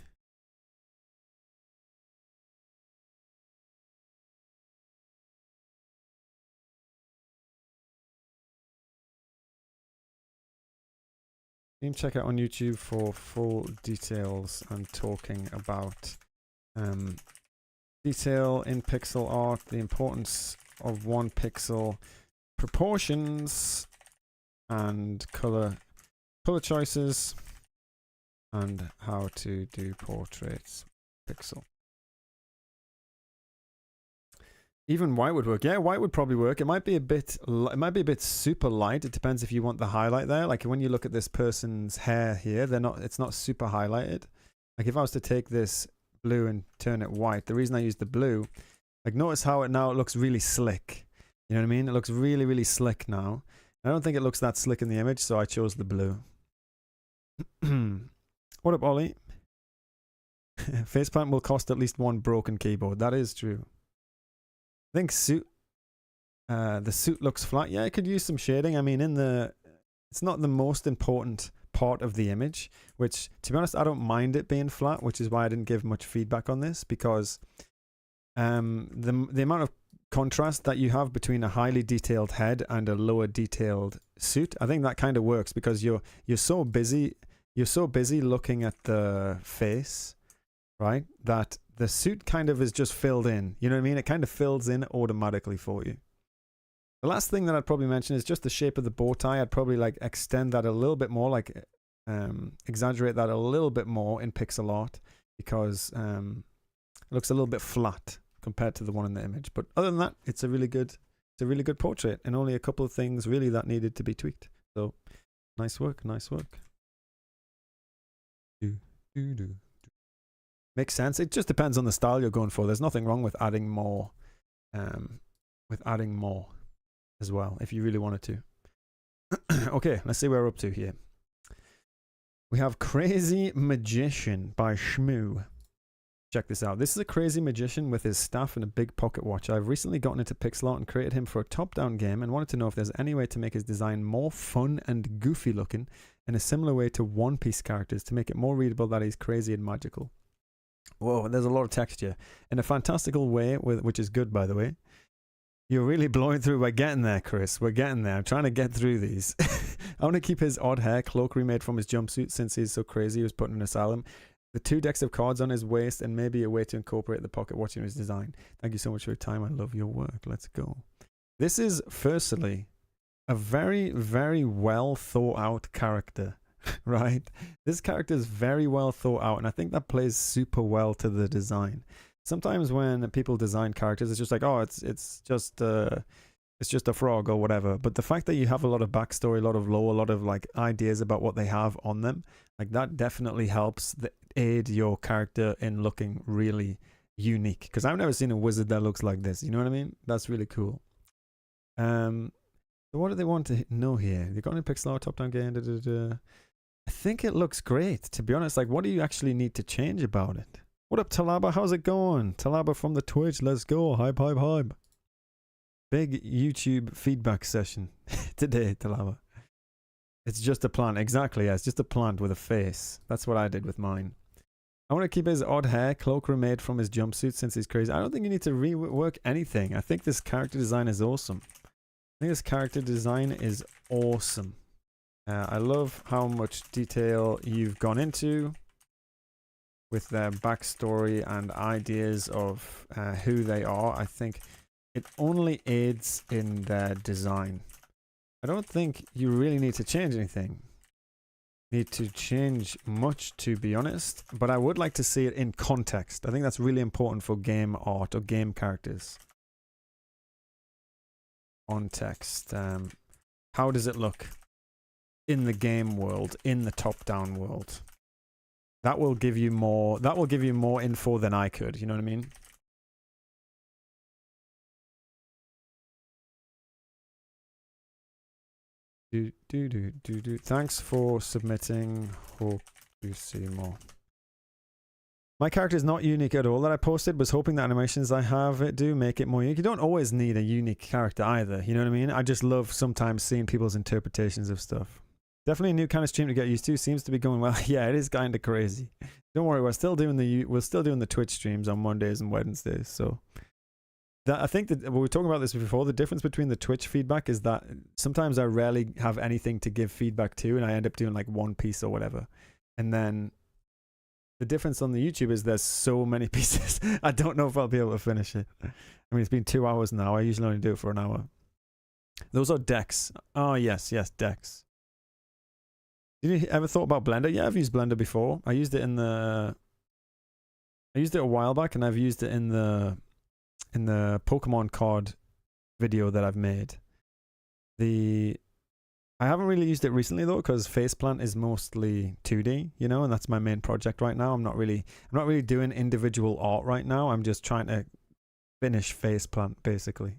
Team check out on YouTube for full details and talking about detail in pixel art, the importance of 1 pixel, proportions, and color choices, and how to do portraits pixel. Even white would work. Yeah, white would probably work. It might be a bit super light. It depends if you want the highlight there. Like when you look at this person's hair here, it's not super highlighted. Like if I was to take this blue and turn it white, the reason I use the blue, like notice how it looks really slick. You know what I mean? It looks really, really slick now. I don't think it looks that slick in the image, so I chose the blue. What up, Ollie? Faceplant will cost at least 1 broken keyboard. That is true. I think the suit looks flat. Yeah, I could use some shading. I mean, it's not the most important part of the image, which, to be honest, I don't mind it being flat, which is why I didn't give much feedback on this, because the amount of contrast that you have between a highly detailed head and a lower detailed suit, I think that kind of works, because you're so busy looking at the face, right, that the suit kind of is just filled in. You know what I mean? It kind of fills in automatically for you. The last thing that I'd probably mention is just the shape of the bow tie. I'd probably like extend that a little bit more, like exaggerate that a little bit more in pixel art, because it looks a little bit flat compared to the one in the image. But other than that, it's a really good portrait, and only a couple of things really that needed to be tweaked. So nice work, nice work. Makes sense. It just depends on the style you're going for. There's nothing wrong with adding more as well if you really wanted to. Okay, let's see where we're up to here. We have Crazy Magician by Shmoo. Check this out. This is a crazy magician with his staff and a big pocket watch. I've recently gotten into pixel art and created him for a top-down game, and wanted to know if there's any way to make his design more fun and goofy looking in a similar way to One Piece characters, to make it more readable that he's crazy and magical. Whoa, there's a lot of texture in a fantastical way, which is good, by the way. You're really blowing through. We're getting there, Chris. We're getting there. I'm trying to get through these. I want to keep his odd hair cloak remade from his jumpsuit, since he's so crazy he was put in an asylum. The 2 decks of cards on his waist, and maybe a way to incorporate the pocket watch in his design. Thank you so much for your time. I love your work. Let's go. This is, firstly, a very, very well thought out character. Right? This character is very well thought out, and I think that plays super well to the design. Sometimes when people design characters, it's just like, oh, it's just a frog or whatever. But the fact that you have a lot of backstory, a lot of lore, a lot of like ideas about what they have on them, like that definitely helps aid your character in looking really unique. Because I've never seen a wizard that looks like this. You know what I mean? That's really cool. So what do they want to know here? They got any pixel art top-down game? I think it looks great, to be honest. Like, what do you actually need to change about it? What up, Talaba? How's it going? Talaba from the Twitch. Let's go. Hype, hype, hype. Big YouTube feedback session today, Talaba. It's just a plant. Exactly, yeah. It's just a plant with a face. That's what I did with mine. I want to keep his odd hair cloak remade from his jumpsuit, since he's crazy. I don't think you need to rework anything. I think this character design is awesome. I think this character design is awesome. I love how much detail you've gone into with their backstory and ideas of who they are. I think it only aids in their design. I don't think you really need to change anything. Need to change much, to be honest, but I would like to see it in context. I think that's really important for game art or game characters. Context. How does it look in the game world, in the top-down world? That will give you more. That will give you more info than I could. You know what I mean? Thanks for submitting. Hope you see more. My character is not unique at all that I posted. Was hoping the animations I have it do make it more unique. You don't always need a unique character either. You know what I mean? I just love sometimes seeing people's interpretations of stuff. Definitely a new kind of stream to get used to. Seems to be going well. Yeah, it is kind of crazy. Don't worry, we're still doing the Twitch streams on Mondays and Wednesdays. So I think that we were talking about this before. The difference between the Twitch feedback is that sometimes I rarely have anything to give feedback to, and I end up doing like one piece or whatever. And then the difference on the YouTube is there's so many pieces. I don't know if I'll be able to finish it. I mean, it's been 2 hours now. I usually only do it for an hour. Those are decks. Oh, yes, decks. Did you ever thought about Blender? Yeah, I've used Blender before. I used it I used it a while back, and I've used it in the Pokemon card video that I've made. I haven't really used it recently though, because Faceplant is mostly 2D, you know, and that's my main project right now. I'm not really doing individual art right now. I'm just trying to finish Faceplant basically.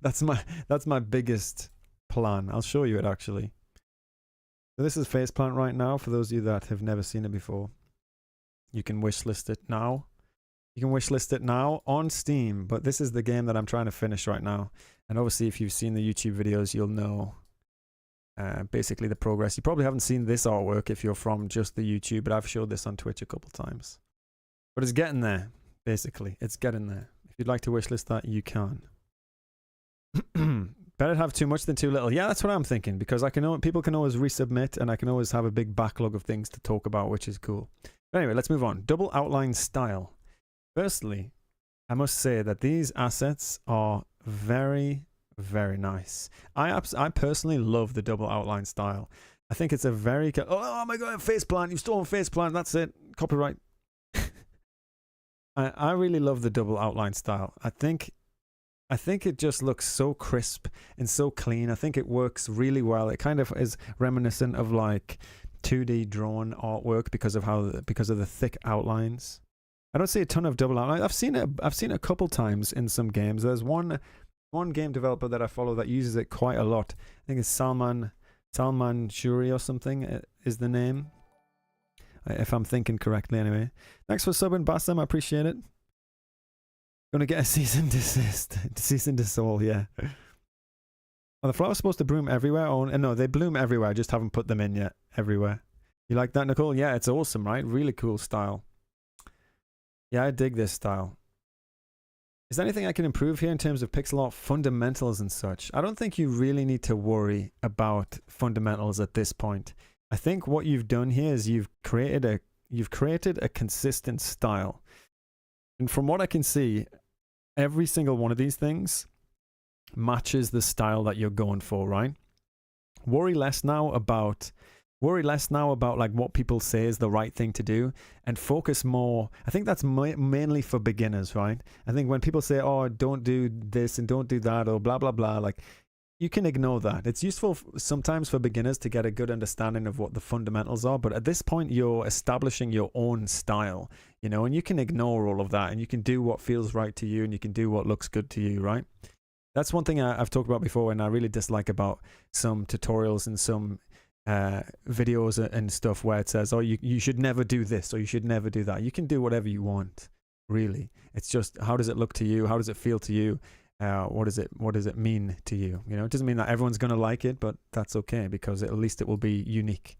that's my biggest plan. I'll show you it actually. So this is Faceplant right now. For those of you that have never seen it before, you can wishlist it now. You can wishlist it now on Steam, but this is the game that I'm trying to finish right now. And obviously, if you've seen the YouTube videos, you'll know basically the progress. You probably haven't seen this artwork if you're from just the YouTube, but I've showed this on Twitch a couple times. But it's getting there, basically. It's getting there. If you'd like to wishlist that, you can. Better have too much than too little. Yeah, that's what I'm thinking, because people can always resubmit, and I can always have a big backlog of things to talk about, which is cool. But anyway, let's move on. Double outline style. Firstly, I must say that these assets are very, very nice. I personally love the double outline style. I think it's a very... Oh my god, Faceplant, you've stolen Faceplant, that's it. Copyright. I really love the double outline style. I think it just looks so crisp and so clean. I think it works really well. It kind of is reminiscent of like 2D drawn artwork because of the thick outlines. I don't see a ton of double outline. I've seen it a couple times in some games. There's one game developer that I follow that uses it quite a lot. I think it's Salman Shuri or something is the name, if I'm thinking correctly anyway. Thanks for subbing, Bassam. I appreciate it. Gonna get a cease and desist. Cease and desist, yeah. Are the flowers supposed to bloom everywhere? Oh, no, they bloom everywhere. I just haven't put them in yet. Everywhere. You like that, Nicole? Yeah, it's awesome, right? Really cool style. Yeah, I dig this style. Is there anything I can improve here in terms of pixel art fundamentals and such? I don't think you really need to worry about fundamentals at this point. I think what you've done here is you've created a consistent style. And from what I can see, every single one of these things matches the style that you're going for, right? Worry less now about like what people say is the right thing to do, and focus more. I think that's mainly for beginners, right? I think when people say, oh, don't do this and don't do that or blah, blah, blah, like you can ignore that. It's useful sometimes for beginners to get a good understanding of what the fundamentals are. But at this point, you're establishing your own style, you know, and you can ignore all of that and you can do what feels right to you and you can do what looks good to you, right? That's one thing I've talked about before and I really dislike about some tutorials and some videos and stuff where it says, oh, you should never do this or you should never do that. You can do whatever you want, really. It's just, how does it look to you? How does it feel to you? What does it mean to you? You know, it doesn't mean that everyone's going to like it, but that's okay because at least it will be unique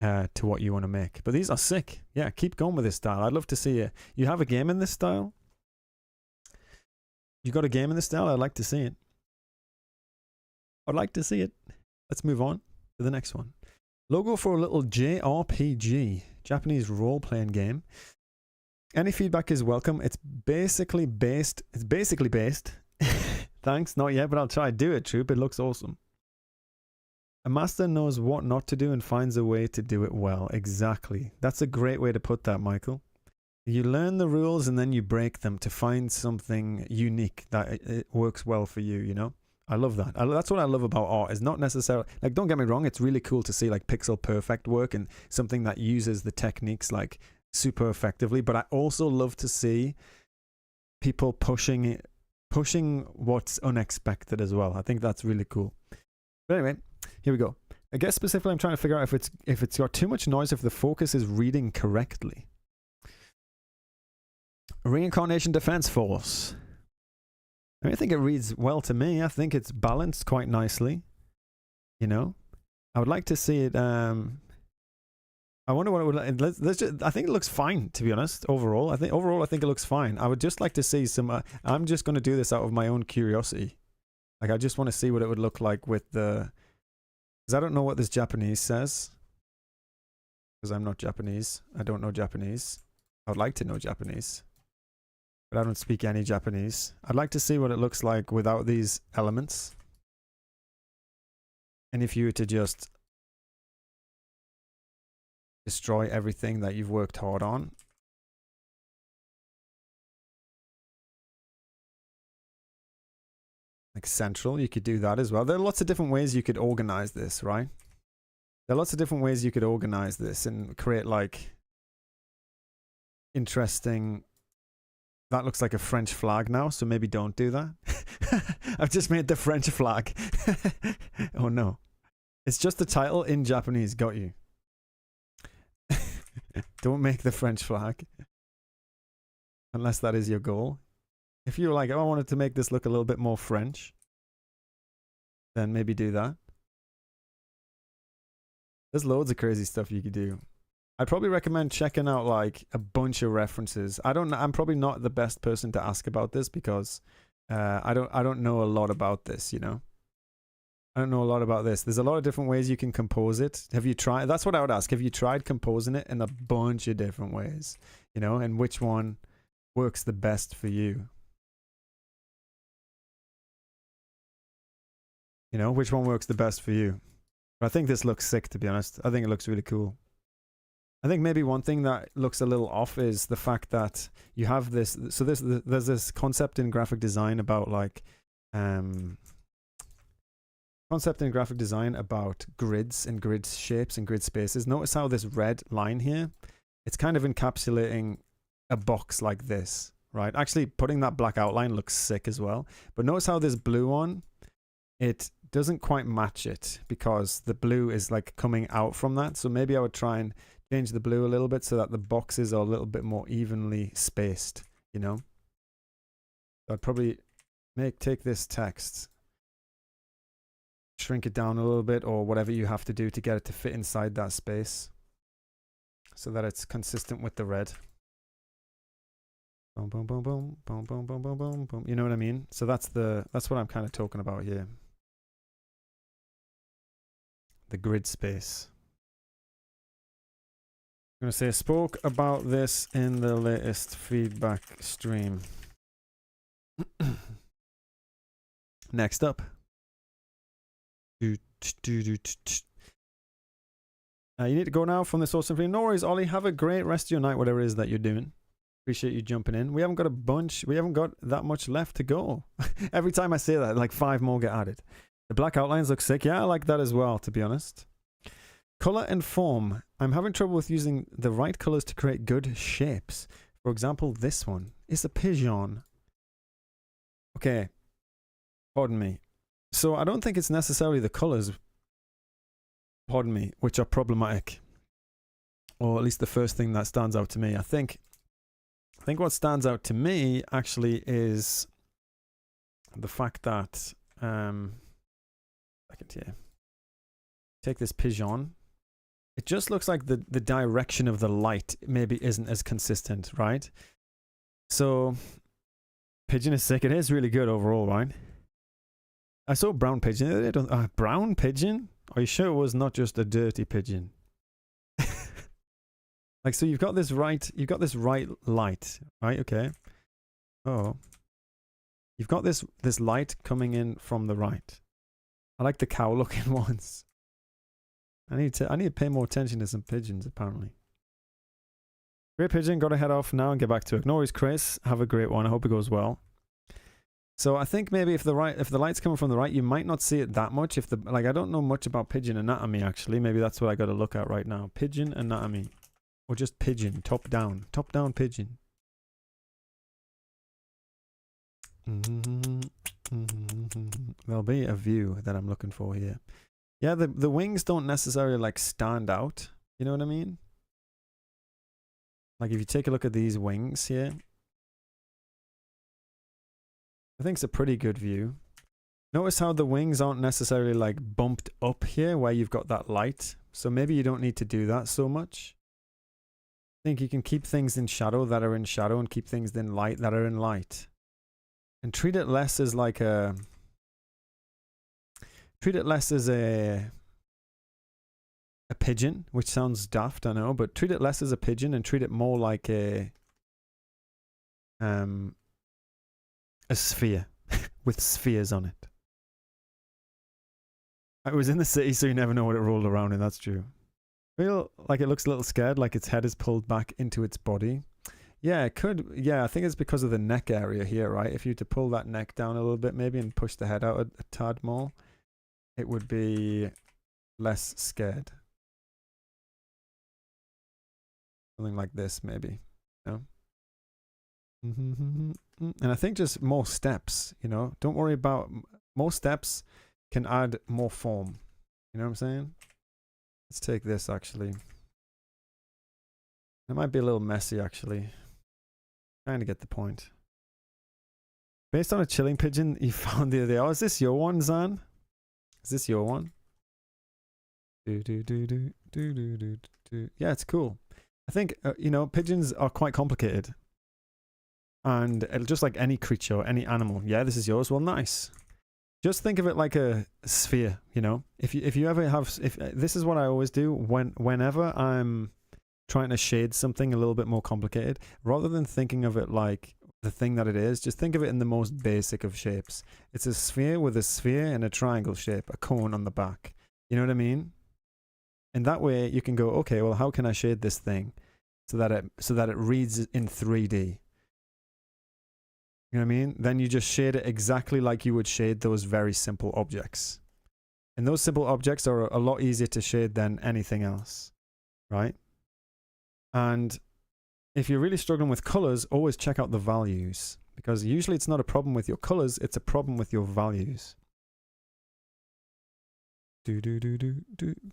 to what you want to make. But these are sick. Yeah, keep going with this style. I'd love to see it. You have a game in this style? You got a game in this style? I'd like to see it. I'd like to see it. Let's move on to the next one. Logo for a little JRPG, Japanese role-playing game. Any feedback is welcome. It's basically based. Thanks, not yet, but I'll try to do it, Troop. It looks awesome. A master knows what not to do and finds a way to do it well. Exactly. That's a great way to put that, Michael. You learn the rules and then you break them to find something unique that it works well for you, you know? I love that. That's what I love about art. Is not necessarily, like, don't get me wrong, it's really cool to see like pixel perfect work and something that uses the techniques like super effectively, but I also love to see people pushing what's unexpected as well. I think that's really cool. But anyway, here we go. I guess specifically I'm trying to figure out if it's got too much noise, if the focus is reading correctly. Reincarnation Defense Force. I think it reads well to me. I think it's balanced quite nicely. You know, I would like to see it I wonder what it would. Let's just, I think it looks fine, to be honest. Overall, I think it looks fine. I would just like to see some. I'm just going to do this out of my own curiosity. Like, I just want to see what it would look like with the. Because I don't know what this Japanese says. Because I'm not Japanese. I don't know Japanese. I would like to know Japanese, but I don't speak any Japanese. I'd like to see what it looks like without these elements. And if you were to just destroy everything that you've worked hard on. Like central, you could do that as well. There are lots of different ways you could organize this, right? There are lots of different ways you could organize this and create like interesting. That looks like a French flag now, so maybe don't do that. I've just made the French flag. Oh no. It's just the title in Japanese, got you. Don't make the French flag. Unless that is your goal. If you're like, oh, I wanted to make this look a little bit more French, then maybe do that. There's loads of crazy stuff you could do. I'd probably recommend checking out like a bunch of references. I'm probably not the best person to ask about this because I don't know a lot about this, you know. I don't know a lot about this. There's a lot of different ways you can compose it. Have you tried? That's what I would ask. Have you tried composing it in a bunch of different ways? You know, and which one works the best for you? You know, which one works the best for you? But I think this looks sick, to be honest. I think it looks really cool. I think maybe one thing that looks a little off is the fact that you have this. So there's this concept in graphic design about like, concept in graphic design about grids and grid shapes and grid spaces. Notice how this red line here, it's kind of encapsulating a box like this, right? Actually, putting that black outline looks sick as well. But notice how this blue one, it doesn't quite match it because the blue is like coming out from that. So maybe I would try and change the blue a little bit so that the boxes are a little bit more evenly spaced, you know? So I'd probably take this text, shrink it down a little bit or whatever you have to do to get it to fit inside that space so that it's consistent with the red. Boom, boom, boom, boom, boom, boom, boom, boom, boom, boom. You know what I mean? So that's what I'm kind of talking about here. The grid space. I'm going to say I spoke about this in the latest feedback stream. Next up. You need to go now from this awesome stream. No worries, Ollie. Have a great rest of your night, whatever it is that you're doing. Appreciate you jumping in. We haven't got that much left to go. Every time I say that, like 5 more get added. The black outlines look sick. Yeah, I like that as well, to be honest. Color and form. I'm having trouble with using the right colors to create good shapes. For example, this one is a pigeon. Okay. Pardon me. So I don't think it's necessarily the colors, pardon me, which are problematic. Or at least the first thing that stands out to me. I think what stands out to me actually is the fact that second here. Take this pigeon. It just looks like the direction of the light maybe isn't as consistent, right? So pigeon is sick. It is really good overall, right? I saw brown pigeon. Brown pigeon? Are you sure it was not just a dirty pigeon? Like, so you've got this right light, right? Okay. Oh. You've got this light coming in from the right. I like the cow looking ones. I need to pay more attention to some pigeons, apparently. Great pigeon, gotta head off now and get back to it. No worries, Chris. Have a great one. I hope it goes well. So I think maybe if the light's coming from the right, you might not see it that much. I don't know much about pigeon anatomy actually. Maybe that's what I gotta look at right now. Pigeon anatomy. Or just pigeon, top down pigeon. There'll be a view that I'm looking for here. Yeah, the wings don't necessarily like stand out. You know what I mean? Like if you take a look at these wings here, I think it's a pretty good view. Notice how the wings aren't necessarily like bumped up here where you've got that light. So maybe you don't need to do that so much. I think you can keep things in shadow that are in shadow and keep things in light that are in light. And treat it less as like a... Treat it less as a pigeon, which sounds daft, I know, but treat it less as a pigeon and treat it more like a sphere with spheres on it. It was in the city, so you never know what it rolled around in. That's true. Feel like it looks a little scared, like its head is pulled back into its body. Yeah, it could. Yeah, I think it's because of the neck area here, right? If you were to pull that neck down a little bit maybe and push the head out a tad more, it would be less scared. Something like this, maybe. No? And I think just more steps, you know? Don't worry about... More steps can add more form. You know what I'm saying? Let's take this, actually. It might be a little messy, actually. Trying to get the point. Based on a chilling pigeon you found the other day. Oh, is this your one, Zan? Is this your one? Yeah, it's cool. I think, you know, pigeons are quite complicated. And just like any creature, any animal. Yeah, this is yours. Well, nice. Just think of it like a sphere, you know? If you ever have... this is what I always do whenever I'm trying to shade something a little bit more complicated. Rather than thinking of it like the thing that it is, just think of it in the most basic of shapes. It's a sphere with a sphere and a triangle shape, a cone on the back. You know what I mean? And that way you can go, okay, well, how can I shade this thing so that it reads in 3D? You know what I mean? Then you just shade it exactly like you would shade those very simple objects. And those simple objects are a lot easier to shade than anything else, right? And if you're really struggling with colors, always check out the values, because usually it's not a problem with your colors, it's a problem with your values.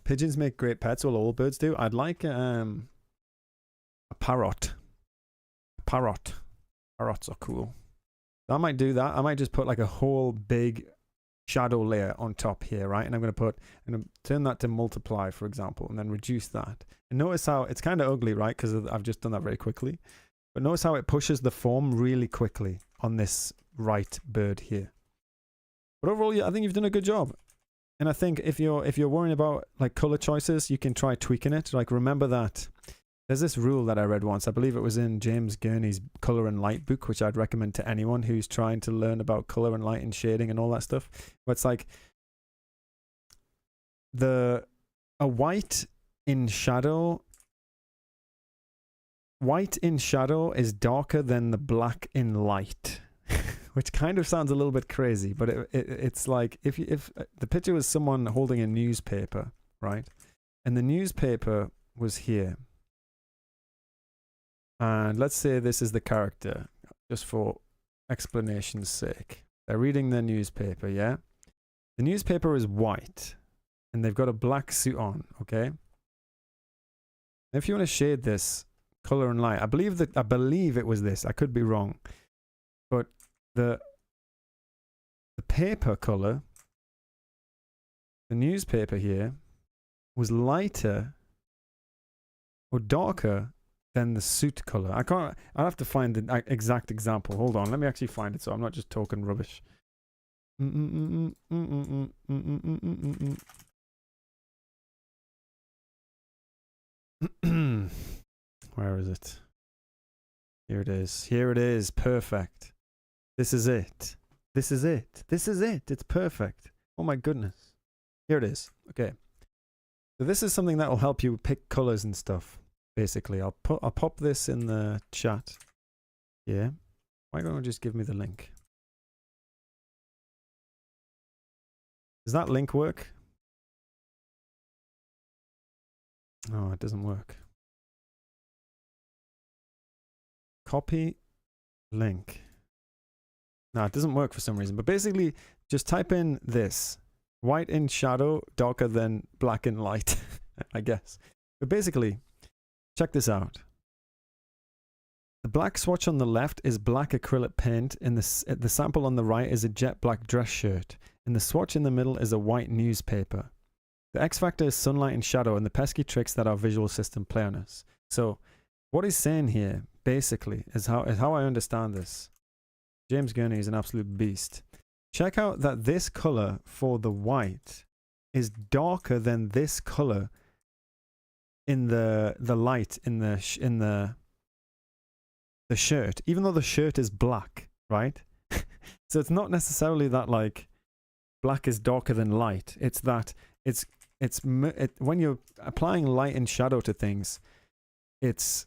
Pigeons make great pets. Well, all birds do. I'd like a parrot. Parrots are cool. I might do that. I might just put like a whole big shadow layer on top here, right? And I'm going to turn that to multiply, for example, and then reduce that. And notice how it's kind of ugly, right? Because I've just done that very quickly. But notice how it pushes the form really quickly on this right bird here. But overall, yeah, I think you've done a good job. And I think if you're worrying about like color choices, you can try tweaking it. Like, remember that there's this rule that I read once. I believe it was in James Gurney's Color and Light book, which I'd recommend to anyone who's trying to learn about color and light and shading and all that stuff. But it's like a white in shadow is darker than the black in light. Which kind of sounds a little bit crazy, but it's like if the picture was someone holding a newspaper, right? And the newspaper was here. And let's say this is the character, just for explanation's sake. They're reading their newspaper, yeah? The newspaper is white, and they've got a black suit on, okay? If you want to shade this color and light, I believe it was this. I could be wrong, but the paper color, the newspaper here, was lighter or darker than the suit color. I'll have to find the exact example. Hold on, let me actually find it so I'm not just talking rubbish. Where is it? Here it is. Here it is. Perfect. This is it. This is it. This is it. It's perfect. Oh my goodness. Here it is. Okay. So this is something that will help you pick colors and stuff. Basically, I'll pop this in the chat. Yeah. Why don't you just give me the link? Does that link work? Oh, it doesn't work. Copy link. No, it doesn't work for some reason. But basically, just type in this. White in shadow, darker than black in light, I guess. But basically, check this out. The black swatch on the left is black acrylic paint, and the sample on the right is a jet black dress shirt. and the swatch in the middle is a white newspaper. The X factor is sunlight and shadow and the pesky tricks that our visual system play on us. So what he's saying here, basically, is how I understand this. James Gurney is an absolute beast. Check out that this color for the white is darker than this color in the light in the shirt, even though the shirt is black, right? So it's not necessarily that like black is darker than light. It's that when you're applying light and shadow to things, it's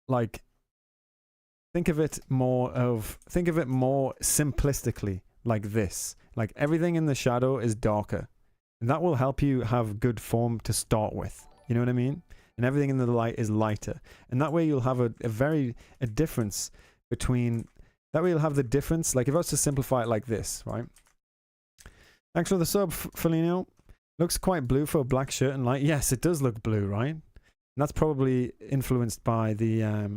like think of it more simplistically like this. Like everything in the shadow is darker, and that will help you have good form to start with. You know what I mean? And everything in the light is lighter, and that way you'll have a difference between. That way you'll have the difference. Like if I was to simplify it like this, right? Thanks for the sub, Felino. Looks quite blue for a black shirt and light. Yes, it does look blue, right? And that's probably influenced by the. I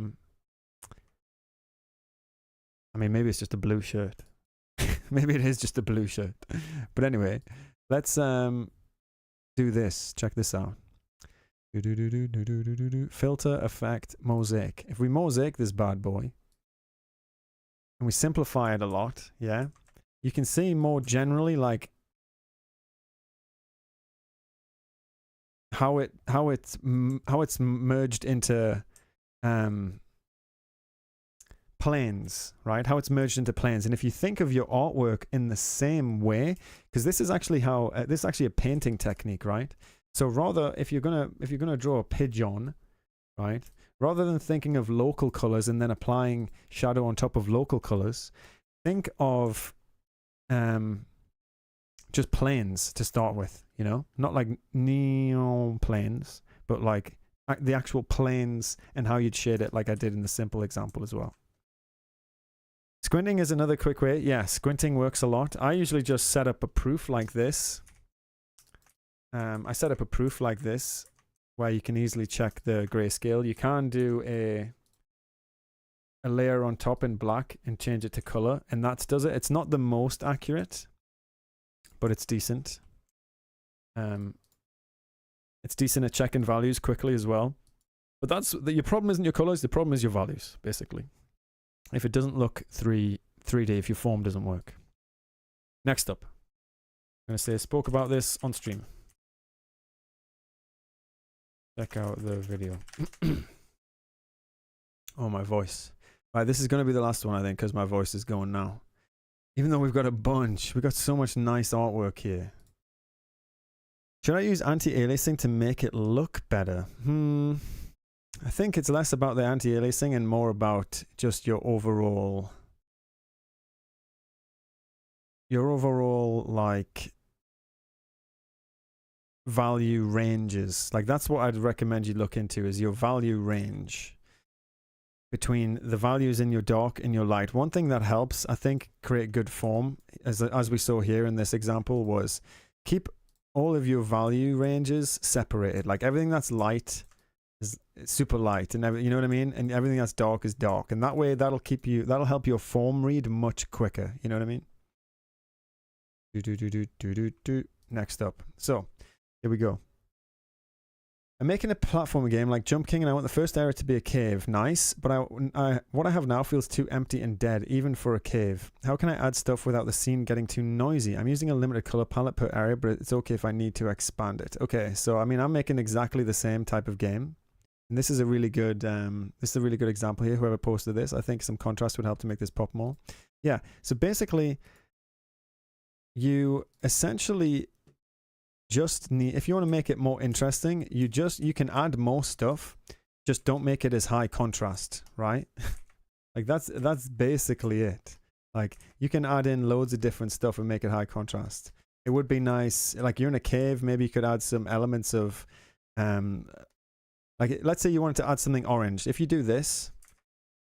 mean, maybe it's just a blue shirt. Maybe it is just a blue shirt. But anyway, let's do this. Check this out. Filter, effect, mosaic. If we mosaic this bad boy, and we simplify it a lot, yeah, you can see more generally like how it's merged into planes, right? How it's merged into planes. And if you think of your artwork in the same way, because this is actually how this is actually a painting technique, right? So rather, if you're gonna draw a pigeon, right? Rather than thinking of local colors and then applying shadow on top of local colors, think of just planes to start with, you know? Not like neon planes, but like the actual planes and how you'd shade it like I did in the simple example as well. Squinting is another quick way. Yeah, squinting works a lot. I usually just set up a proof like this. I set up a proof like this where you can easily check the grayscale. You can do a layer on top in black and change it to color, and that does it. It's not the most accurate, but it's decent. It's decent at checking values quickly as well. But that's your problem isn't your colors, the problem is your values, basically. If it doesn't look 3D, if your form doesn't work. Next up, I'm going to say I spoke about this on stream. Check out the video. Oh, my voice. Right, this is going to be the last one, I think, because my voice is going now. Even though we've got a bunch, we've got so much nice artwork here. Should I use anti-aliasing to make it look better? I think it's less about the anti-aliasing and more about just your overall like value ranges. Like that's what I'd recommend you look into, is your value range between the values in your dark and your light. One thing that helps, I think, create good form, as we saw here in this example, was keep all of your value ranges separated. Like everything that's light is super light, and you know what I mean, and everything that's dark is dark, and that way that'll help your form read much quicker. You know what I mean? Next up, so here we go. I'm making a platform game like Jump King, and I want the first area to be a cave. Nice, but what I have now feels too empty and dead, even for a cave. How can I add stuff without the scene getting too noisy? I'm using a limited color palette per area, but it's okay if I need to expand it. Okay, so I mean, I'm making exactly the same type of game, and this is a really good example here. Whoever posted this, I think some contrast would help to make this pop more. Yeah, so basically, you essentially just need, if you want to make it more interesting, you can add more stuff, just don't make it as high contrast, right? Like that's basically it. Like you can add in loads of different stuff and make it high contrast. It would be nice, like you're in a cave, maybe you could add some elements of like let's say you wanted to add something orange. If you do this,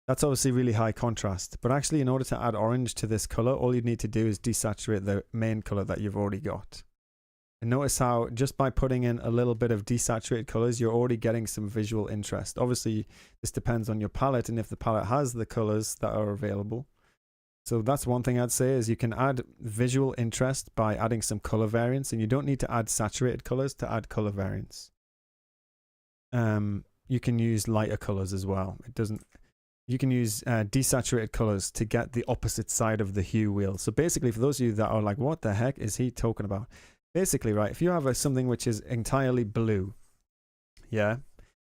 that's obviously really high contrast, but actually in order to add orange to this color, all you need to do is desaturate the main color that you've already got. And notice how just by putting in a little bit of desaturated colors, you're already getting some visual interest. Obviously, this depends on your palette and if the palette has the colors that are available. So that's one thing I'd say is you can add visual interest by adding some color variance, and you don't need to add saturated colors to add color variance. You can use lighter colors as well. You can use desaturated colors to get the opposite side of the hue wheel. So basically, for those of you that are like, what the heck is he talking about? Basically, right, if you have something which is entirely blue, yeah,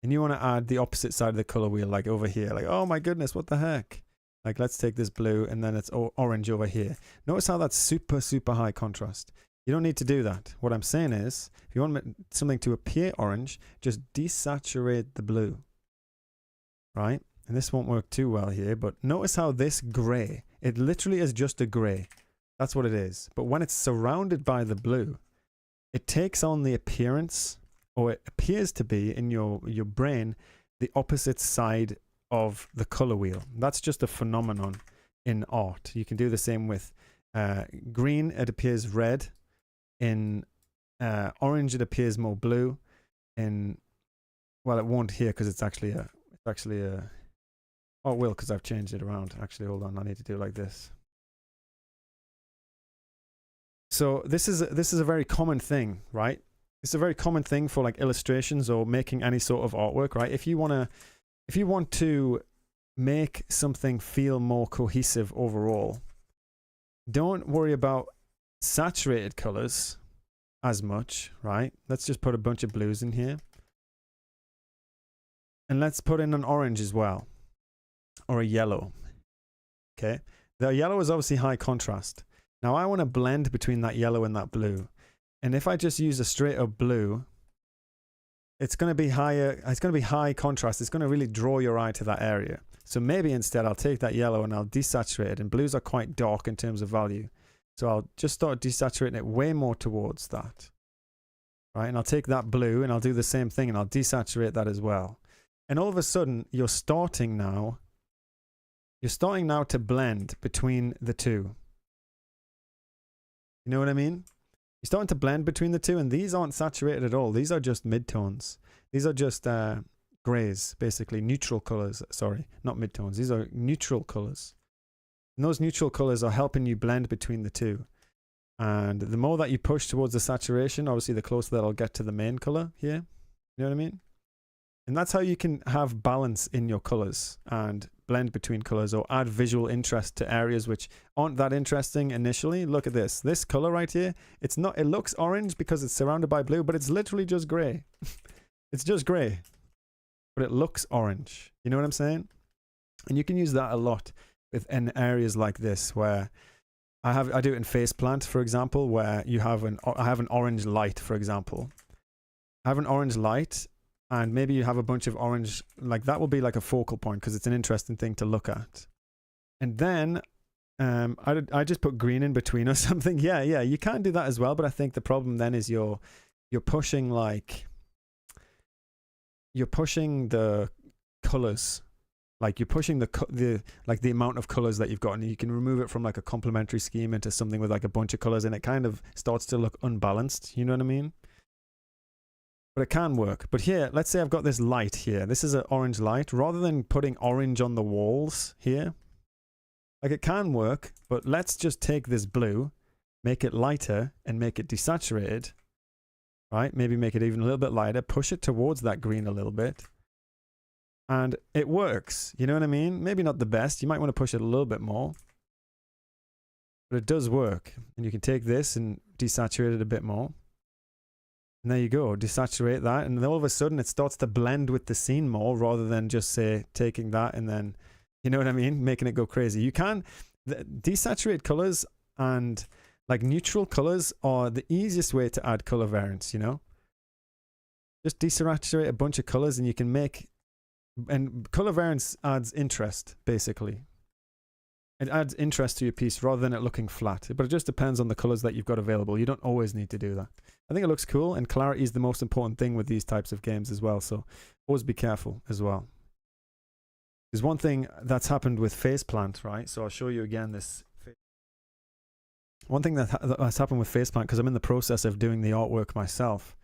and you want to add the opposite side of the color wheel, like over here, like, oh my goodness, what the heck? Like, let's take this blue and then it's orange over here. Notice how that's super, super high contrast. You don't need to do that. What I'm saying is, if you want something to appear orange, just desaturate the blue, right? And this won't work too well here, but notice how this gray, it literally is just a gray. That's what it is. But when it's surrounded by the blue, it takes on the appearance, or it appears to be in your brain, the opposite side of the color wheel. That's just a phenomenon in art. You can do the same with green, it appears red. In orange, it appears more blue. In, well, it won't here because it's actually a, oh, it will because I've changed it around. Actually, hold on, I need to do it like this. So this is a very common thing, right? It's a very common thing for like illustrations or making any sort of artwork, right? If you want to make something feel more cohesive overall, don't worry about saturated colors as much, right? Let's just put a bunch of blues in here. And let's put in an orange as well, or a yellow. Okay, the yellow is obviously high contrast. Now I want to blend between that yellow and that blue. And if I just use a straight up blue, it's going to be higher, it's going to be high contrast. It's going to really draw your eye to that area. So maybe instead I'll take that yellow and I'll desaturate it. And blues are quite dark in terms of value. So I'll just start desaturating it way more towards that. Right, and I'll take that blue and I'll do the same thing and I'll desaturate that as well. And all of a sudden you're starting now to blend between the two. You know what I mean? You're starting to blend between the two, and these aren't saturated at all. These are just midtones. These are just grays, basically neutral colors. Sorry, not midtones. These are neutral colors. And those neutral colors are helping you blend between the two. And the more that you push towards the saturation, obviously the closer that I'll get to the main color here. You know what I mean? And that's how you can have balance in your colors and blend between colors, or add visual interest to areas which aren't that interesting initially. Look at this. This color right here, it looks orange because it's surrounded by blue, but it's literally just gray. It's just gray, but it looks orange. You know what I'm saying? And you can use that a lot in areas like this, where I do it in face plant, for example, where I have an orange light, for example. I have an orange light, and maybe you have a bunch of orange, like that will be like a focal point because it's an interesting thing to look at. And then I just put green in between or something. Yeah, you can do that as well, but I think the problem then is you're pushing the colors. Like you're pushing the amount of colors that you've got, and you can remove it from like a complementary scheme into something with like a bunch of colors, and it kind of starts to look unbalanced. You know what I mean? But it can work. But here, let's say I've got this light here. This is an orange light. Rather than putting orange on the walls here, like it can work, but let's just take this blue, make it lighter, and make it desaturated, right? Maybe make it even a little bit lighter, push it towards that green a little bit. And it works. You know what I mean? Maybe not the best. You might want to push it a little bit more. But it does work. And you can take this and desaturate it a bit more. And there you go, desaturate that, and then all of a sudden it starts to blend with the scene more, rather than just say taking that and then, you know what I mean, making it go crazy. You can desaturate colors, and like neutral colors are the easiest way to add color variance, you know? Just desaturate a bunch of colors and you can make, and color variance adds interest, basically. It adds interest to your piece rather than it looking flat. But it just depends on the colors that you've got available. You don't always need to do that. I think it looks cool, and clarity is the most important thing with these types of games as well. So always be careful as well. There's one thing that's happened with Faceplant, right? So I'll show you again this. One thing that's happened with Faceplant, because I'm in the process of doing the artwork myself,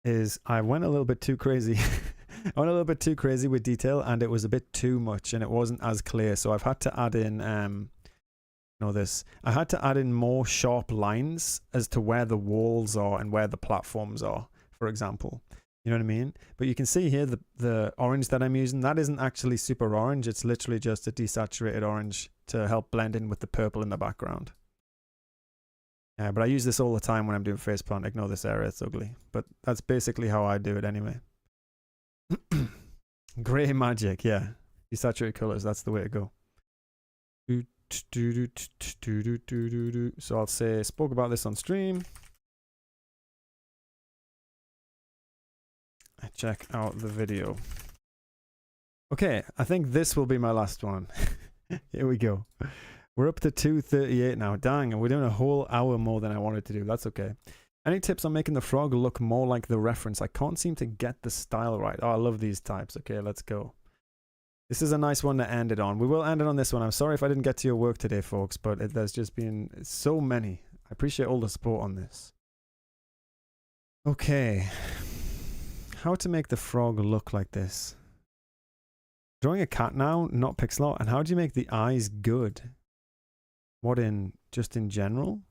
is I went a little bit too crazy. I went a little bit too crazy with detail, and it was a bit too much, and it wasn't as clear. So I've had to add in Know this. I had to add in more sharp lines as to where the walls are and where the platforms are, for example. You know what I mean? But you can see here the orange that I'm using, that isn't actually super orange. It's literally just a desaturated orange to help blend in with the purple in the background. Yeah, but I use this all the time when I'm doing faceplant. Ignore this area, it's ugly. But that's basically how I do it anyway. Gray magic, yeah. Desaturated colors, that's the way to go. So I'll say, spoke about this on stream. Check out the video. Okay, I think this will be my last one. Here we go. We're up to 2:38 now. Dang, and we're doing a whole hour more than I wanted to do. That's okay. Any tips on making the frog look more like the reference? I can't seem to get the style right. Oh, I love these types. Okay, let's go. This is a nice one to end it on. We will end it on this one. I'm sorry if I didn't get to your work today, folks, but there's just been so many. I appreciate all the support on this. Okay. How to make the frog look like this? Drawing a cat now, not pixel art. And how do you make the eyes good? What just in general?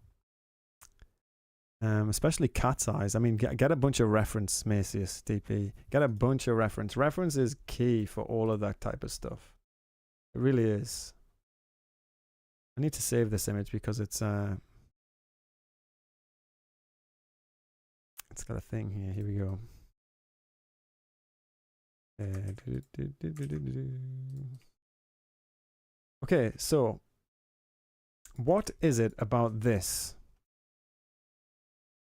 Especially cat's eyes. I mean, get a bunch of reference, Macius, DP. Get a bunch of reference. Reference is key for all of that type of stuff. It really is. I need to save this image because it's got a thing here. Here we go. Okay, so what is it about this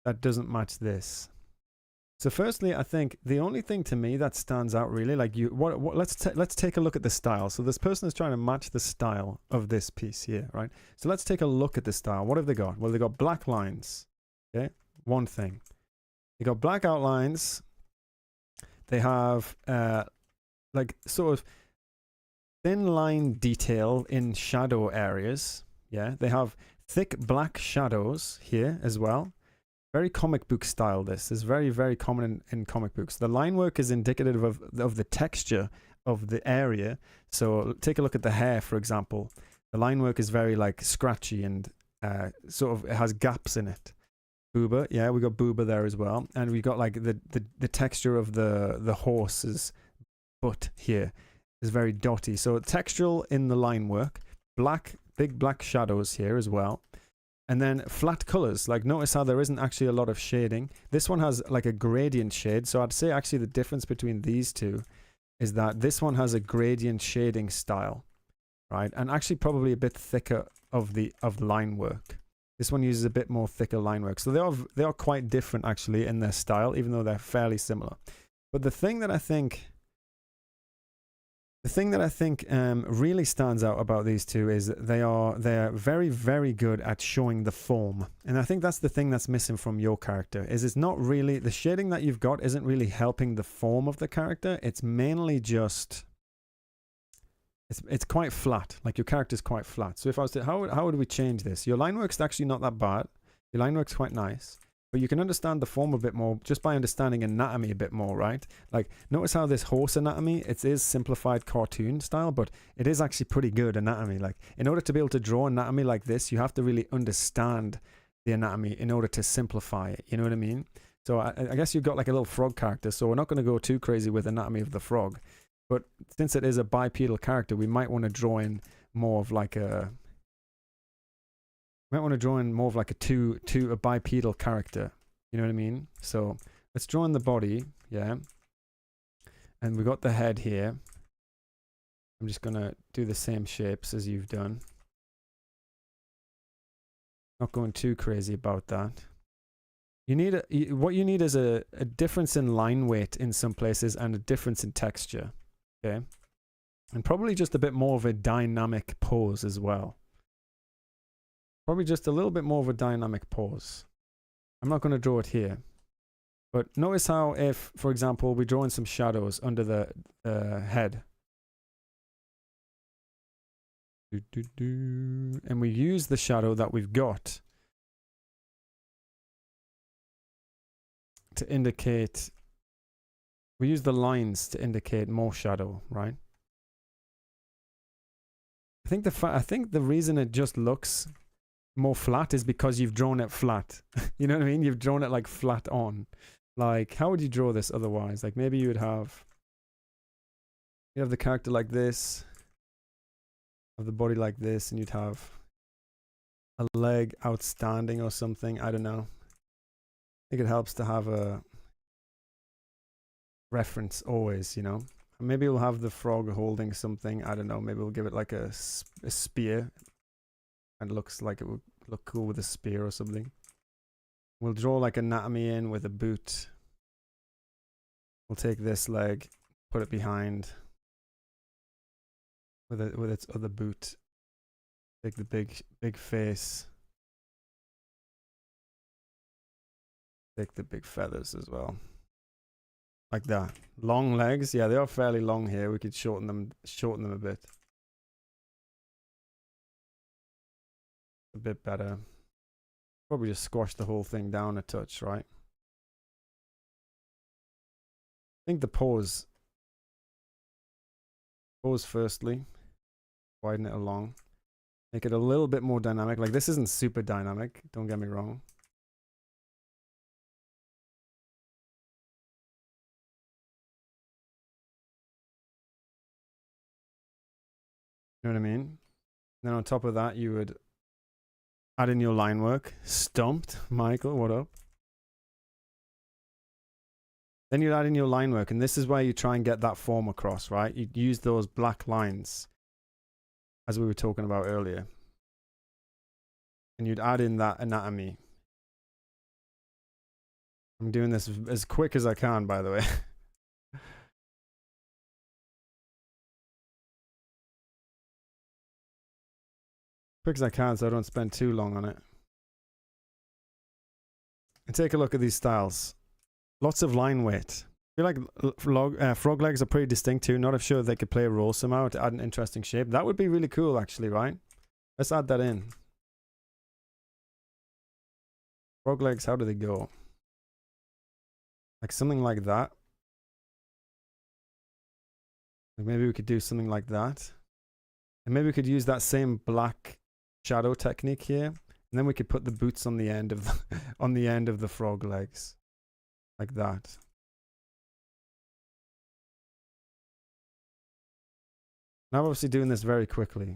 that doesn't match this? So firstly, I think the only thing to me that stands out really, like let's take a look at the style. So this person is trying to match the style of this piece here, right? So let's take a look at the style. What have they got? Well, they got black lines. Okay, one thing. They got black outlines. They have like sort of thin line detail in shadow areas. Yeah, they have thick black shadows here as well. Very comic book style. This is very, very common in comic books. The line work is indicative of the texture of the area. So take a look at the hair, for example. The line work is very like scratchy and sort of it has gaps in it. Booba, yeah, we got Booba there as well, and we got like the texture of the horse's butt here is very dotty. So textural in the line work, big black shadows here as well, and then flat colors. Like notice how there isn't actually a lot of shading. This one has like a gradient shade. So I'd say actually the difference between these two is that this one has a gradient shading style, right, and actually probably a bit thicker of the line work. This one uses a bit more thicker line work. So they are quite different actually in their style, even though they're fairly similar. But the thing that I think really stands out about these two is that they're very, very good at showing the form. And I think that's the thing that's missing from your character, is it's not really, the shading that you've got isn't really helping the form of the character. It's mainly just, it's quite flat. Like your character's quite flat. So if I was to, how would we change this? Your line work's actually not that bad. Your line work's quite nice. But you can understand the form a bit more just by understanding anatomy a bit more, right? Like, notice how this horse anatomy, it is simplified cartoon style, but it is actually pretty good anatomy. Like, in order to be able to draw anatomy like this, you have to really understand the anatomy in order to simplify it. You know what I mean? So I guess you've got like a little frog character, so we're not going to go too crazy with anatomy of the frog. But since it is a bipedal character, we might want to draw in more of like a... might want to draw in more of like a bipedal character. You know what I mean? So let's draw in the body, yeah. And we got the head here. I'm just gonna do the same shapes as you've done. Not going too crazy about that. You need what you need is a difference in line weight in some places and a difference in texture, okay? And probably just a bit more of a dynamic pose as well. Probably just a little bit more of a dynamic pose. I'm not going to draw it here. But notice how if, for example, we draw in some shadows under the head. And we use the shadow that we've got to indicate... we use the lines to indicate more shadow, right? I think the reason it just looks more flat is because you've drawn it flat. You know what I mean? You've drawn it like flat on. Like, how would you draw this otherwise? Like, maybe you would have the character like this, have the body like this, and you'd have a leg outstanding or something. I don't know. I think it helps to have a reference always, you know. Maybe we'll have the frog holding something. I don't know. Maybe we'll give it like a spear. And looks like it would look cool with a spear or something. We'll draw like anatomy in with a boot. We'll take this leg, put it behind with its other boot. Take the big face. Take the big feathers as well. Like that. Long legs. Yeah, they are fairly long here. We could shorten them a bit. A bit better. Probably just squash the whole thing down a touch, right? I think the pose firstly, widen it along, make it a little bit more dynamic. Like, this isn't super dynamic, don't get me wrong. You know what I mean? Then on top of that, you would add in your line work. Stumped, Michael, what up? Then you'd add in your line work, and this is where you try and get that form across, right? You'd use those black lines, as we were talking about earlier. And you'd add in that anatomy. I'm doing this as quick as I can, by the way. Quick as I can so I don't spend too long on it. And take a look at these styles. Lots of line weight. I feel like frog legs are pretty distinct too. Not sure they could play a role somehow to add an interesting shape. That would be really cool actually, right? Let's add that in. Frog legs, how do they go? Like something like that. Maybe we could do something like that. And maybe we could use that same black shadow technique here. And then we could put the boots on the end of the, on the end of the frog legs. Like that. Now, obviously doing this very quickly.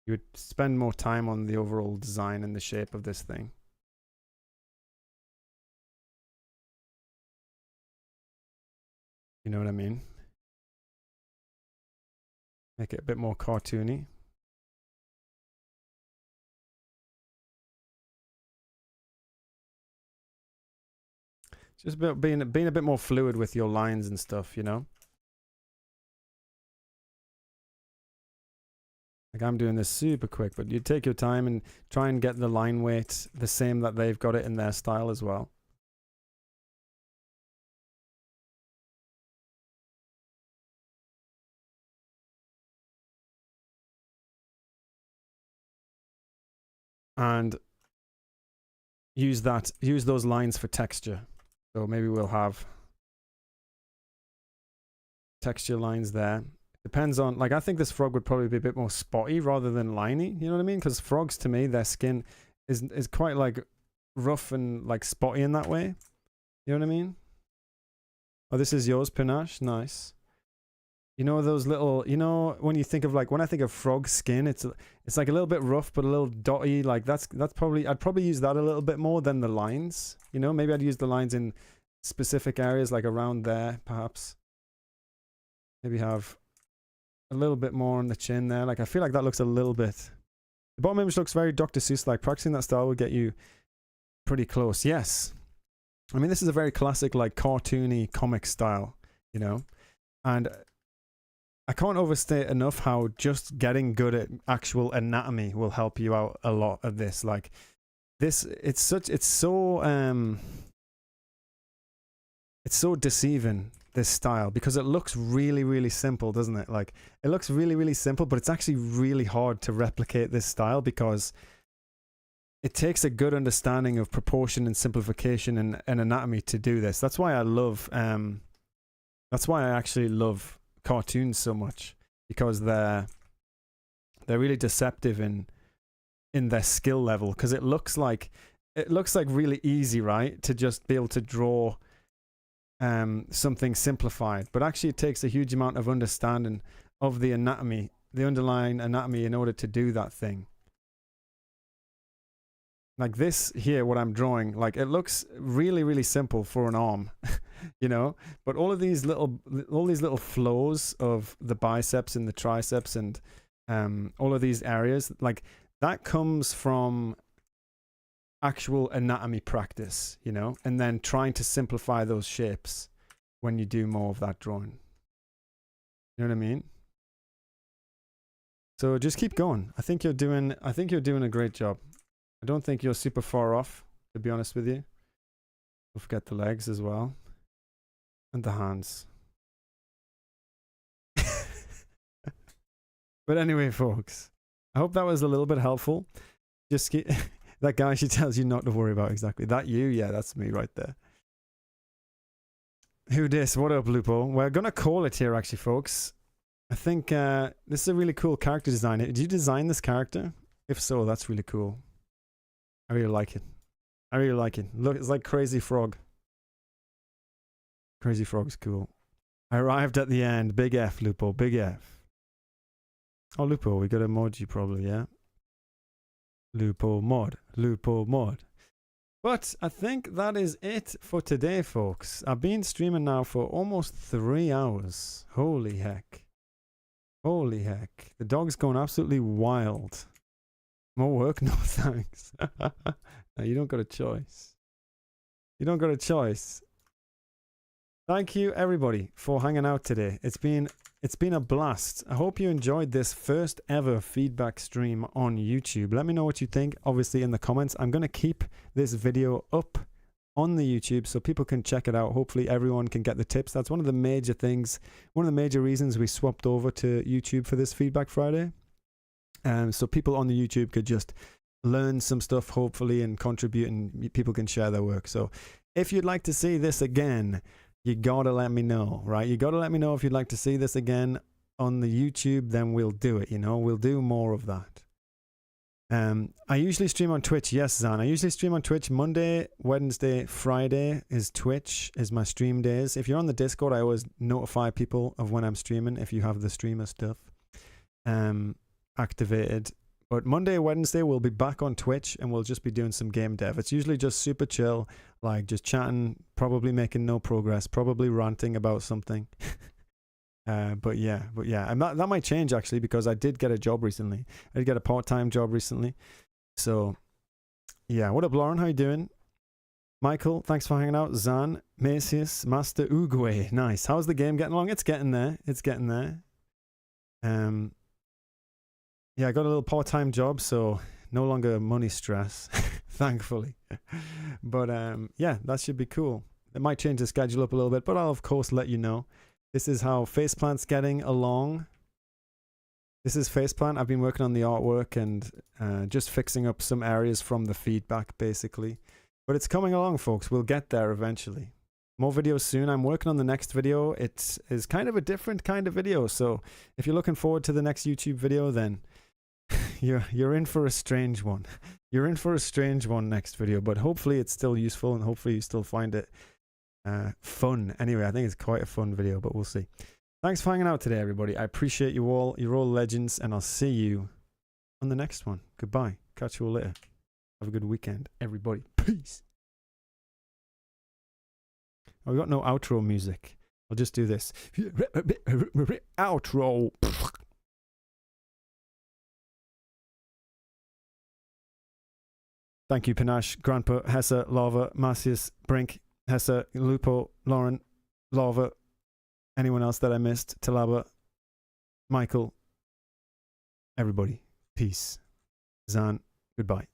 You would spend more time on the overall design and the shape of this thing. You know what I mean? Make it a bit more cartoony. Just about being a bit more fluid with your lines and stuff, you know? Like, I'm doing this super quick, but you take your time and try and get the line weight the same that they've got it in their style as well. And use those lines for texture. So maybe we'll have texture lines there. Depends on, like, I think this frog would probably be a bit more spotty rather than liney. You know what I mean? Because frogs, to me, their skin is quite like rough and like spotty in that way. You know what I mean? Oh, this is yours, Panache. Nice. You know those little, you know, when you think of like, when I think of frog skin, it's like a little bit rough but a little dotty. Like that's probably, I'd probably use that a little bit more than the lines. You know, maybe I'd use the lines in specific areas, like around there, perhaps. Maybe have a little bit more on the chin there. Like, I feel like that looks a little bit. The bottom image looks very Dr. Seuss like. Practicing that style will get you pretty close. Yes. I mean, this is a very classic, like, cartoony comic style, you know? And I can't overstate enough how just getting good at actual anatomy will help you out a lot of this. Like, this, it's so deceiving, this style, because it looks really, really simple, doesn't it? Like, it looks really, really simple, but it's actually really hard to replicate this style because it takes a good understanding of proportion and simplification and anatomy to do this. That's why I love, that's why I actually love cartoons so much, because they're they're really deceptive in their skill level, because it looks like really easy, right, to just be able to draw something simplified, but actually it takes a huge amount of understanding of the anatomy, the underlying anatomy, in order to do that thing. Like this here, what I'm drawing, like it looks really, really simple for an arm, you know, but all these little flows of the biceps and the triceps and all of these areas, like that comes from actual anatomy practice, you know, and then trying to simplify those shapes when you do more of that drawing. You know what I mean? So just keep going. I think you're doing a great job. I don't think you're super far off, to be honest with you. Don't forget the legs as well. And the hands. But anyway, folks, I hope that was a little bit helpful. Just keep that guy, she tells you not to worry about. Exactly. That you? Yeah, that's me right there. Who dis? What up, Lupo? We're going to call it here, actually, folks. I think this is a really cool character design. Did you design this character? If so, that's really cool. I really like it. I really like it. Look, it's like Crazy Frog. Crazy Frog's cool. I arrived at the end. Big F, Lupo. Big F. Oh, Lupo, we got emoji probably, yeah? Lupo mod. Lupo mod. But I think that is it for today, folks. I've been streaming now for almost 3 hours. Holy heck. Holy heck. The dog's going absolutely wild. More work? No thanks. No, you don't got a choice. You don't got a choice. Thank you everybody for hanging out today. It's been a blast. I hope you enjoyed this first ever feedback stream on YouTube. Let me know what you think, obviously, in the comments. I'm going to keep this video up on the YouTube so people can check it out. Hopefully everyone can get the tips. That's one of the major things, one of the major reasons we swapped over to YouTube for this Feedback Friday. So people on the YouTube could just learn some stuff, hopefully, and contribute, and people can share their work. So if you'd like to see this again, you gotta let me know, right? You gotta let me know if you'd like to see this again on the YouTube, then we'll do it, you know? We'll do more of that. I usually stream on Twitch. Yes, Zan. I usually stream on Twitch. Monday, Wednesday, Friday is Twitch, is my stream days. If you're on the Discord, I always notify people of when I'm streaming if you have the streamer stuff activated. But Monday, Wednesday, we'll be back on Twitch and we'll just be doing some game dev. It's usually just super chill, like just chatting, probably making no progress, probably ranting about something. But yeah, and that might change actually, because I did get a job recently. I did get a part-time job recently. So yeah, what up, Lauren? How you doing? Michael, thanks for hanging out. Zan, Macius, Master Uguay. Nice. How's the game getting along? It's getting there. It's getting there. Yeah, I got a little part-time job, so no longer money stress, thankfully. But yeah, that should be cool. It might change the schedule up a little bit, but I'll of course let you know. This is how Faceplant's getting along. This is Faceplant. I've been working on the artwork and just fixing up some areas from the feedback, basically. But it's coming along, folks. We'll get there eventually. More videos soon. I'm working on the next video. It is kind of a different kind of video, so if you're looking forward to the next YouTube video, then you're in for a strange one. You're in for a strange one next video, but hopefully it's still useful and hopefully you still find it fun. Anyway, I think it's quite a fun video, but we'll see. Thanks for hanging out today, everybody. I appreciate you all. You're all legends, and I'll see you on the next one. Goodbye. Catch you all later. Have a good weekend, everybody. Peace. Oh, we got no outro music. I'll just do this. Outro. Thank you, Panache, Grandpa, Hessa, Lava, Marcius, Brink, Hessa, Lupo, Lauren, Lava, anyone else that I missed, Talaba, Michael, everybody. Peace. Zan, goodbye.